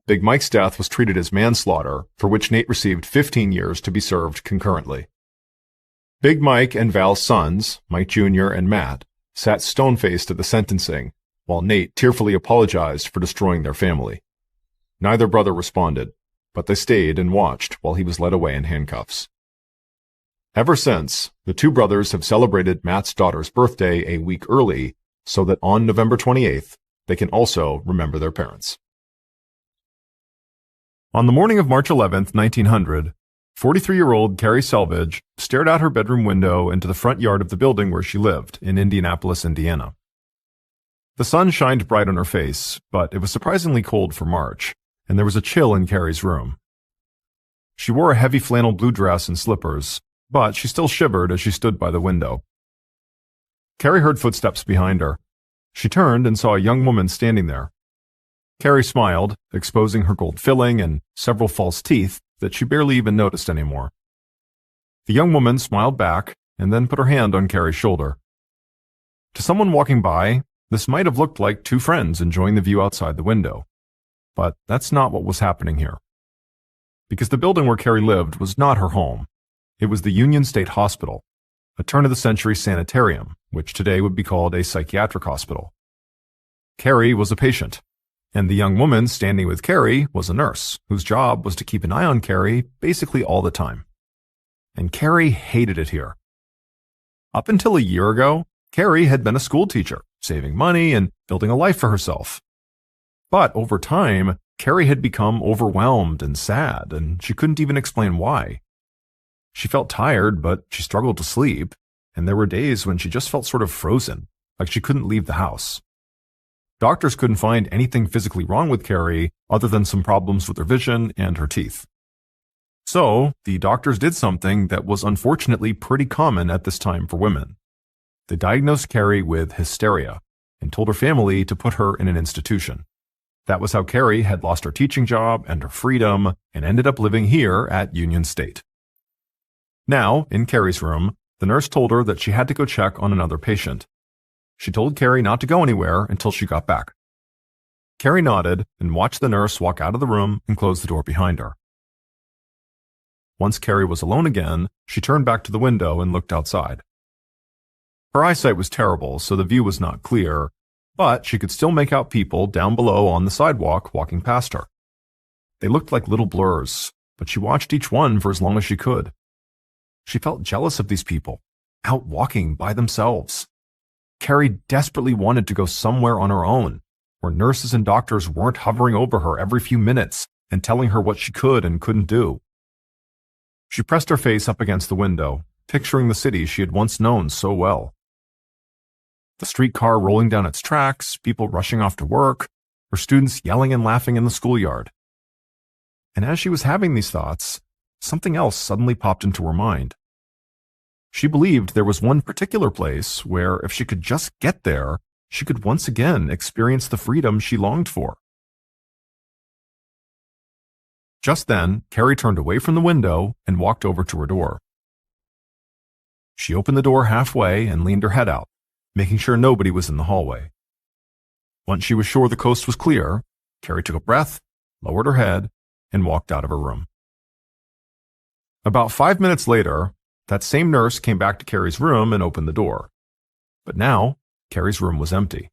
Big Mike's death was treated as manslaughter, for which Nate received 15 years to be served concurrently. Big Mike and Val's sons, Mike Jr. and Matt, sat stone-faced at the sentencing, while Nate tearfully apologized for destroying their family. Neither brother responded, but they stayed and watched while he was led away in handcuffs. Ever since, the two brothers have celebrated Matt's daughter's birthday a week early so that on November 28th, they can also remember their parents. On the morning of March 11th, 1900, 43-year-old Carrie Selvage stared out her bedroom window into the front yard of the building where she lived in Indianapolis, Indiana. The sun shined bright on her face, but it was surprisingly cold for March, and there was a chill in Carrie's room. She wore a heavy flannel blue dress and slippers, but she still shivered as she stood by the window. Carrie heard footsteps behind her. She turned and saw a young woman standing there. Carrie smiled, exposing her gold filling and several false teeth that she barely even noticed anymore. The young woman smiled back and then put her hand on Carrie's shoulder. To someone walking by, this might have looked like two friends enjoying the view outside the window. But that's not what was happening here. Because the building where Carrie lived was not her home. It was the Union State Hospital, a turn-of-the-century sanitarium, which today would be called a psychiatric hospital. Carrie was a patient, and the young woman standing with Carrie was a nurse, whose job was to keep an eye on Carrie basically all the time. And Carrie hated it here. Up until a year ago, Carrie had been a school teacher, saving money and building a life for herself. But over time, Carrie had become overwhelmed and sad, and she couldn't even explain why. She felt tired, but she struggled to sleep, and there were days when she just felt sort of frozen, like she couldn't leave the house. Doctors couldn't find anything physically wrong with Carrie other than some problems with her vision and her teeth. So, the doctors did something that was unfortunately pretty common at this time for women. They diagnosed Carrie with hysteria and told her family to put her in an institution. That was how Carrie had lost her teaching job and her freedom and ended up living here at Union State. Now, in Carrie's room, the nurse told her that she had to go check on another patient. She told Carrie not to go anywhere until she got back. Carrie nodded and watched the nurse walk out of the room and close the door behind her. Once Carrie was alone again, she turned back to the window and looked outside. Her eyesight was terrible, so the view was not clear, but she could still make out people down below on the sidewalk walking past her. They looked like little blurs, but she watched each one for as long as she could. She felt jealous of these people, out walking by themselves. Carrie desperately wanted to go somewhere on her own, where nurses and doctors weren't hovering over her every few minutes and telling her what she could and couldn't do. She pressed her face up against the window, picturing the city she had once known so well. The streetcar rolling down its tracks, people rushing off to work, her students yelling and laughing in the schoolyard. And as she was having these thoughts, something else suddenly popped into her mind. She believed there was one particular place where, if she could just get there, she could once again experience the freedom she longed for. Just then, Carrie turned away from the window and walked over to her door. She opened the door halfway and leaned her head out, making sure nobody was in the hallway. Once she was sure the coast was clear, Carrie took a breath, lowered her head, and walked out of her room. About 5 minutes later, that same nurse came back to Carrie's room and opened the door. But now, Carrie's room was empty.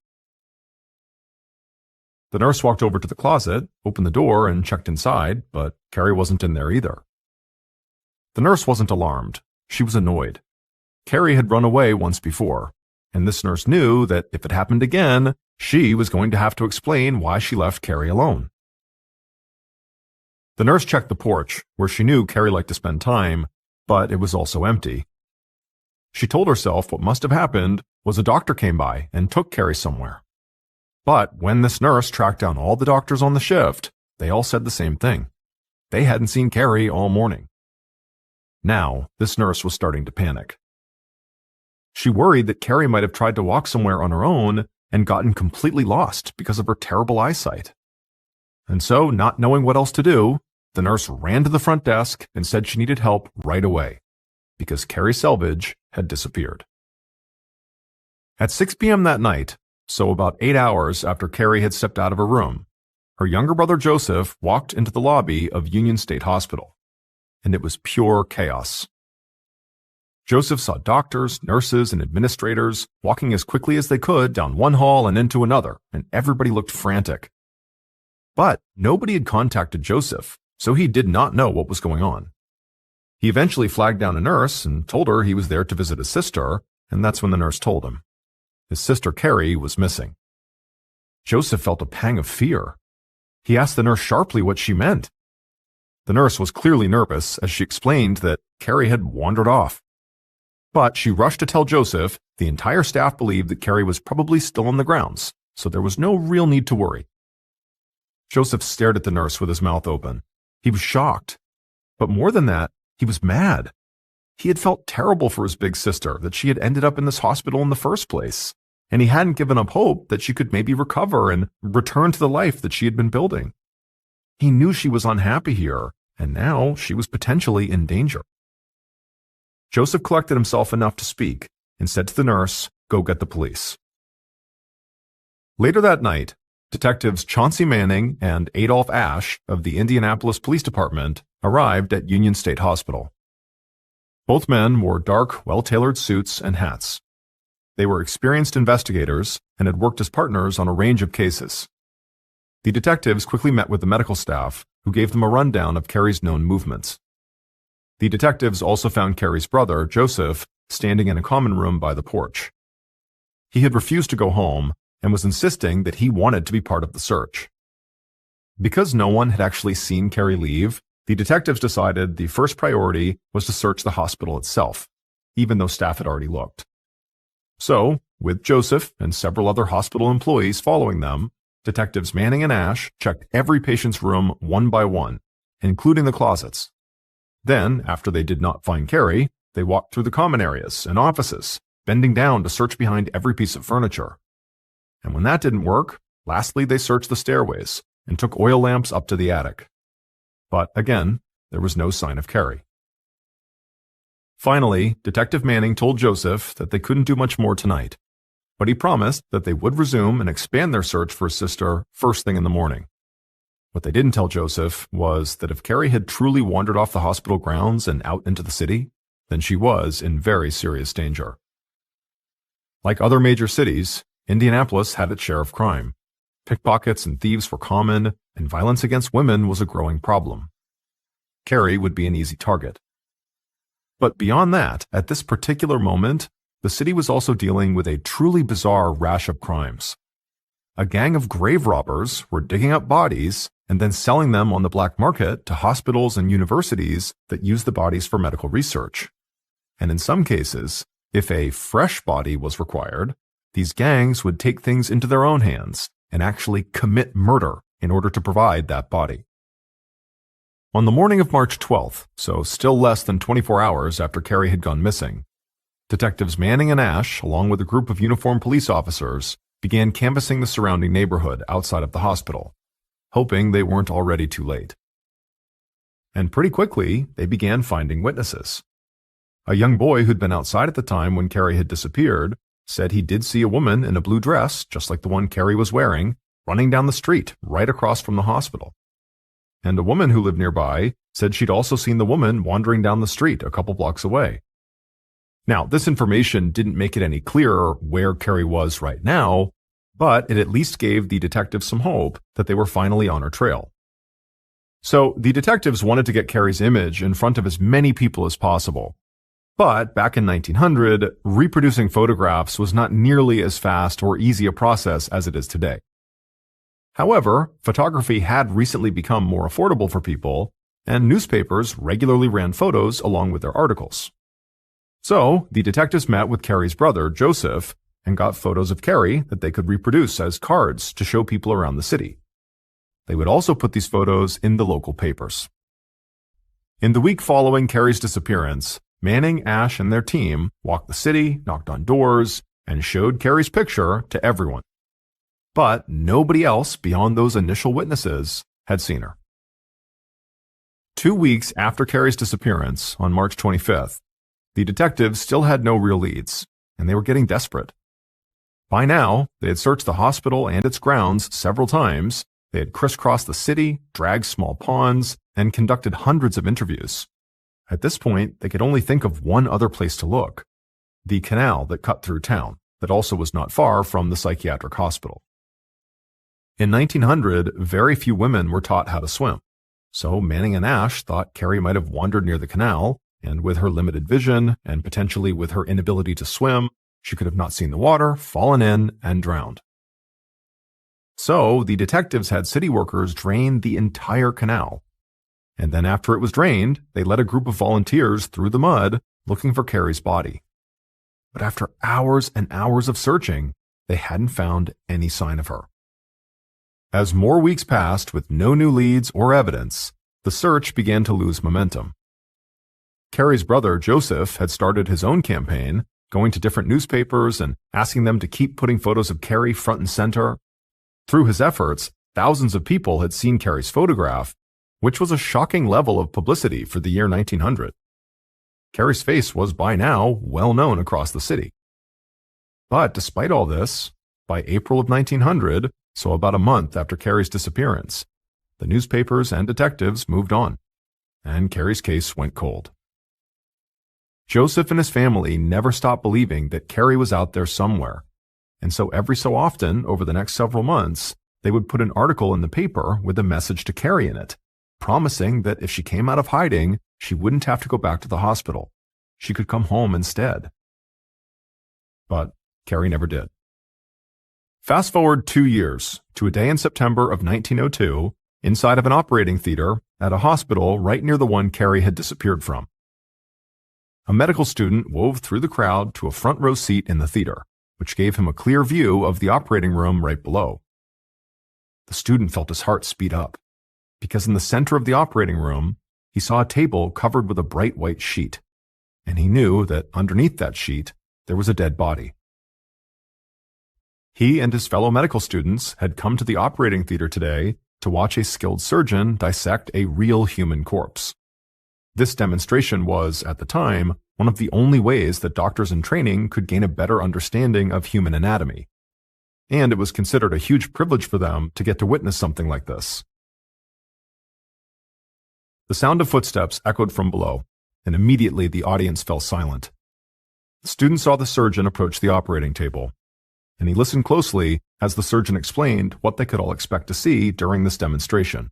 The nurse walked over to the closet, opened the door, and checked inside, but Carrie wasn't in there either. The nurse wasn't alarmed. She was annoyed. Carrie had run away once before, and this nurse knew that if it happened again, she was going to have to explain why she left Carrie alone. The nurse checked the porch, where she knew Carrie liked to spend time, but it was also empty. She told herself what must have happened was a doctor came by and took Carrie somewhere. But when this nurse tracked down all the doctors on the shift, they all said the same thing. They hadn't seen Carrie all morning. Now, this nurse was starting to panic. She worried that Carrie might have tried to walk somewhere on her own and gotten completely lost because of her terrible eyesight. And so, not knowing what else to do, the nurse ran to the front desk and said she needed help right away, because Carrie Selvage had disappeared. At 6 p.m. that night, so about 8 hours after Carrie had stepped out of her room, her younger brother Joseph walked into the lobby of Union State Hospital, and it was pure chaos. Joseph saw doctors, nurses, and administrators walking as quickly as they could down one hall and into another, and everybody looked frantic. But nobody had contacted Joseph, so he did not know what was going on. He eventually flagged down a nurse and told her he was there to visit his sister, and that's when the nurse told him. His sister Carrie was missing. Joseph felt a pang of fear. He asked the nurse sharply what she meant. The nurse was clearly nervous as she explained that Carrie had wandered off. But she rushed to tell Joseph the entire staff believed that Carrie was probably still on the grounds, so there was no real need to worry. Joseph stared at the nurse with his mouth open. He was shocked. But more than that, he was mad. He had felt terrible for his big sister that she had ended up in this hospital in the first place, and he hadn't given up hope that she could maybe recover and return to the life that she had been building. He knew she was unhappy here, and now she was potentially in danger. Joseph collected himself enough to speak and said to the nurse, "Go get the police." Later that night, Detectives Chauncey Manning and Adolph Ashe of the Indianapolis Police Department arrived at Union State Hospital. Both men wore dark, well-tailored suits and hats. They were experienced investigators and had worked as partners on a range of cases. The detectives quickly met with the medical staff, who gave them a rundown of Carrie's known movements. The detectives also found Carrie's brother, Joseph, standing in a common room by the porch. He had refused to go home and was insisting that he wanted to be part of the search. Because no one had actually seen Carrie leave, the detectives decided the first priority was to search the hospital itself, even though staff had already looked. So, with Joseph and several other hospital employees following them, Detectives Manning and Ashe checked every patient's room one by one, including the closets. Then, after they did not find Carrie, they walked through the common areas and offices, bending down to search behind every piece of furniture. And when that didn't work, lastly they searched the stairways and took oil lamps up to the attic. But again, there was no sign of Carrie. Finally, Detective Manning told Joseph that they couldn't do much more tonight, but he promised that they would resume and expand their search for his sister first thing in the morning. What they didn't tell Joseph was that if Carrie had truly wandered off the hospital grounds and out into the city, then she was in very serious danger. Like other major cities, Indianapolis had its share of crime. Pickpockets and thieves were common, and violence against women was a growing problem. Carrie would be an easy target. But beyond that, at this particular moment, the city was also dealing with a truly bizarre rash of crimes. A gang of grave robbers were digging up bodies and then selling them on the black market to hospitals and universities that use the bodies for medical research. And in some cases, if a fresh body was required, these gangs would take things into their own hands and actually commit murder in order to provide that body. On the morning of March 12th, so still less than 24 hours after Carrie had gone missing, Detectives Manning and Ashe, along with a group of uniformed police officers, began canvassing the surrounding neighborhood outside of the hospital, hoping they weren't already too late. and pretty quickly they began finding witnesses. A young boy who'd been outside at the time when Carrie had disappeared said he did see a woman in a blue dress, just like the one Carrie was wearing, running down the street right across from the hospital. And a woman who lived nearby said she'd also seen the woman wandering down the street a couple blocks away. Now, this information didn't make it any clearer where Carrie was right now, but it at least gave the detectives some hope that they were finally on her trail. So the detectives wanted to get Carrie's image in front of as many people as possible. But back in 1900, reproducing photographs was not nearly as fast or easy a process as it is today. However, photography had recently become more affordable for people, and newspapers regularly ran photos along with their articles. So, the detectives met with Carrie's brother, Joseph, and got photos of Carrie that they could reproduce as cards to show people around the city. They would also put these photos in the local papers. In the week following Carrie's disappearance, Manning, Ash, and their team walked the city, knocked on doors, and showed Carrie's picture to everyone. But nobody else beyond those initial witnesses had seen her. 2 weeks after Carrie's disappearance, on March 25th, the detectives still had no real leads, and they were getting desperate. By now, they had searched the hospital and its grounds several times. They had crisscrossed the city, dragged small ponds, and conducted hundreds of interviews. At this point, they could only think of one other place to look: the canal that cut through town, that also was not far from the psychiatric hospital. In 1900, very few women were taught how to swim, so Manning and Ash thought Carrie might have wandered near the canal, and with her limited vision, and potentially with her inability to swim, she could have not seen the water, fallen in, and drowned. So the detectives had city workers drain the entire canal. And then after it was drained, they led a group of volunteers through the mud looking for Carrie's body. But after hours and hours of searching, they hadn't found any sign of her. As more weeks passed with no new leads or evidence, the search began to lose momentum. Carrie's brother, Joseph, had started his own campaign, going to different newspapers and asking them to keep putting photos of Carrie front and center. Through his efforts, thousands of people had seen Carrie's photograph, which was a shocking level of publicity for the year 1900. Carrie's face was by now well known across the city. But despite all this, by April of 1900, so about a month after Carrie's disappearance, the newspapers and detectives moved on, and Carrie's case went cold. Joseph and his family never stopped believing that Carrie was out there somewhere, and so every so often, over the next several months, they would put an article in the paper with a message to Carrie in it, promising that if she came out of hiding, she wouldn't have to go back to the hospital. She could come home instead. But Carrie never did. Fast forward 2 years to a day in September of 1902, inside of an operating theater at a hospital right near the one Carrie had disappeared from. A medical student wove through the crowd to a front row seat in the theater, which gave him a clear view of the operating room right below. The student felt his heart speed up, because in the center of the operating room, he saw a table covered with a bright white sheet, and he knew that underneath that sheet, there was a dead body. He and his fellow medical students had come to the operating theater today to watch a skilled surgeon dissect a real human corpse. This demonstration was, at the time, one of the only ways that doctors in training could gain a better understanding of human anatomy. And it was considered a huge privilege for them to get to witness something like this. The sound of footsteps echoed from below, and immediately the audience fell silent. The student saw the surgeon approach the operating table, and he listened closely as the surgeon explained what they could all expect to see during this demonstration.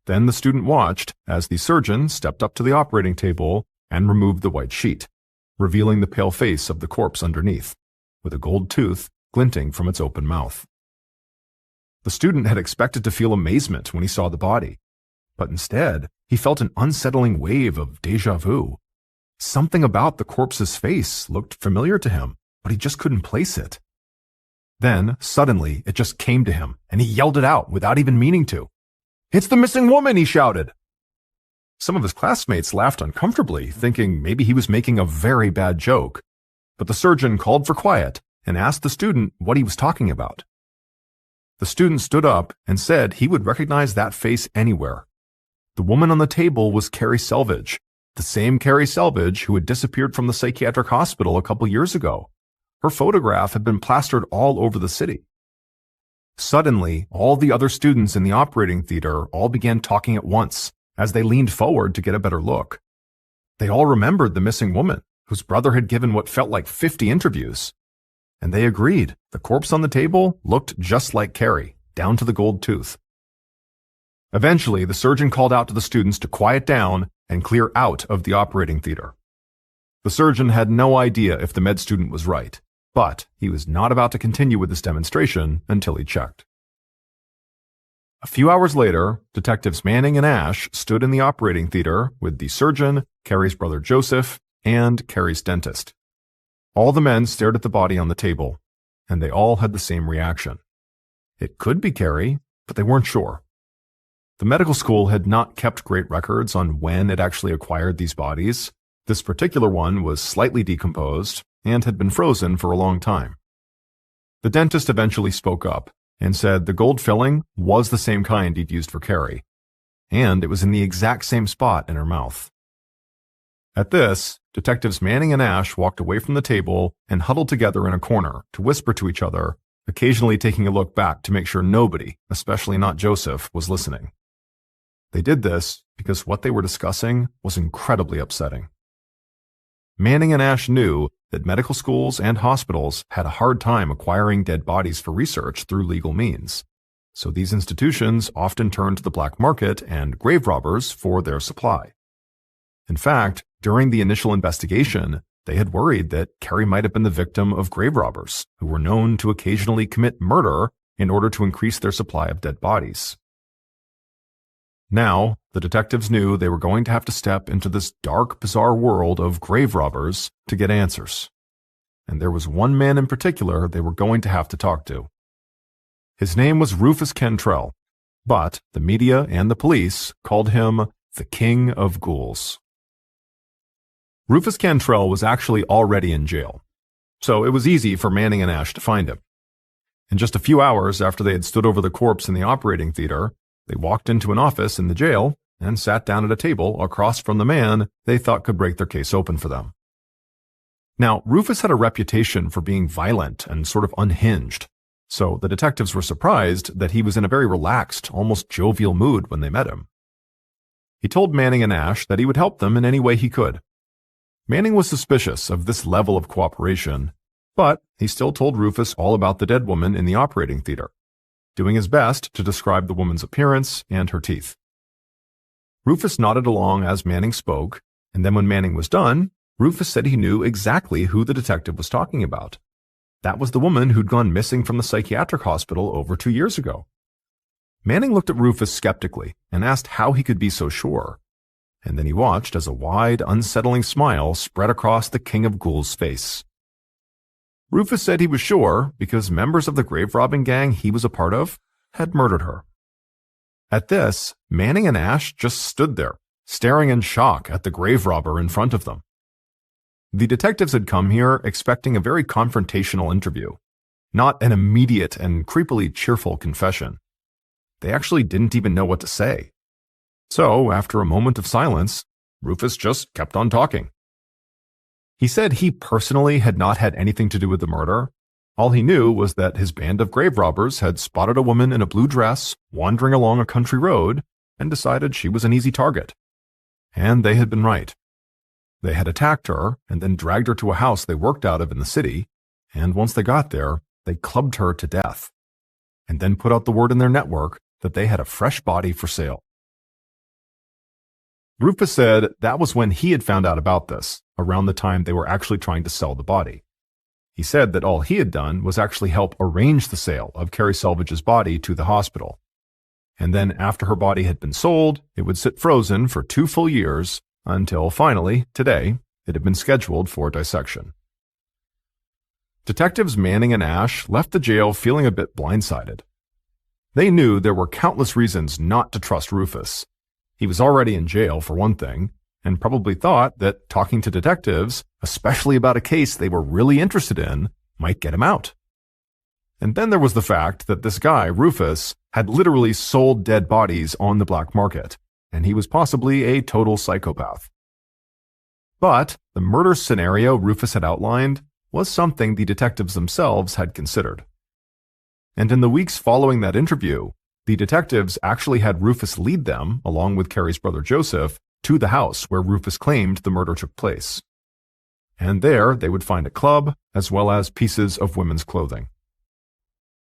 Then the student watched as the surgeon stepped up to the operating table and removed the white sheet, revealing the pale face of the corpse underneath, with a gold tooth glinting from its open mouth. The student had expected to feel amazement when he saw the body, but instead he felt an unsettling wave of déjà vu. Something about the corpse's face looked familiar to him, but he just couldn't place it. Then, suddenly, it just came to him, and he yelled it out without even meaning to. "It's the missing woman!" he shouted. Some of his classmates laughed uncomfortably, thinking maybe he was making a very bad joke. But the surgeon called for quiet and asked the student what he was talking about. The student stood up and said he would recognize that face anywhere. The woman on the table was Carrie Selvage, the same Carrie Selvage who had disappeared from the psychiatric hospital a couple years ago. Her photograph had been plastered all over the city. Suddenly, all the other students in the operating theater all began talking at once as they leaned forward to get a better look. They all remembered the missing woman, whose brother had given what felt like 50 interviews. And they agreed the corpse on the table looked just like Carrie, down to the gold tooth. Eventually, the surgeon called out to the students to quiet down and clear out of the operating theater. The surgeon had no idea if the med student was right, but he was not about to continue with this demonstration until he checked. A few hours later, Detectives Manning and Ash stood in the operating theater with the surgeon, Carrie's brother Joseph, and Carrie's dentist. All the men stared at the body on the table, and they all had the same reaction. It could be Carrie, but they weren't sure. The medical school had not kept great records on when it actually acquired these bodies. This particular one was slightly decomposed and had been frozen for a long time. The dentist eventually spoke up and said the gold filling was the same kind he'd used for Carrie, and it was in the exact same spot in her mouth. At this, Detectives Manning and Ash walked away from the table and huddled together in a corner to whisper to each other, occasionally taking a look back to make sure nobody, especially not Joseph, was listening. They did this because what they were discussing was incredibly upsetting. Manning and Ash knew that medical schools and hospitals had a hard time acquiring dead bodies for research through legal means, so these institutions often turned to the black market and grave robbers for their supply. In fact, during the initial investigation, they had worried that Carrie might have been the victim of grave robbers who were known to occasionally commit murder in order to increase their supply of dead bodies. Now, the detectives knew they were going to have to step into this dark, bizarre world of grave robbers to get answers. And there was one man in particular they were going to have to talk to. His name was Rufus Cantrell, but the media and the police called him the King of Ghouls. Rufus Cantrell was actually already in jail, so it was easy for Manning and Ash to find him. In just a few hours after they had stood over the corpse in the operating theater, they walked into an office in the jail and sat down at a table across from the man they thought could break their case open for them. Now, Rufus had a reputation for being violent and sort of unhinged, so the detectives were surprised that he was in a very relaxed, almost jovial mood when they met him. He told Manning and Ash that he would help them in any way he could. Manning was suspicious of this level of cooperation, but he still told Rufus all about the dead woman in the operating theater, doing his best to describe the woman's appearance and her teeth. Rufus nodded along as Manning spoke, and then when Manning was done, Rufus said he knew exactly who the detective was talking about. That was the woman who'd gone missing from the psychiatric hospital over 2 years ago. Manning looked at Rufus skeptically and asked how he could be so sure, and then he watched as a wide, unsettling smile spread across the King of Ghouls' face. Rufus said he was sure because members of the grave robbing gang he was a part of had murdered her. At this, Manning and Ash just stood there, staring in shock at the grave robber in front of them. The detectives had come here expecting a very confrontational interview, not an immediate and creepily cheerful confession. They actually didn't even know what to say. So, after a moment of silence, Rufus just kept on talking. He said he personally had not had anything to do with the murder. All he knew was that his band of grave robbers had spotted a woman in a blue dress wandering along a country road and decided she was an easy target. And they had been right. They had attacked her and then dragged her to a house they worked out of in the city, and once they got there, they clubbed her to death, and then put out the word in their network that they had a fresh body for sale. Rufus said that was when he had found out about this, around the time they were actually trying to sell the body. He said that all he had done was actually help arrange the sale of Carrie Selvage's body to the hospital. And then after her body had been sold, it would sit frozen for 2 full years until finally, today, it had been scheduled for dissection. Detectives Manning and Ash left the jail feeling a bit blindsided. They knew there were countless reasons not to trust Rufus. He was already in jail, for one thing, and probably thought that talking to detectives, especially about a case they were really interested in, might get him out. And then there was the fact that this guy, Rufus, had literally sold dead bodies on the black market, and he was possibly a total psychopath. But the murder scenario Rufus had outlined was something the detectives themselves had considered. And in the weeks following that interview, the detectives actually had Rufus lead them, along with Carrie's brother Joseph, to the house where Rufus claimed the murder took place. And there they would find a club, as well as pieces of women's clothing.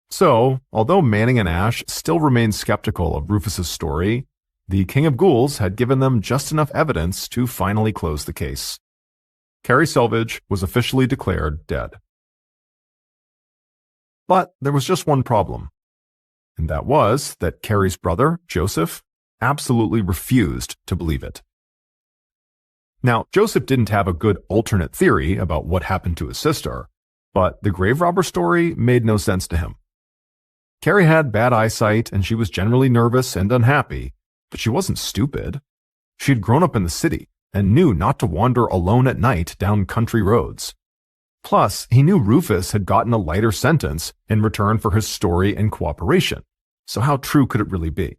So, although Manning and Ash still remained skeptical of Rufus's story, the King of Ghouls had given them just enough evidence to finally close the case. Carrie Selvage was officially declared dead. But there was just one problem, and that was that Carrie's brother, Joseph, absolutely refused to believe it. Now, Joseph didn't have a good alternate theory about what happened to his sister, but the grave robber story made no sense to him. Carrie had bad eyesight and she was generally nervous and unhappy, but she wasn't stupid. She had grown up in the city and knew not to wander alone at night down country roads. Plus, he knew Rufus had gotten a lighter sentence in return for his story and cooperation, so how true could it really be?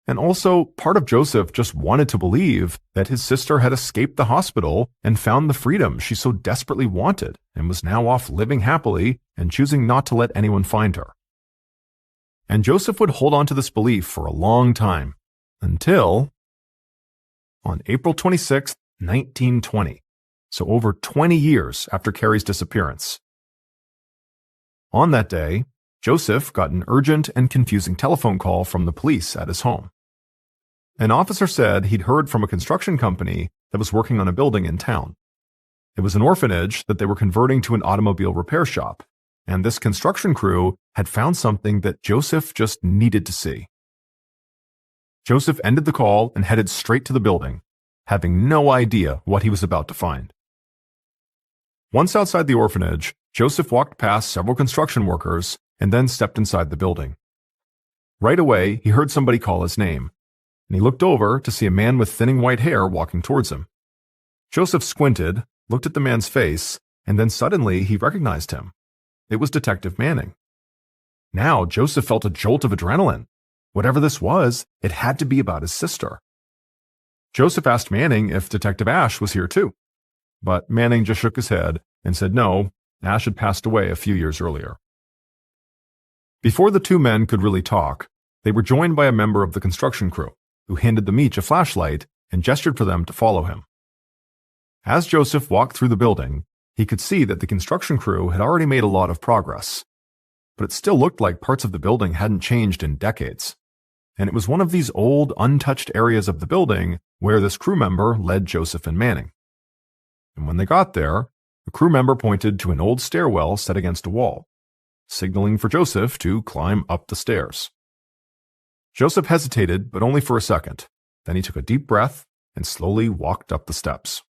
And also, part of Joseph just wanted to believe that his sister had escaped the hospital and found the freedom she so desperately wanted and was now off living happily and choosing not to let anyone find her. And Joseph would hold on to this belief for a long time, until on April 26, 1920, so over 20 years after Carrie's disappearance. On that day, Joseph got an urgent and confusing telephone call from the police at his home. An officer said he'd heard from a construction company that was working on a building in town. It was an orphanage that they were converting to an automobile repair shop, and this construction crew had found something that Joseph just needed to see. Joseph ended the call and headed straight to the building, having no idea what he was about to find. Once outside the orphanage, Joseph walked past several construction workers and then stepped inside the building. Right away, he heard somebody call his name, and he looked over to see a man with thinning white hair walking towards him. Joseph squinted, looked at the man's face, and then suddenly he recognized him. It was Detective Manning. Now Joseph felt a jolt of adrenaline. Whatever this was, it had to be about his sister. Joseph asked Manning if Detective Ash was here too, but Manning just shook his head and said no, Ash had passed away a few years earlier. Before the two men could really talk, they were joined by a member of the construction crew, who handed them each a flashlight and gestured for them to follow him. As Joseph walked through the building, he could see that the construction crew had already made a lot of progress, but it still looked like parts of the building hadn't changed in decades, and it was one of these old, untouched areas of the building where this crew member led Joseph and Manning. And when they got there, the crew member pointed to an old stairwell set against a wall, signaling for Joseph to climb up the stairs. Joseph hesitated, but only for a second. Then he took a deep breath and slowly walked up the steps.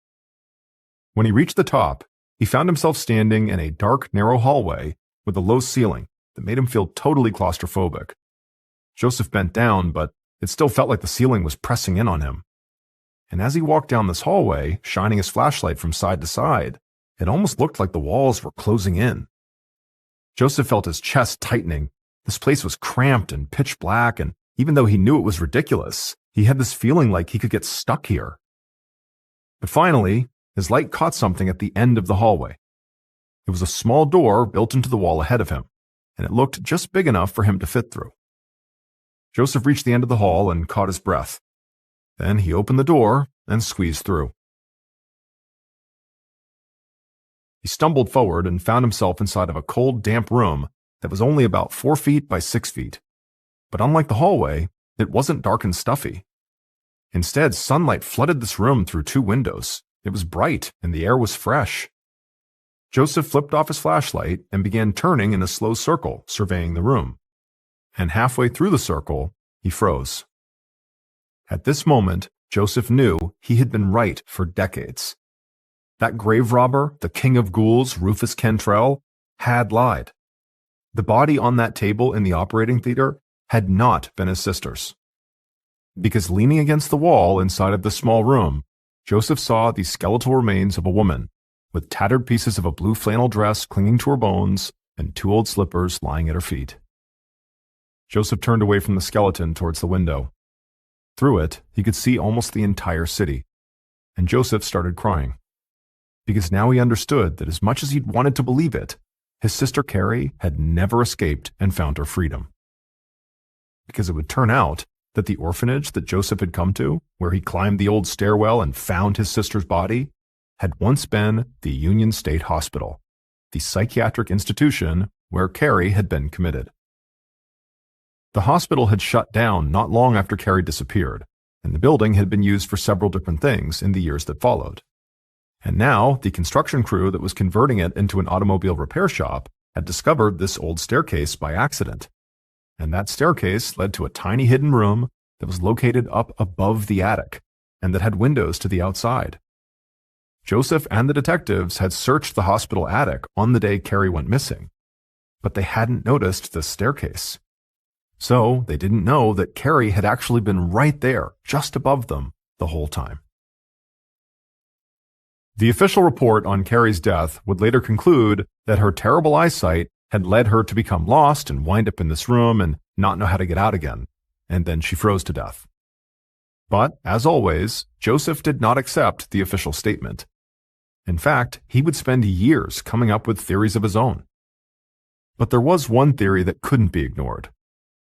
When he reached the top, he found himself standing in a dark, narrow hallway with a low ceiling that made him feel totally claustrophobic. Joseph bent down, but it still felt like the ceiling was pressing in on him. And as he walked down this hallway, shining his flashlight from side to side, it almost looked like the walls were closing in. Joseph felt his chest tightening. This place was cramped and pitch black, and even though he knew it was ridiculous, he had this feeling like he could get stuck here. But finally, his light caught something at the end of the hallway. It was a small door built into the wall ahead of him, and it looked just big enough for him to fit through. Joseph reached the end of the hall and caught his breath. Then he opened the door and squeezed through. He stumbled forward and found himself inside of a cold, damp room that was only about 4 feet by 6 feet. But unlike the hallway, it wasn't dark and stuffy. Instead, sunlight flooded this room through 2 windows. It was bright and the air was fresh. Joseph flipped off his flashlight and began turning in a slow circle, surveying the room. And halfway through the circle, he froze. At this moment, Joseph knew he had been right for decades. That grave robber, the King of Ghouls, Rufus Cantrell, had lied. The body on that table in the operating theater had not been his sister's. Because leaning against the wall inside of the small room, Joseph saw the skeletal remains of a woman, with tattered pieces of a blue flannel dress clinging to her bones and 2 old slippers lying at her feet. Joseph turned away from the skeleton towards the window. Through it, he could see almost the entire city. And Joseph started crying. Because now he understood that as much as he'd wanted to believe it, his sister Carrie had never escaped and found her freedom. Because it would turn out that the orphanage that Joseph had come to, where he climbed the old stairwell and found his sister's body, had once been the Union State Hospital, the psychiatric institution where Carrie had been committed. The hospital had shut down not long after Carrie disappeared, and the building had been used for several different things in the years that followed. And now, the construction crew that was converting it into an automobile repair shop had discovered this old staircase by accident. And that staircase led to a tiny hidden room that was located up above the attic, and that had windows to the outside. Joseph and the detectives had searched the hospital attic on the day Carrie went missing, but they hadn't noticed the staircase. So they didn't know that Carrie had actually been right there, just above them, the whole time. The official report on Carrie's death would later conclude that her terrible eyesight had led her to become lost and wind up in this room and not know how to get out again, and then she froze to death. But, as always, Joseph did not accept the official statement. In fact, he would spend years coming up with theories of his own. But there was one theory that couldn't be ignored,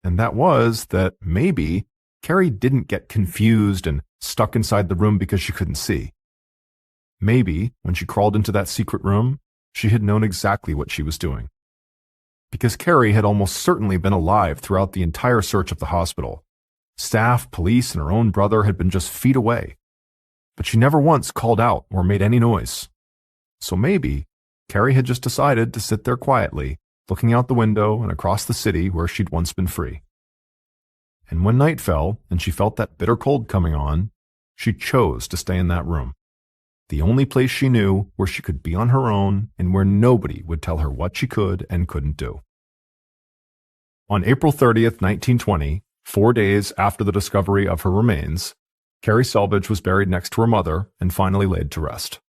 and that was that maybe Carrie didn't get confused and stuck inside the room because she couldn't see. Maybe, when she crawled into that secret room, she had known exactly what she was doing. Because Carrie had almost certainly been alive throughout the entire search of the hospital. Staff, police, and her own brother had been just feet away. But she never once called out or made any noise. So maybe Carrie had just decided to sit there quietly, looking out the window and across the city where she'd once been free. And when night fell and she felt that bitter cold coming on, she chose to stay in that room. The only place she knew where she could be on her own and where nobody would tell her what she could and couldn't do. On April 30th, 1920, 4 days after the discovery of her remains, Carrie Selvage was buried next to her mother and finally laid to rest.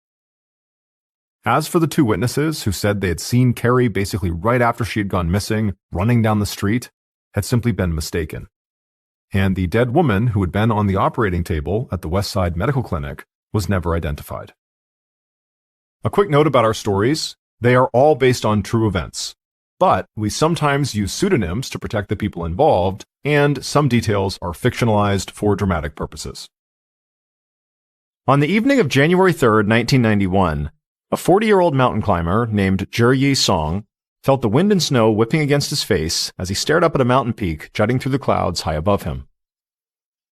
As for the two witnesses who said they had seen Carrie basically right after she had gone missing, running down the street, had simply been mistaken. And the dead woman who had been on the operating table at the Westside Medical Clinic was never identified. A quick note about our stories: they are all based on true events, but we sometimes use pseudonyms to protect the people involved, and some details are fictionalized for dramatic purposes. On the evening of January 3rd, 1991, a 40-year-old mountain climber named Yi Song felt the wind and snow whipping against his face as he stared up at a mountain peak jutting through the clouds high above him.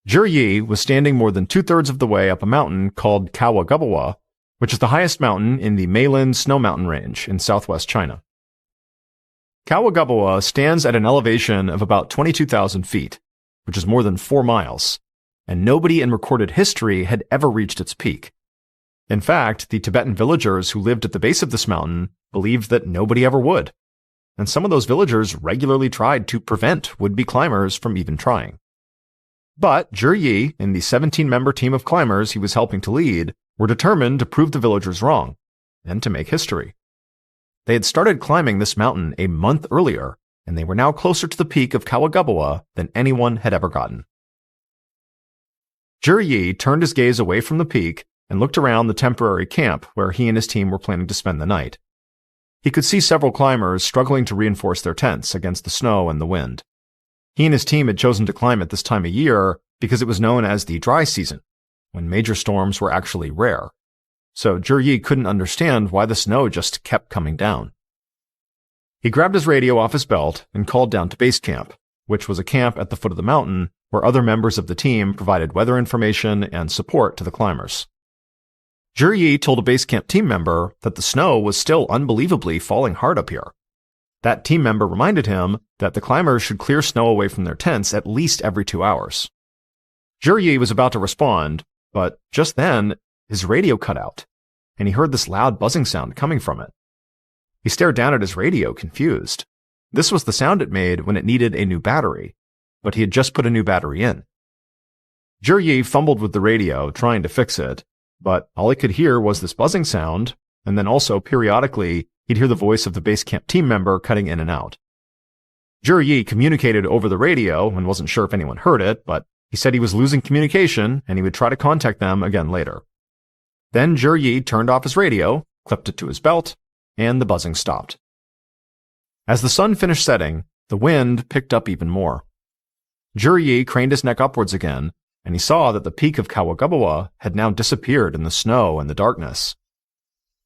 Yi was standing more than 2/3 of the way up a mountain called Kawa, which is the highest mountain in the Meilin Snow Mountain Range in southwest China. Kawa stands at an elevation of about 22,000 feet, which is more than 4 miles, and nobody in recorded history had ever reached its peak. In fact, the Tibetan villagers who lived at the base of this mountain believed that nobody ever would, and some of those villagers regularly tried to prevent would-be climbers from even trying. But Yi and the 17-member team of climbers he was helping to lead were determined to prove the villagers wrong, and to make history. They had started climbing this mountain a month earlier, and they were now closer to the peak of Kawa than anyone had ever gotten. Yi turned his gaze away from the peak and looked around the temporary camp where he and his team were planning to spend the night. He could see several climbers struggling to reinforce their tents against the snow and the wind. He and his team had chosen to climb at this time of year because it was known as the dry season, when major storms were actually rare. So Yi couldn't understand why the snow just kept coming down. He grabbed his radio off his belt and called down to base camp, which was a camp at the foot of the mountain where other members of the team provided weather information and support to the climbers. Yi told a base camp team member that the snow was still unbelievably falling hard up here. That team member reminded him that the climbers should clear snow away from their tents at least every 2 hours. Yi was about to respond, but just then, his radio cut out, and he heard this loud buzzing sound coming from it. He stared down at his radio, confused. This was the sound it made when it needed a new battery, but he had just put a new battery in. Yi fumbled with the radio, trying to fix it, but all he could hear was this buzzing sound, and then also, periodically, he'd hear the voice of the base camp team member cutting in and out. Yi communicated over the radio and wasn't sure if anyone heard it, but He said he was losing communication and he would try to contact them again later. Then Yi turned off his radio, clipped it to his belt, and the buzzing stopped. As the sun finished setting, the wind picked up even more. Yi craned his neck upwards again, and he saw that the peak of Kawagabawa had now disappeared in the snow and the darkness.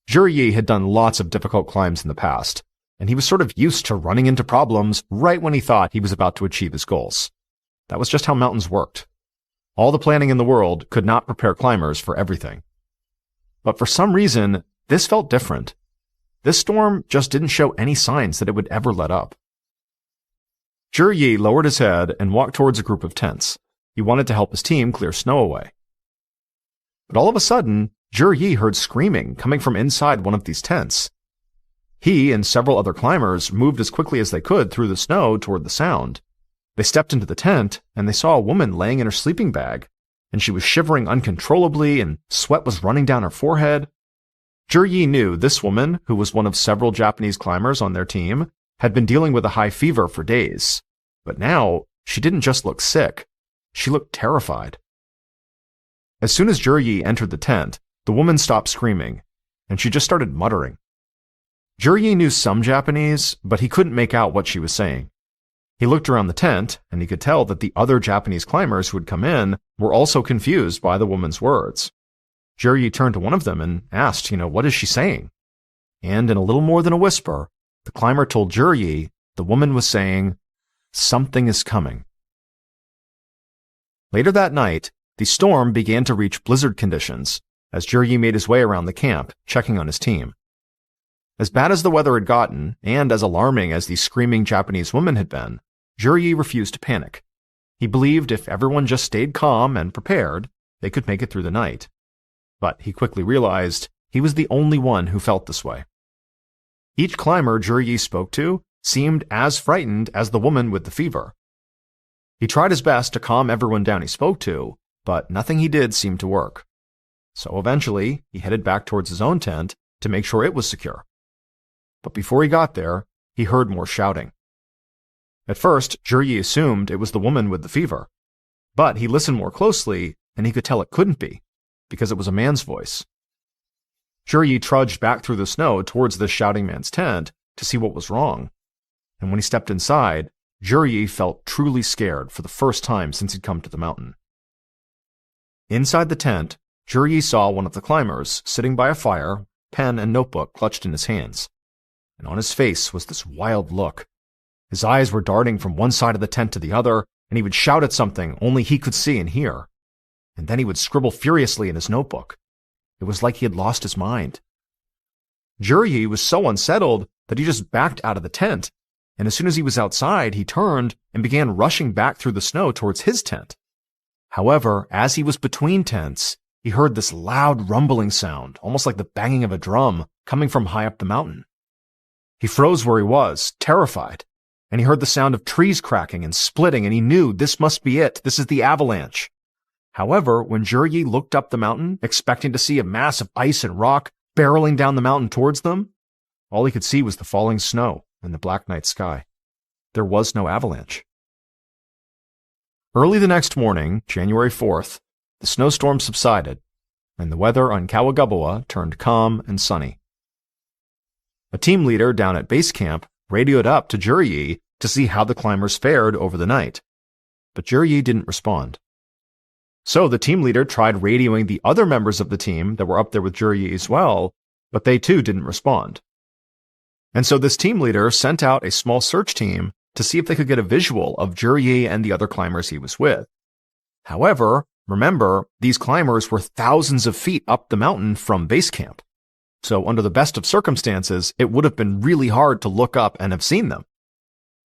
Yi had done lots of difficult climbs in the past, and he was sort of used to running into problems right when he thought he was about to achieve his goals. That was just how mountains worked. All the planning in the world could not prepare climbers for everything. But for some reason, this felt different. This storm just didn't show any signs that it would ever let up. Yi lowered his head and walked towards a group of tents. He wanted to help his team clear snow away. But all of a sudden, Yi heard screaming coming from inside one of these tents. He and several other climbers moved as quickly as they could through the snow toward the sound. They stepped into the tent, and they saw a woman laying in her sleeping bag, and she was shivering uncontrollably, and sweat was running down her forehead. Yi knew this woman, who was one of several Japanese climbers on their team, had been dealing with a high fever for days. But now, she didn't just look sick, she looked terrified. As soon as Yi entered the tent, the woman stopped screaming, and she just started muttering. Yi knew some Japanese, but he couldn't make out what she was saying. He looked around the tent, and he could tell that the other Japanese climbers who had come in were also confused by the woman's words. Yi turned to one of them and asked, what is she saying? And in a little more than a whisper, the climber told Yi the woman was saying, "Something is coming." Later that night, the storm began to reach blizzard conditions as Yi made his way around the camp, checking on his team. As bad as the weather had gotten, and as alarming as the screaming Japanese woman had been, Yi refused to panic. He believed if everyone just stayed calm and prepared, they could make it through the night. But he quickly realized he was the only one who felt this way. Each climber Yi spoke to seemed as frightened as the woman with the fever. He tried his best to calm everyone down he spoke to, but nothing he did seemed to work. So eventually, he headed back towards his own tent to make sure it was secure. But before he got there, he heard more shouting. At first, Yi assumed it was the woman with the fever, but he listened more closely and he could tell it couldn't be, because it was a man's voice. Yi trudged back through the snow towards this shouting man's tent to see what was wrong, and when he stepped inside, Yi felt truly scared for the first time since he'd come to the mountain. Inside the tent, Yi saw one of the climbers sitting by a fire, pen and notebook clutched in his hands, and on his face was this wild look. His eyes were darting from one side of the tent to the other, and he would shout at something only he could see and hear. And then he would scribble furiously in his notebook. It was like he had lost his mind. Yi was so unsettled that he just backed out of the tent, and as soon as he was outside, he turned and began rushing back through the snow towards his tent. However, as he was between tents, he heard this loud rumbling sound, almost like the banging of a drum, coming from high up the mountain. He froze where he was, terrified, and he heard the sound of trees cracking and splitting, and he knew this must be it. This is the avalanche. However, when Yi looked up the mountain, expecting to see a mass of ice and rock barreling down the mountain towards them, all he could see was the falling snow and the black night sky. There was no avalanche. Early the next morning, January 4th, the snowstorm subsided, and the weather on Kawagabawa turned calm and sunny. A team leader down at base camp radioed up to Yi to see how the climbers fared over the night, but Yi didn't respond. So the team leader tried radioing the other members of the team that were up there with Yi as well, but they too didn't respond. And so this team leader sent out a small search team to see if they could get a visual of Yi and the other climbers he was with. However, remember, these climbers were thousands of feet up the mountain from base camp. So under the best of circumstances, it would have been really hard to look up and have seen them.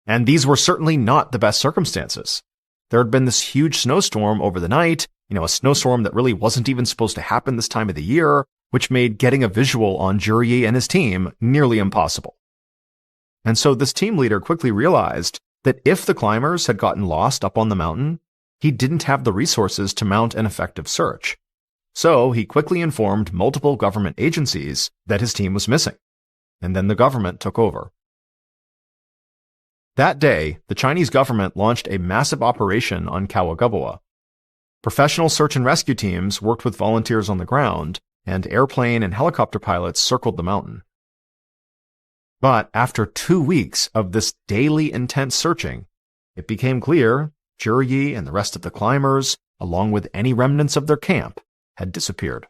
And these were certainly not the best circumstances. There had been this huge snowstorm over the night, a snowstorm that really wasn't even supposed to happen this time of the year, which made getting a visual on Yi and his team nearly impossible. And so this team leader quickly realized that if the climbers had gotten lost up on the mountain, he didn't have the resources to mount an effective search. So he quickly informed multiple government agencies that his team was missing, and then the government took over. That day, the Chinese government launched a massive operation on Kawagabawa, Professional search and rescue teams worked with volunteers on the ground, and airplane and helicopter pilots circled the mountain. But after 2 weeks of this daily intense searching, it became clear Juryi and the rest of the climbers, along with any remnants of their camp, had disappeared.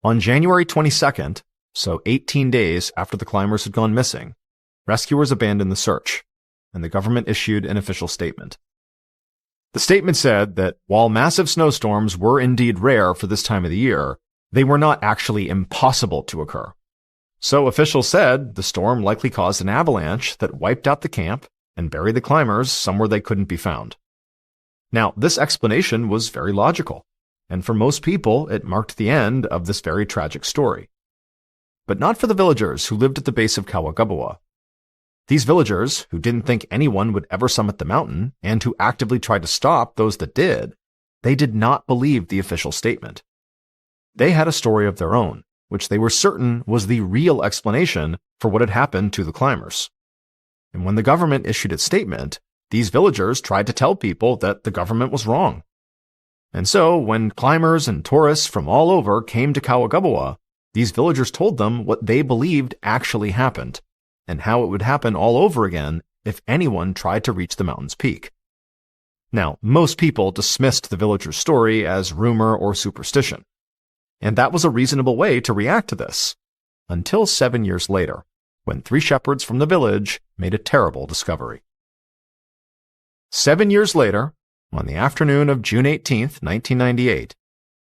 On January 22nd, so 18 days after the climbers had gone missing, rescuers abandoned the search, and the government issued an official statement. The statement said that while massive snowstorms were indeed rare for this time of the year, they were not actually impossible to occur. So officials said the storm likely caused an avalanche that wiped out the camp and buried the climbers somewhere they couldn't be found. Now, this explanation was very logical, and for most people, it marked the end of this very tragic story. But not for the villagers who lived at the base of Kawagabawa. These villagers, who didn't think anyone would ever summit the mountain, and who actively tried to stop those that did, they did not believe the official statement. They had a story of their own, which they were certain was the real explanation for what had happened to the climbers. And when the government issued its statement, these villagers tried to tell people that the government was wrong. And so, when climbers and tourists from all over came to Kawagabawa, these villagers told them what they believed actually happened, and how it would happen all over again if anyone tried to reach the mountain's peak. Now, most people dismissed the villagers' story as rumor or superstition, and that was a reasonable way to react to this, until 7 years later, when 3 shepherds from the village made a terrible discovery. 7 years later, on the afternoon of June 18, 1998,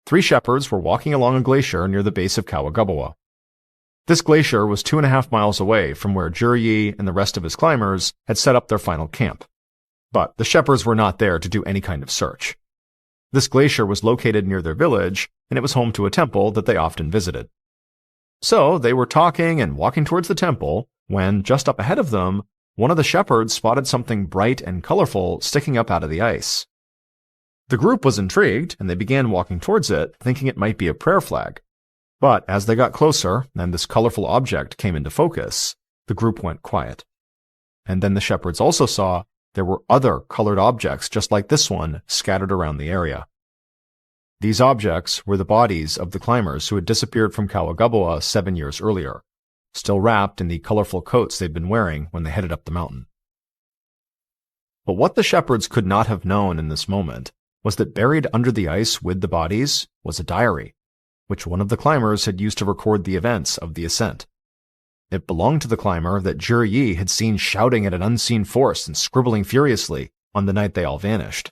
3 shepherds were walking along a glacier near the base of Kawagabawa. This glacier was 2.5 miles away from where Juryi and the rest of his climbers had set up their final camp. But the shepherds were not there to do any kind of search. This glacier was located near their village, and it was home to a temple that they often visited. So they were talking and walking towards the temple when, just up ahead of them, one of the shepherds spotted something bright and colorful sticking up out of the ice. The group was intrigued, and they began walking towards it, thinking it might be a prayer flag. But as they got closer, and this colorful object came into focus, the group went quiet. And then the shepherds also saw there were other colored objects just like this one scattered around the area. These objects were the bodies of the climbers who had disappeared from Kawagabawa 7 years earlier, still wrapped in the colorful coats they'd been wearing when they headed up the mountain. But what the shepherds could not have known in this moment was that buried under the ice with the bodies was a diary, which one of the climbers had used to record the events of the ascent. It belonged to the climber that Juryi had seen shouting at an unseen force and scribbling furiously on the night they all vanished.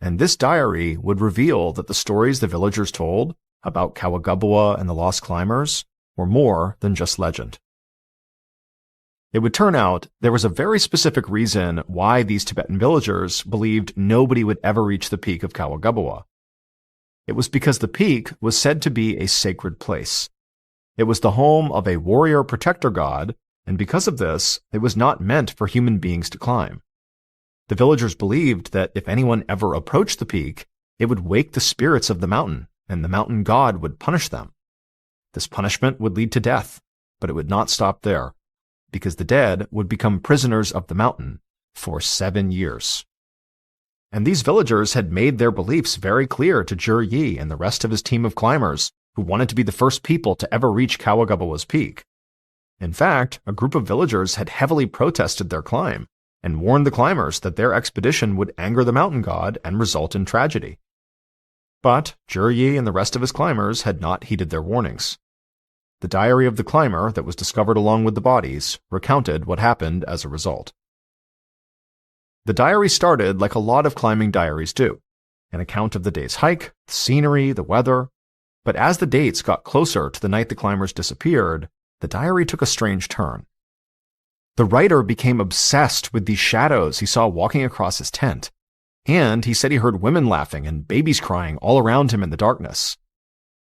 And this diary would reveal that the stories the villagers told about Kawagabawa and the lost climbers were more than just legend. It would turn out there was a very specific reason why these Tibetan villagers believed nobody would ever reach the peak of Kawagabawa. It was because the peak was said to be a sacred place. It was the home of a warrior protector god, and because of this, it was not meant for human beings to climb. The villagers believed that if anyone ever approached the peak, it would wake the spirits of the mountain, and the mountain god would punish them. This punishment would lead to death, but it would not stop there, because the dead would become prisoners of the mountain for 7 years. And these villagers had made their beliefs very clear to Juryi and the rest of his team of climbers who wanted to be the first people to ever reach Kawagabawa's peak. In fact, a group of villagers had heavily protested their climb and warned the climbers that their expedition would anger the mountain god and result in tragedy. But Juryi and the rest of his climbers had not heeded their warnings. The diary of the climber that was discovered along with the bodies recounted what happened as a result. The diary started like a lot of climbing diaries do, an account of the day's hike, the scenery, the weather. But as the dates got closer to the night the climbers disappeared, the diary took a strange turn. The writer became obsessed with these shadows he saw walking across his tent, and he said he heard women laughing and babies crying all around him in the darkness.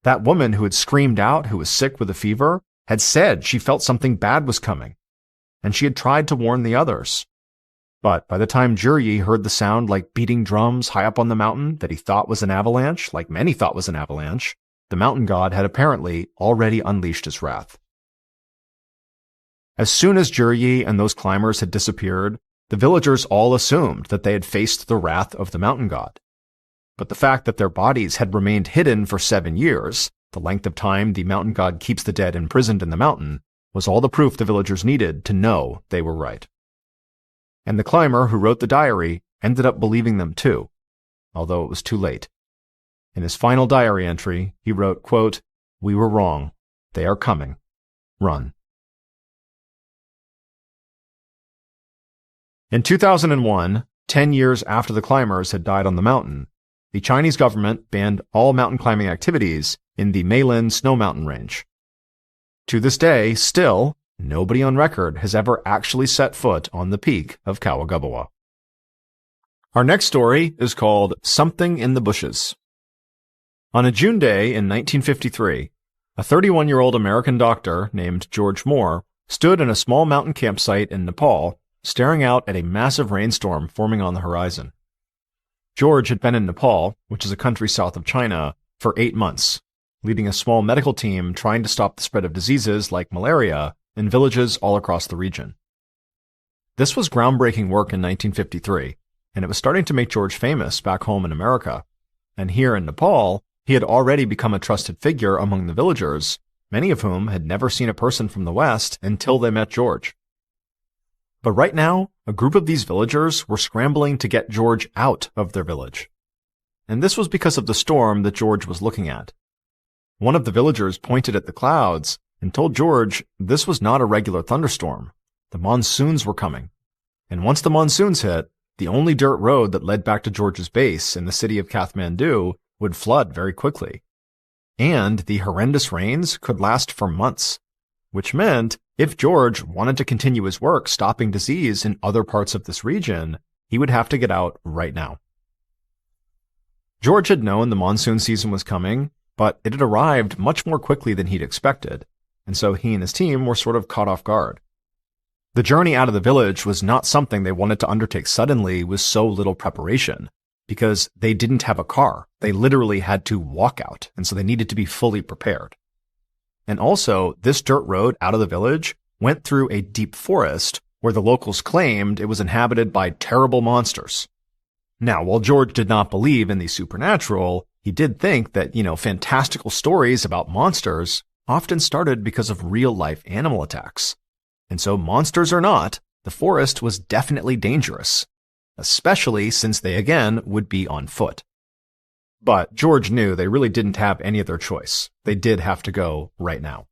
That woman who had screamed out, who was sick with a fever, had said she felt something bad was coming, and she had tried to warn the others. But by the time Juryi heard the sound like beating drums high up on the mountain that he thought was an avalanche, like many thought was an avalanche, the mountain god had apparently already unleashed his wrath. As soon as Juryi and those climbers had disappeared, The villagers all assumed that they had faced the wrath of the mountain god. But the fact that their bodies had remained hidden for 7 years, the length of time the mountain god keeps the dead imprisoned in the mountain, was all the proof the villagers needed to know they were right. And the climber who wrote the diary ended up believing them too, although it was too late. In his final diary entry, he wrote, quote, "We were wrong. They are coming. Run." In 2001, 10 years after the climbers had died on the mountain, the Chinese government banned all mountain climbing activities in the Meilin snow mountain range. To this day, still, nobody on record has ever actually set foot on the peak of Kawagabawa. Our next story is called Something in the Bushes. On a June day in 1953, a 31-year-old American doctor named George Moore stood in a small mountain campsite in Nepal, staring out at a massive rainstorm forming on the horizon. George had been in Nepal, which is a country south of China, for 8 months, leading a small medical team trying to stop the spread of diseases like malaria in villages all across the region. This was groundbreaking work in 1953, and it was starting to make George famous back home in America. And here in Nepal, he had already become a trusted figure among the villagers, many of whom had never seen a person from the West until they met George. But right now, a group of these villagers were scrambling to get George out of their village. And this was because of the storm that George was looking at. One of the villagers pointed at the clouds and told George this was not a regular thunderstorm. The monsoons were coming. And once the monsoons hit, the only dirt road that led back to George's base in the city of Kathmandu would flood very quickly. And the horrendous rains could last for months, which meant if George wanted to continue his work stopping disease in other parts of this region, he would have to get out right now. George had known the monsoon season was coming, but it had arrived much more quickly than he'd expected, and so he and his team were sort of caught off guard. The journey out of the village was not something they wanted to undertake suddenly with so little preparation, because they didn't have a car. They literally had to walk out, and so they needed to be fully prepared. And also, this dirt road out of the village went through a deep forest where the locals claimed it was inhabited by terrible monsters. Now, while George did not believe in the supernatural, he did think that, fantastical stories about monsters often started because of real-life animal attacks. And so, monsters or not, the forest was definitely dangerous, especially since they again would be on foot. But George knew they really didn't have any other choice. They did have to go right now.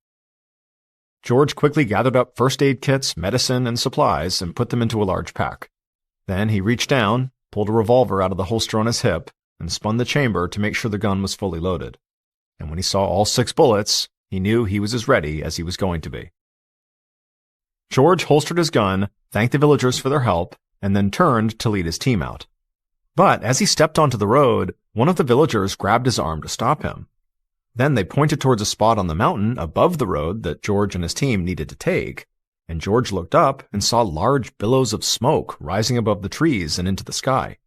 George quickly gathered up first aid kits, medicine, and supplies and put them into a large pack. Then he reached down, pulled a revolver out of the holster on his hip, and spun the chamber to make sure the gun was fully loaded. And when he saw all 6 bullets, he knew he was as ready as he was going to be. George holstered his gun, thanked the villagers for their help, and then turned to lead his team out. But as he stepped onto the road, one of the villagers grabbed his arm to stop him. Then they pointed towards a spot on the mountain above the road that George and his team needed to take, and George looked up and saw large billows of smoke rising above the trees and into the sky.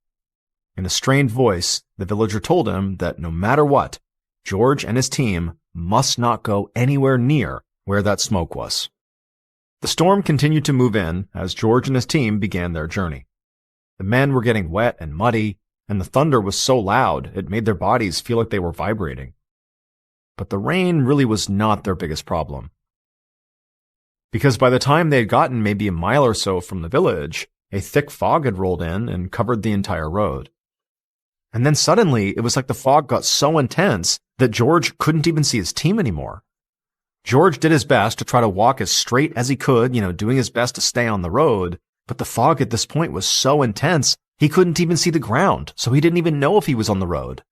In a strained voice, the villager told him that no matter what, George and his team must not go anywhere near where that smoke was. The storm continued to move in as George and his team began their journey. The men were getting wet and muddy, and the thunder was so loud it made their bodies feel like they were vibrating. But the rain really was not their biggest problem. Because by the time they had gotten maybe a mile or so from the village, a thick fog had rolled in and covered the entire road. And then suddenly, it was like the fog got so intense that George couldn't even see his team anymore. George did his best to try to walk as straight as he could, doing his best to stay on the road, but the fog at this point was so intense, he couldn't even see the ground, so he didn't even know if he was on the road.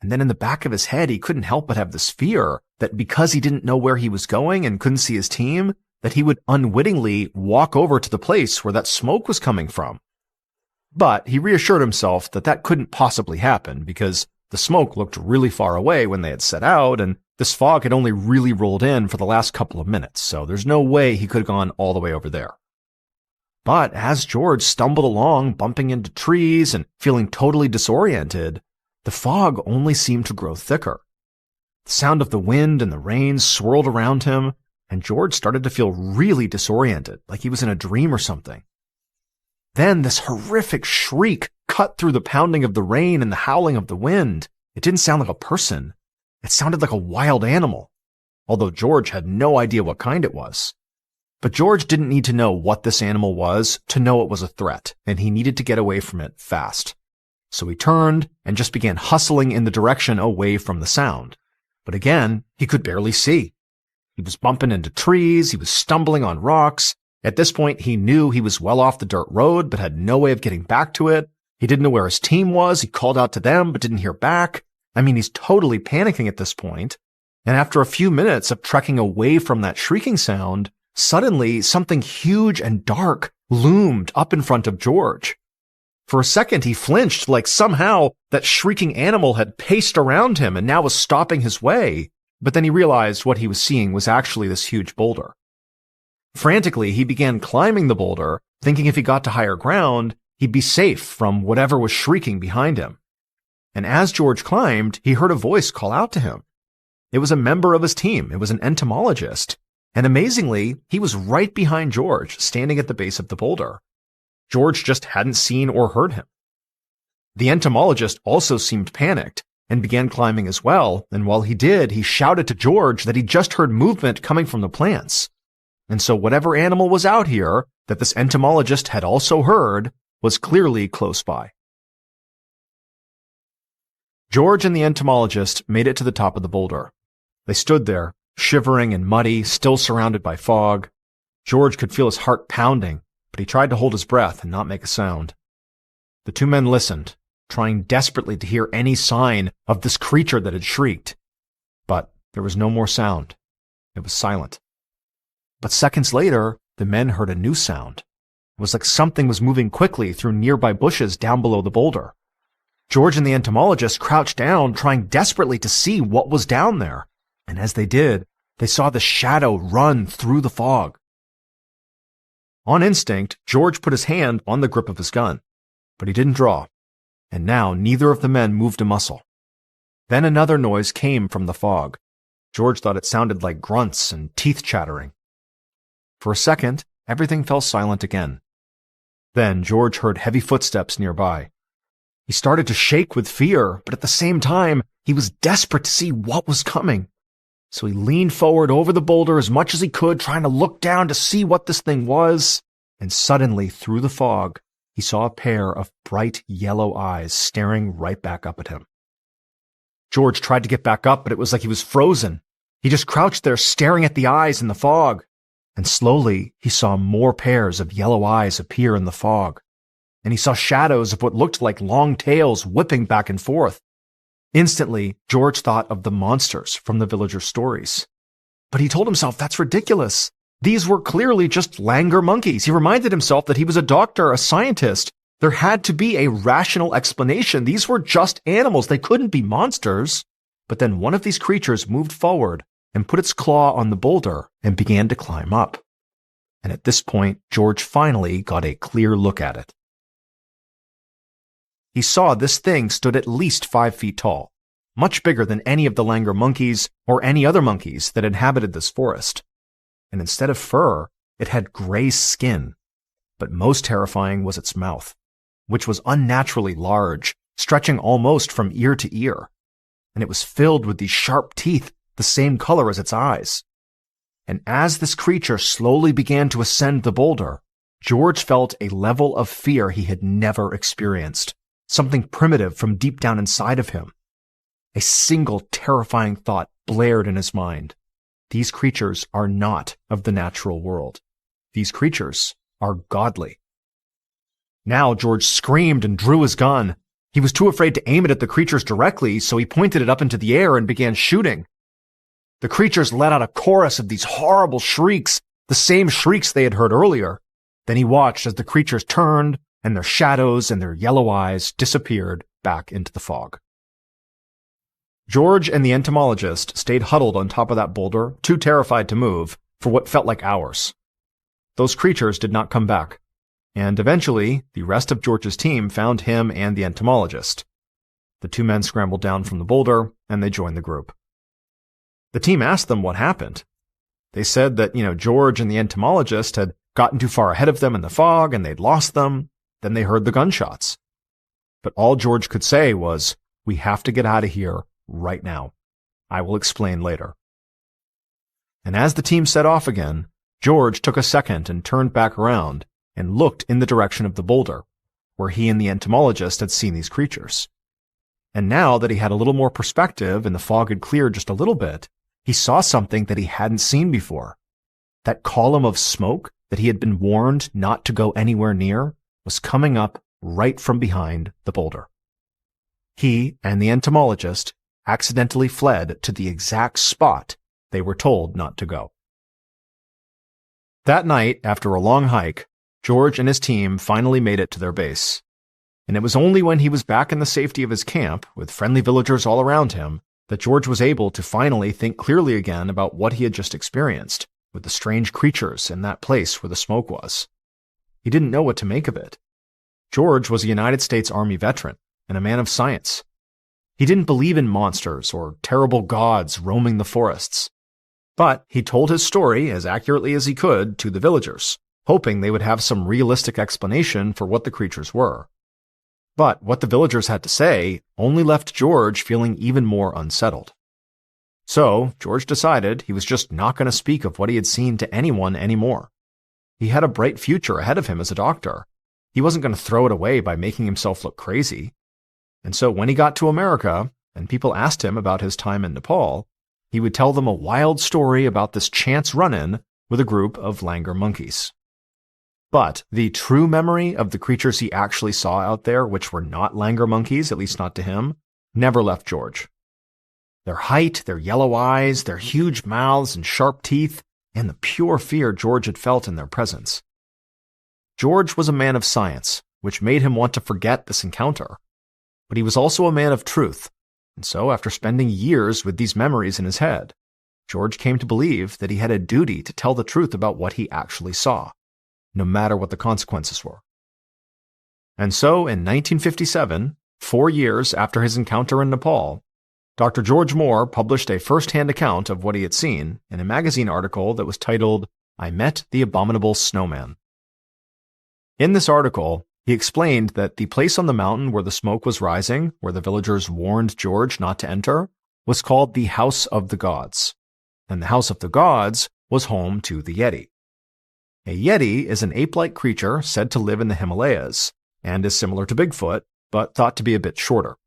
And then in the back of his head, he couldn't help but have this fear that because he didn't know where he was going and couldn't see his team, that he would unwittingly walk over to the place where that smoke was coming from. But he reassured himself that that couldn't possibly happen because the smoke looked really far away when they had set out, and this fog had only really rolled in for the last couple of minutes, so there's no way he could have gone all the way over there. But as George stumbled along, bumping into trees and feeling totally disoriented, the fog only seemed to grow thicker. The sound of the wind and the rain swirled around him, and George started to feel really disoriented, like he was in a dream or something. Then this horrific shriek cut through the pounding of the rain and the howling of the wind. It didn't sound like a person. It sounded like a wild animal, although George had no idea what kind it was. But George didn't need to know what this animal was to know it was a threat, and he needed to get away from it fast. So he turned and just began hustling in the direction away from the sound. But again, he could barely see. He was bumping into trees, he was stumbling on rocks. At this point, he knew he was well off the dirt road, but had no way of getting back to it. He didn't know where his team was, he called out to them, but didn't hear back. I mean, he's totally panicking at this point. And after a few minutes of trekking away from that shrieking sound, suddenly something huge and dark loomed up in front of George. For a second, he flinched, like somehow that shrieking animal had paced around him and now was stopping his way. But then he realized what he was seeing was actually this huge boulder. Frantically, he began climbing the boulder, thinking if he got to higher ground, he'd be safe from whatever was shrieking behind him. And as George climbed, he heard a voice call out to him. It was a member of his team. It was an entomologist. And amazingly, he was right behind George, standing at the base of the boulder. George just hadn't seen or heard him. The entomologist also seemed panicked and began climbing as well, and while he did, he shouted to George that he'd just heard movement coming from the plants. And so whatever animal was out here that this entomologist had also heard was clearly close by. George and the entomologist made it to the top of the boulder. They stood there, shivering and muddy, still surrounded by fog. George could feel his heart pounding, but he tried to hold his breath and not make a sound. The two men listened, trying desperately to hear any sign of this creature that had shrieked. But there was no more sound. It was silent. But seconds later, the men heard a new sound. It was like something was moving quickly through nearby bushes down below the boulder. George and the entomologist crouched down, trying desperately to see what was down there. And as they did, they saw the shadow run through the fog. On instinct, George put his hand on the grip of his gun, but he didn't draw, and now neither of the men moved a muscle. Then another noise came from the fog. George thought it sounded like grunts and teeth chattering. For a second, everything fell silent again. Then George heard heavy footsteps nearby. He started to shake with fear, but at the same time, he was desperate to see what was coming. So he leaned forward over the boulder as much as he could, trying to look down to see what this thing was. And suddenly, through the fog, he saw a pair of bright yellow eyes staring right back up at him. George tried to get back up, but it was like he was frozen. He just crouched there staring at the eyes in the fog. And slowly, he saw more pairs of yellow eyes appear in the fog. And he saw shadows of what looked like long tails whipping back and forth. Instantly, George thought of the monsters from the villagers' stories. But he told himself that's ridiculous. These were clearly just langur monkeys. He reminded himself that he was a doctor, a scientist. There had to be a rational explanation. These were just animals. They couldn't be monsters. But then one of these creatures moved forward and put its claw on the boulder and began to climb up. And at this point, George finally got a clear look at it. He saw this thing stood at least 5 feet tall, much bigger than any of the langur monkeys or any other monkeys that inhabited this forest. And instead of fur, it had gray skin. But most terrifying was its mouth, which was unnaturally large, stretching almost from ear to ear. And it was filled with these sharp teeth, the same color as its eyes. And as this creature slowly began to ascend the boulder, George felt a level of fear he had never experienced. Something primitive from deep down inside of him. A single terrifying thought blared in his mind. These creatures are not of the natural world. These creatures are godly. Now George screamed and drew his gun. He was too afraid to aim it at the creatures directly, so he pointed it up into the air and began shooting. The creatures let out a chorus of these horrible shrieks, the same shrieks they had heard earlier. Then he watched as the creatures turned, and their shadows and their yellow eyes disappeared back into the fog. George and the entomologist stayed huddled on top of that boulder, too terrified to move, for what felt like hours. Those creatures did not come back, and eventually the rest of George's team found him and the entomologist. The two men scrambled down from the boulder, and they joined the group. The team asked them what happened. They said that, George and the entomologist had gotten too far ahead of them in the fog, and they'd lost them. then they heard the gunshots. But all George could say was, "We have to get out of here right now. I will explain later." And as the team set off again, George took a second and turned back around and looked in the direction of the boulder, where he and the entomologist had seen these creatures. And now that he had a little more perspective and the fog had cleared just a little bit, he saw something that he hadn't seen before. That column of smoke that he had been warned not to go anywhere near was coming up right from behind the boulder. He and the entomologist accidentally fled to the exact spot they were told not to go. That night, after a long hike, George and his team finally made it to their base. And it was only when he was back in the safety of his camp, with friendly villagers all around him, that George was able to finally think clearly again about what he had just experienced, with the strange creatures in that place where the smoke was. He didn't know what to make of it. George was a United States Army veteran and a man of science. He didn't believe in monsters or terrible gods roaming the forests. But he told his story as accurately as he could to the villagers, hoping they would have some realistic explanation for what the creatures were. But what the villagers had to say only left George feeling even more unsettled. So George decided he was just not going to speak of what he had seen to anyone anymore. He had a bright future ahead of him as a doctor. He wasn't going to throw it away by making himself look crazy. And so when he got to America, and people asked him about his time in Nepal, he would tell them a wild story about this chance run-in with a group of langur monkeys. But the true memory of the creatures he actually saw out there, which were not langur monkeys, at least not to him, never left George. Their height, their yellow eyes, their huge mouths and sharp teeth, and the pure fear George had felt in their presence. George was a man of science, which made him want to forget this encounter. But he was also a man of truth, and so after spending years with these memories in his head, George came to believe that he had a duty to tell the truth about what he actually saw, no matter what the consequences were. And so in 1957, 4 years after his encounter in Nepal, Dr. George Moore published a first-hand account of what he had seen in a magazine article that was titled, "I Met the Abominable Snowman." In this article, he explained that the place on the mountain where the smoke was rising, where the villagers warned George not to enter, was called the House of the Gods, and the House of the Gods was home to the Yeti. A Yeti is an ape-like creature said to live in the Himalayas, and is similar to Bigfoot, but thought to be a bit shorter.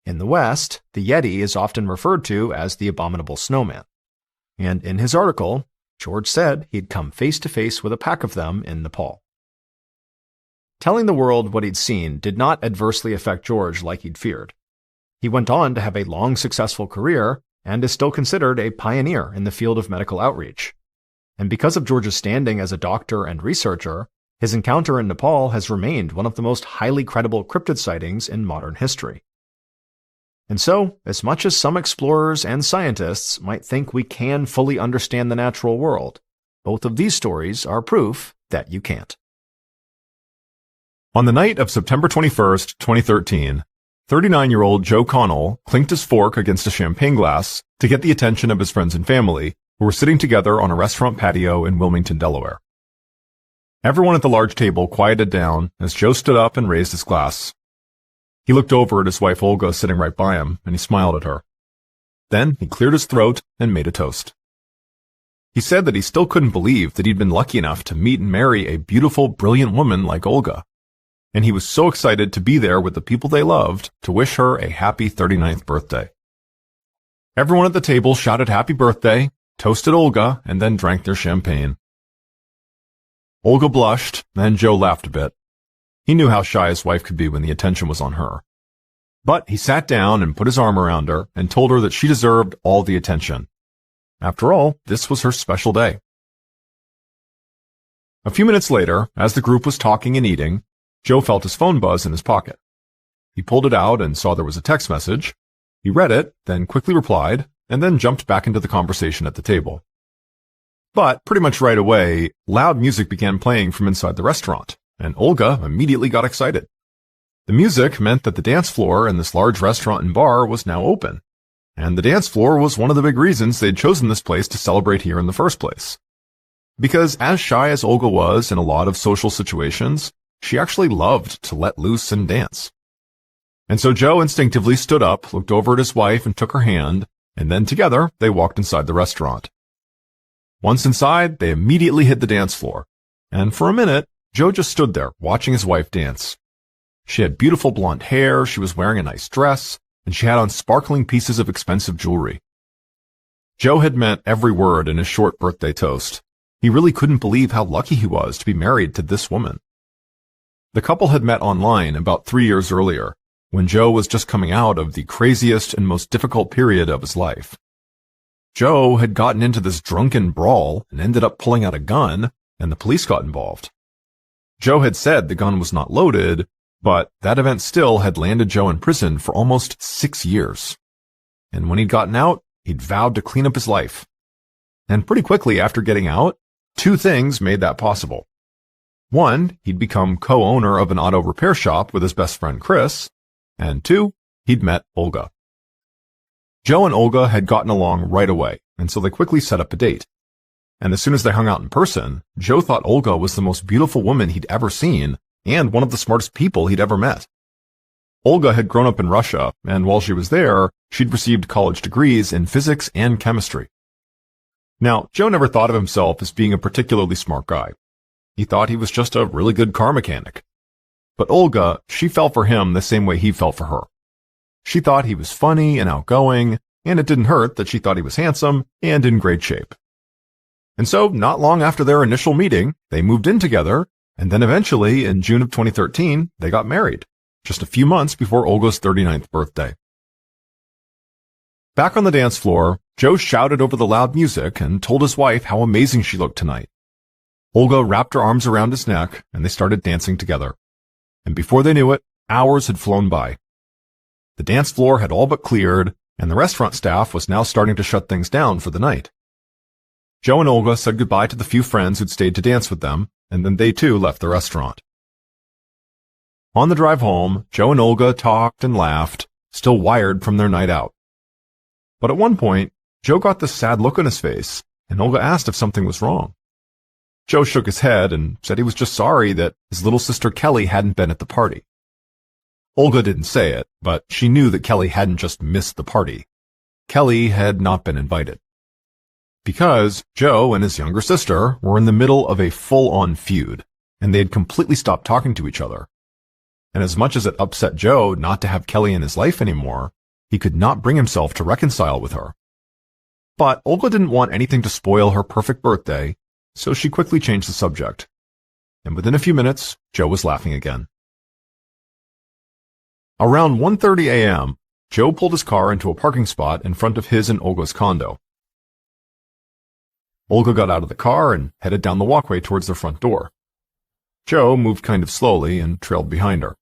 In the West, the Yeti is often referred to as the Abominable Snowman. And in his article, George said he'd come face to face with a pack of them in Nepal. Telling the world what he'd seen did not adversely affect George like he'd feared. He went on to have a long, successful career and is still considered a pioneer in the field of medical outreach. And because of George's standing as a doctor and researcher, his encounter in Nepal has remained one of the most highly credible cryptid sightings in modern history. And so, as much as some explorers and scientists might think we can fully understand the natural world, both of these stories are proof that you can't. On the night of September 21st, 2013, 39-year-old Joe Connell clinked his fork against a champagne glass to get the attention of his friends and family, who were sitting together on a restaurant patio in Wilmington, Delaware. Everyone at the large table quieted down as Joe stood up and raised his glass. He looked over at his wife Olga sitting right by him, and he smiled at her. Then he cleared his throat and made a toast. He said that he still couldn't believe that he'd been lucky enough to meet and marry a beautiful, brilliant woman like Olga. And he was so excited to be there with the people they loved to wish her a happy 39th birthday. Everyone at the table shouted happy birthday, toasted Olga, and then drank their champagne. Olga blushed, and Joe laughed a bit. He knew how shy his wife could be when the attention was on her. But he sat down and put his arm around her and told her that she deserved all the attention. After all, this was her special day. A few minutes later, as the group was talking and eating, Joe felt his phone buzz in his pocket. He pulled it out and saw there was a text message. He read it, then quickly replied, and then jumped back into the conversation at the table. But pretty much right away, loud music began playing from inside the restaurant, and Olga immediately got excited. The music meant that the dance floor in this large restaurant and bar was now open, and the dance floor was one of the big reasons they'd chosen this place to celebrate here in the first place. Because as shy as Olga was in a lot of social situations, she actually loved to let loose and dance. And so Joe instinctively stood up, looked over at his wife, and took her hand, and then together they walked inside the restaurant. Once inside, they immediately hit the dance floor, and for a minute, Joe just stood there, watching his wife dance. She had beautiful blonde hair, she was wearing a nice dress, and she had on sparkling pieces of expensive jewelry. Joe had meant every word in his short birthday toast. He really couldn't believe how lucky he was to be married to this woman. The couple had met online about 3 years earlier, when Joe was just coming out of the craziest and most difficult period of his life. Joe had gotten into this drunken brawl and ended up pulling out a gun, and the police got involved. Joe had said the gun was not loaded, but that event still had landed Joe in prison for almost 6 years. And when he'd gotten out, he'd vowed to clean up his life. And pretty quickly after getting out, 2 things made that possible. One, he'd become co-owner of an auto repair shop with his best friend Chris, and 2, he'd met Olga. Joe and Olga had gotten along right away, and so they quickly set up a date. And as soon as they hung out in person, Joe thought Olga was the most beautiful woman he'd ever seen, and one of the smartest people he'd ever met. Olga had grown up in Russia, and while she was there, she'd received college degrees in physics and chemistry. Now, Joe never thought of himself as being a particularly smart guy. He thought he was just a really good car mechanic. But Olga, she fell for him the same way he fell for her. She thought he was funny and outgoing, and it didn't hurt that she thought he was handsome and in great shape. And so, not long after their initial meeting, they moved in together, and then eventually, in June of 2013, they got married, just a few months before Olga's 39th birthday. Back on the dance floor, Joe shouted over the loud music and told his wife how amazing she looked tonight. Olga wrapped her arms around his neck, and they started dancing together. And before they knew it, hours had flown by. The dance floor had all but cleared, and the restaurant staff was now starting to shut things down for the night. Joe and Olga said goodbye to the few friends who'd stayed to dance with them, and then they too left the restaurant. On the drive home, Joe and Olga talked and laughed, still wired from their night out. But at one point, Joe got this sad look on his face, and Olga asked if something was wrong. Joe shook his head and said he was just sorry that his little sister Kelly hadn't been at the party. Olga didn't say it, but she knew that Kelly hadn't just missed the party. Kelly had not been invited. Because Joe and his younger sister were in the middle of a full-on feud, and they had completely stopped talking to each other. And as much as it upset Joe not to have Kelly in his life anymore, he could not bring himself to reconcile with her. But Olga didn't want anything to spoil her perfect birthday, so she quickly changed the subject. And within a few minutes, Joe was laughing again. Around 1:30 a.m., Joe pulled his car into a parking spot in front of his and Olga's condo. Olga got out of the car and headed down the walkway towards their front door. Joe moved kind of slowly and trailed behind her.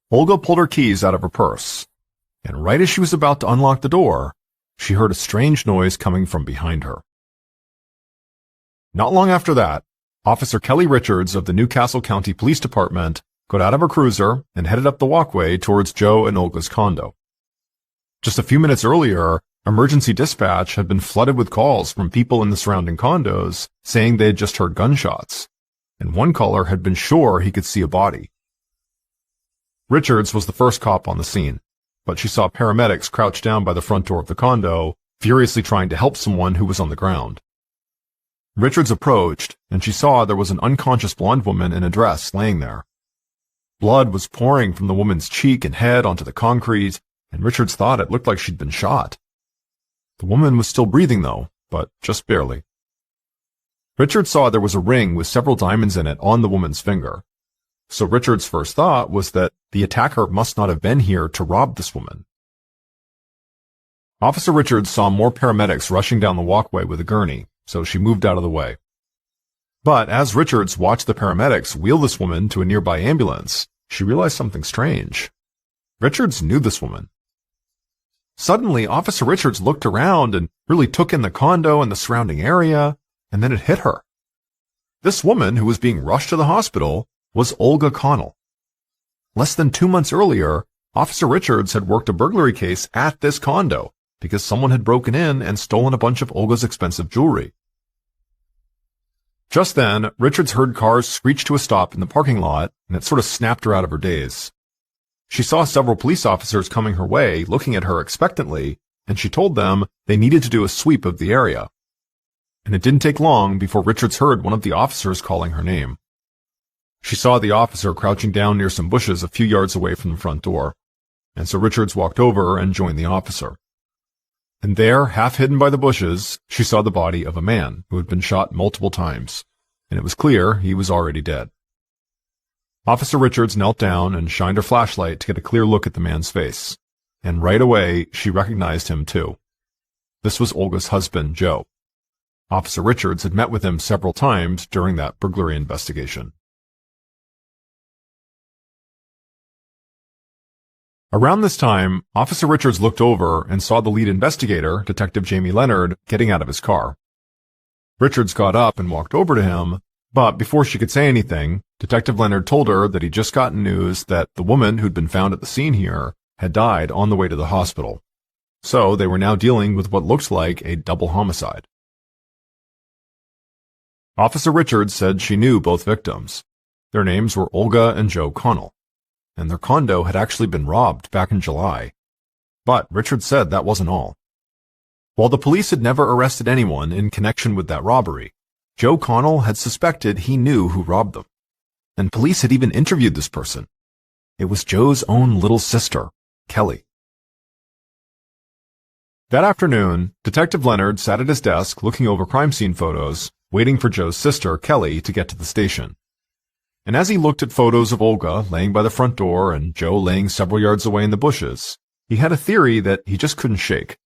Olga pulled her keys out of her purse, and right as she was about to unlock the door, she heard a strange noise coming from behind her. Not long after that, Officer Kelly Richards of the Newcastle County Police Department got out of her cruiser and headed up the walkway towards Joe and Olga's condo. Just a few minutes earlier, emergency dispatch had been flooded with calls from people in the surrounding condos saying they had just heard gunshots, and one caller had been sure he could see a body. Richards was the first cop on the scene, but she saw paramedics crouched down by the front door of the condo, furiously trying to help someone who was on the ground. Richards approached, and she saw there was an unconscious blonde woman in a dress laying there. Blood was pouring from the woman's cheek and head onto the concrete, and Richards thought it looked like she'd been shot. The woman was still breathing, though, but just barely. Richards saw there was a ring with several diamonds in it on the woman's finger. So Richards' first thought was that the attacker must not have been here to rob this woman. Officer Richards saw more paramedics rushing down the walkway with a gurney, so she moved out of the way. But as Richards watched the paramedics wheel this woman to a nearby ambulance, she realized something strange. Richards knew this woman. Suddenly, Officer Richards looked around and really took in the condo and the surrounding area, and then it hit her. This woman, who was being rushed to the hospital, was Olga Connell. Less than 2 months earlier, Officer Richards had worked a burglary case at this condo because someone had broken in and stolen a bunch of Olga's expensive jewelry. Just then, Richards heard cars screech to a stop in the parking lot, and it sort of snapped her out of her daze. She saw several police officers coming her way, looking at her expectantly, and she told them they needed to do a sweep of the area. And it didn't take long before Richards heard one of the officers calling her name. She saw the officer crouching down near some bushes a few yards away from the front door, and so Richards walked over and joined the officer. And there, half hidden by the bushes, she saw the body of a man who had been shot multiple times, and it was clear he was already dead. Officer Richards knelt down and shined her flashlight to get a clear look at the man's face, and right away she recognized him too. This was Olga's husband, Joe. Officer Richards had met with him several times during that burglary investigation. Around this time, Officer Richards looked over and saw the lead investigator, Detective Jamie Leonard, getting out of his car. Richards got up and walked over to him, but before she could say anything, Detective Leonard told her that he'd just gotten news that the woman who'd been found at the scene here had died on the way to the hospital. So they were now dealing with what looked like a double homicide. Officer Richards said she knew both victims. Their names were Olga and Joe Connell, and their condo had actually been robbed back in July. But Richards said that wasn't all. While the police had never arrested anyone in connection with that robbery, Joe Connell had suspected he knew who robbed them. And police had even interviewed this person. It was Joe's own little sister, Kelly. That afternoon, Detective Leonard sat at his desk looking over crime scene photos, waiting for Joe's sister, Kelly, to get to the station. And as he looked at photos of Olga laying by the front door and Joe laying several yards away in the bushes, he had a theory that he just couldn't shake.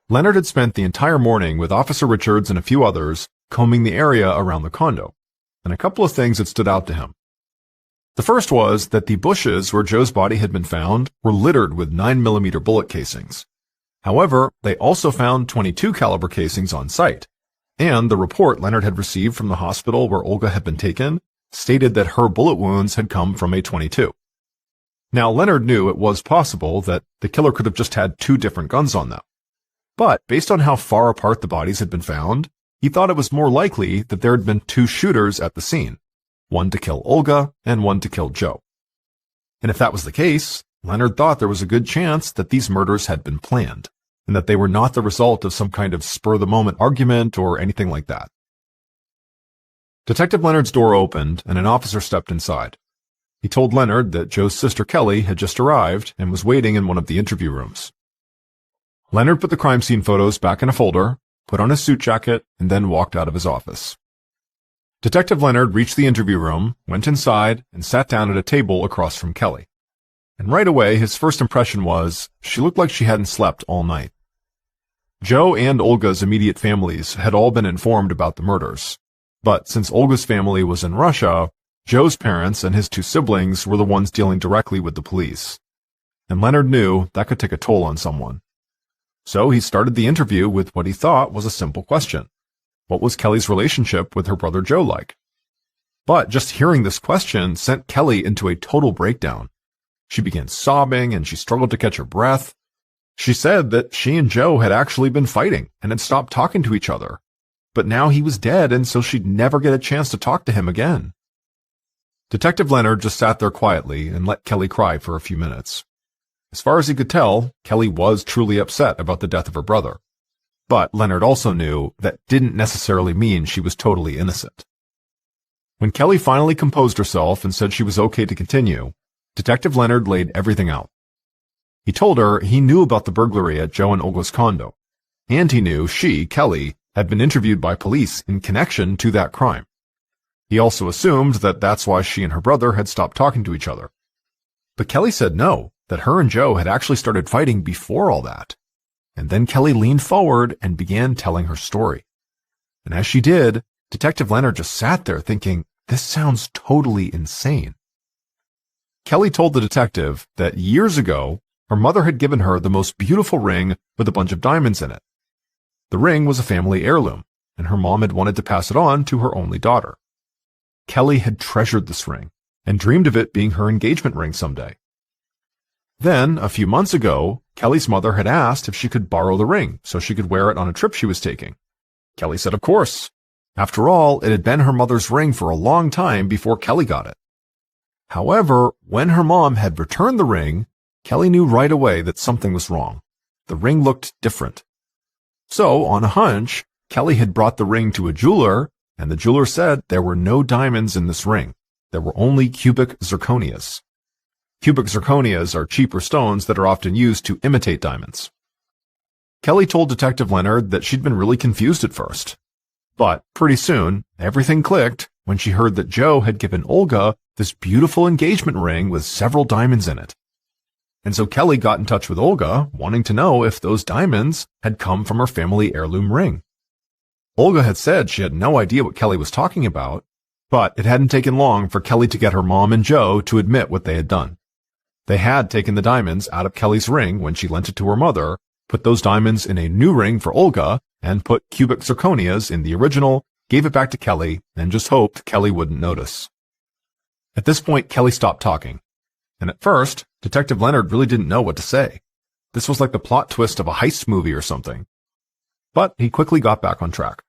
Leonard had spent the entire morning with Officer Richards and a few others combing the area around the condo, and a couple of things had stood out to him. The first was that the bushes where Joe's body had been found were littered with 9mm bullet casings. However, they also found .22 caliber casings on site, and the report Leonard had received from the hospital where Olga had been taken stated that her bullet wounds had come from a .22. Now, Leonard knew it was possible that the killer could have just had two different guns on them. But based on how far apart the bodies had been found, he thought it was more likely that there had been two shooters at the scene, one to kill Olga and one to kill Joe. And if that was the case, Leonard thought there was a good chance that these murders had been planned, and that they were not the result of some kind of spur-of-the-moment argument or anything like that. Detective Leonard's door opened, and an officer stepped inside. He told Leonard that Joe's sister Kelly had just arrived and was waiting in one of the interview rooms. Leonard put the crime scene photos back in a folder, put on his suit jacket, and then walked out of his office. Detective Leonard reached the interview room, went inside, and sat down at a table across from Kelly. And right away, his first impression was she looked like she hadn't slept all night. Joe and Olga's immediate families had all been informed about the murders. But since Olga's family was in Russia, Joe's parents and his two siblings were the ones dealing directly with the police. And Leonard knew that could take a toll on someone. So he started the interview with what he thought was a simple question. What was Kelly's relationship with her brother Joe like? But just hearing this question sent Kelly into a total breakdown. She began sobbing and she struggled to catch her breath. She said that she and Joe had actually been fighting and had stopped talking to each other. But now he was dead, and so she'd never get a chance to talk to him again. Detective Leonard just sat there quietly and let Kelly cry for a few minutes. As far as he could tell, Kelly was truly upset about the death of her brother. But Leonard also knew that didn't necessarily mean she was totally innocent. When Kelly finally composed herself and said she was okay to continue, Detective Leonard laid everything out. He told her he knew about the burglary at Joe and Olga's condo, and he knew she, Kelly, had been interviewed by police in connection to that crime. He also assumed that that's why she and her brother had stopped talking to each other. But Kelly said no, that her and Joe had actually started fighting before all that. And then Kelly leaned forward and began telling her story. And as she did, Detective Leonard just sat there thinking, this sounds totally insane. Kelly told the detective that years ago, her mother had given her the most beautiful ring with a bunch of diamonds in it. The ring was a family heirloom, and her mom had wanted to pass it on to her only daughter. Kelly had treasured this ring and dreamed of it being her engagement ring someday. Then, a few months ago, Kelly's mother had asked if she could borrow the ring so she could wear it on a trip she was taking. Kelly said of course, After all, it had been her mother's ring for a long time before Kelly got it. However, when her mom had returned the ring, Kelly knew right away that something was wrong. The ring looked different. So, on a hunch, Kelly had brought the ring to a jeweler, and the jeweler said there were no diamonds in this ring. There were only cubic zirconias. Cubic zirconias are cheaper stones that are often used to imitate diamonds. Kelly told Detective Leonard that she'd been really confused at first. But pretty soon, everything clicked when she heard that Joe had given Olga this beautiful engagement ring with several diamonds in it. And so Kelly got in touch with Olga, wanting to know if those diamonds had come from her family heirloom ring. Olga had said she had no idea what Kelly was talking about, but it hadn't taken long for Kelly to get her mom and Joe to admit what they had done. They had taken the diamonds out of Kelly's ring when she lent it to her mother, put those diamonds in a new ring for Olga, and put cubic zirconias in the original, gave it back to Kelly, and just hoped Kelly wouldn't notice. At this point, Kelly stopped talking. And at first, Detective Leonard really didn't know what to say. This was like the plot twist of a heist movie or something. But he quickly got back on track.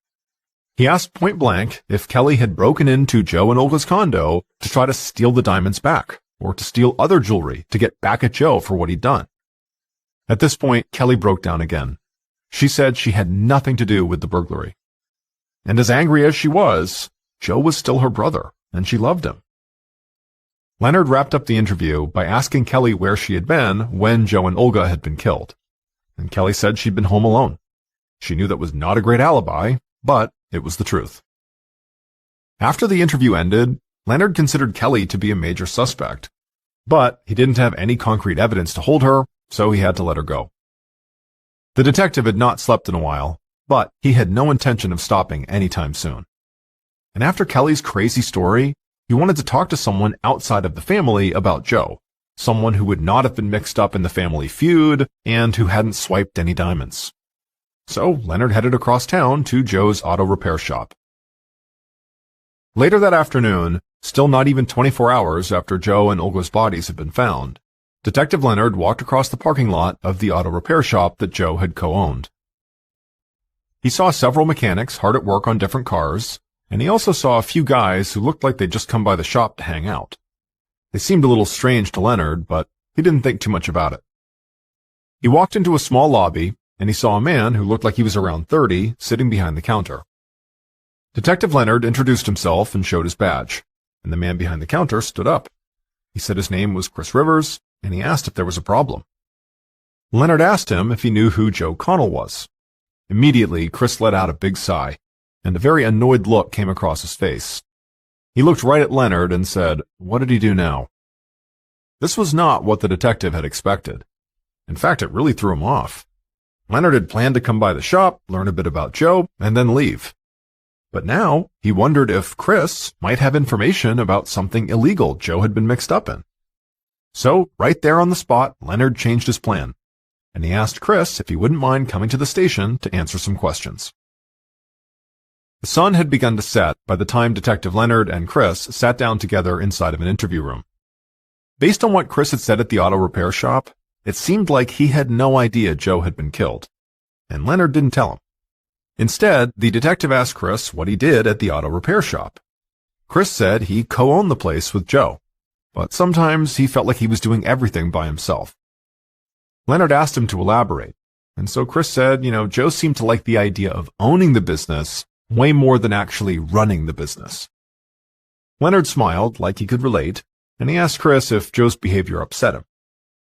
He asked point blank if Kelly had broken into Joe and Olga's condo to try to steal the diamonds back, or to steal other jewelry to get back at Joe for what he'd done. At this point, Kelly broke down again. She said she had nothing to do with the burglary. And as angry as she was, Joe was still her brother, and she loved him. Leonard wrapped up the interview by asking Kelly where she had been when Joe and Olga had been killed. And Kelly said she'd been home alone. She knew that was not a great alibi, but it was the truth. After the interview ended, Leonard considered Kelly to be a major suspect, but he didn't have any concrete evidence to hold her, so he had to let her go. The detective had not slept in a while, but he had no intention of stopping anytime soon. And after Kelly's crazy story, he wanted to talk to someone outside of the family about Joe, someone who would not have been mixed up in the family feud and who hadn't swiped any diamonds. So Leonard headed across town to Joe's auto repair shop. Later that afternoon, still not even 24 hours after Joe and Olga's bodies had been found, Detective Leonard walked across the parking lot of the auto repair shop that Joe had co-owned. He saw several mechanics hard at work on different cars, and he also saw a few guys who looked like they'd just come by the shop to hang out. They seemed a little strange to Leonard, but he didn't think too much about it. He walked into a small lobby, and he saw a man who looked like he was around 30 sitting behind the counter. Detective Leonard introduced himself and showed his badge, and the man behind the counter stood up. He said his name was Chris Rivers, and he asked if there was a problem. Leonard asked him if he knew who Joe Connell was. Immediately, Chris let out a big sigh, and a very annoyed look came across his face. He looked right at Leonard and said, "What did he do now?" This was not what the detective had expected. In fact, it really threw him off. Leonard had planned to come by the shop, learn a bit about Joe, and then leave. But now, he wondered if Chris might have information about something illegal Joe had been mixed up in. So, right there on the spot, Leonard changed his plan, and he asked Chris if he wouldn't mind coming to the station to answer some questions. The sun had begun to set by the time Detective Leonard and Chris sat down together inside of an interview room. Based on what Chris had said at the auto repair shop, it seemed like he had no idea Joe had been killed, and Leonard didn't tell him. Instead, the detective asked Chris what he did at the auto repair shop. Chris said he co-owned the place with Joe, but sometimes he felt like he was doing everything by himself. Leonard asked him to elaborate, and so Chris said, Joe seemed to like the idea of owning the business way more than actually running the business. Leonard smiled like he could relate, and he asked Chris if Joe's behavior upset him.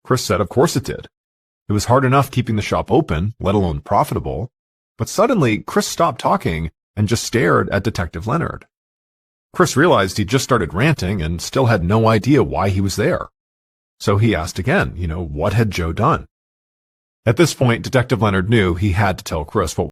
Chris said of course it did. It was hard enough keeping the shop open, let alone profitable. But suddenly, Chris stopped talking and just stared at Detective Leonard. Chris realized he'd just started ranting and still had no idea why he was there. So he asked again, what had Joe done? At this point, Detective Leonard knew he had to tell Chris what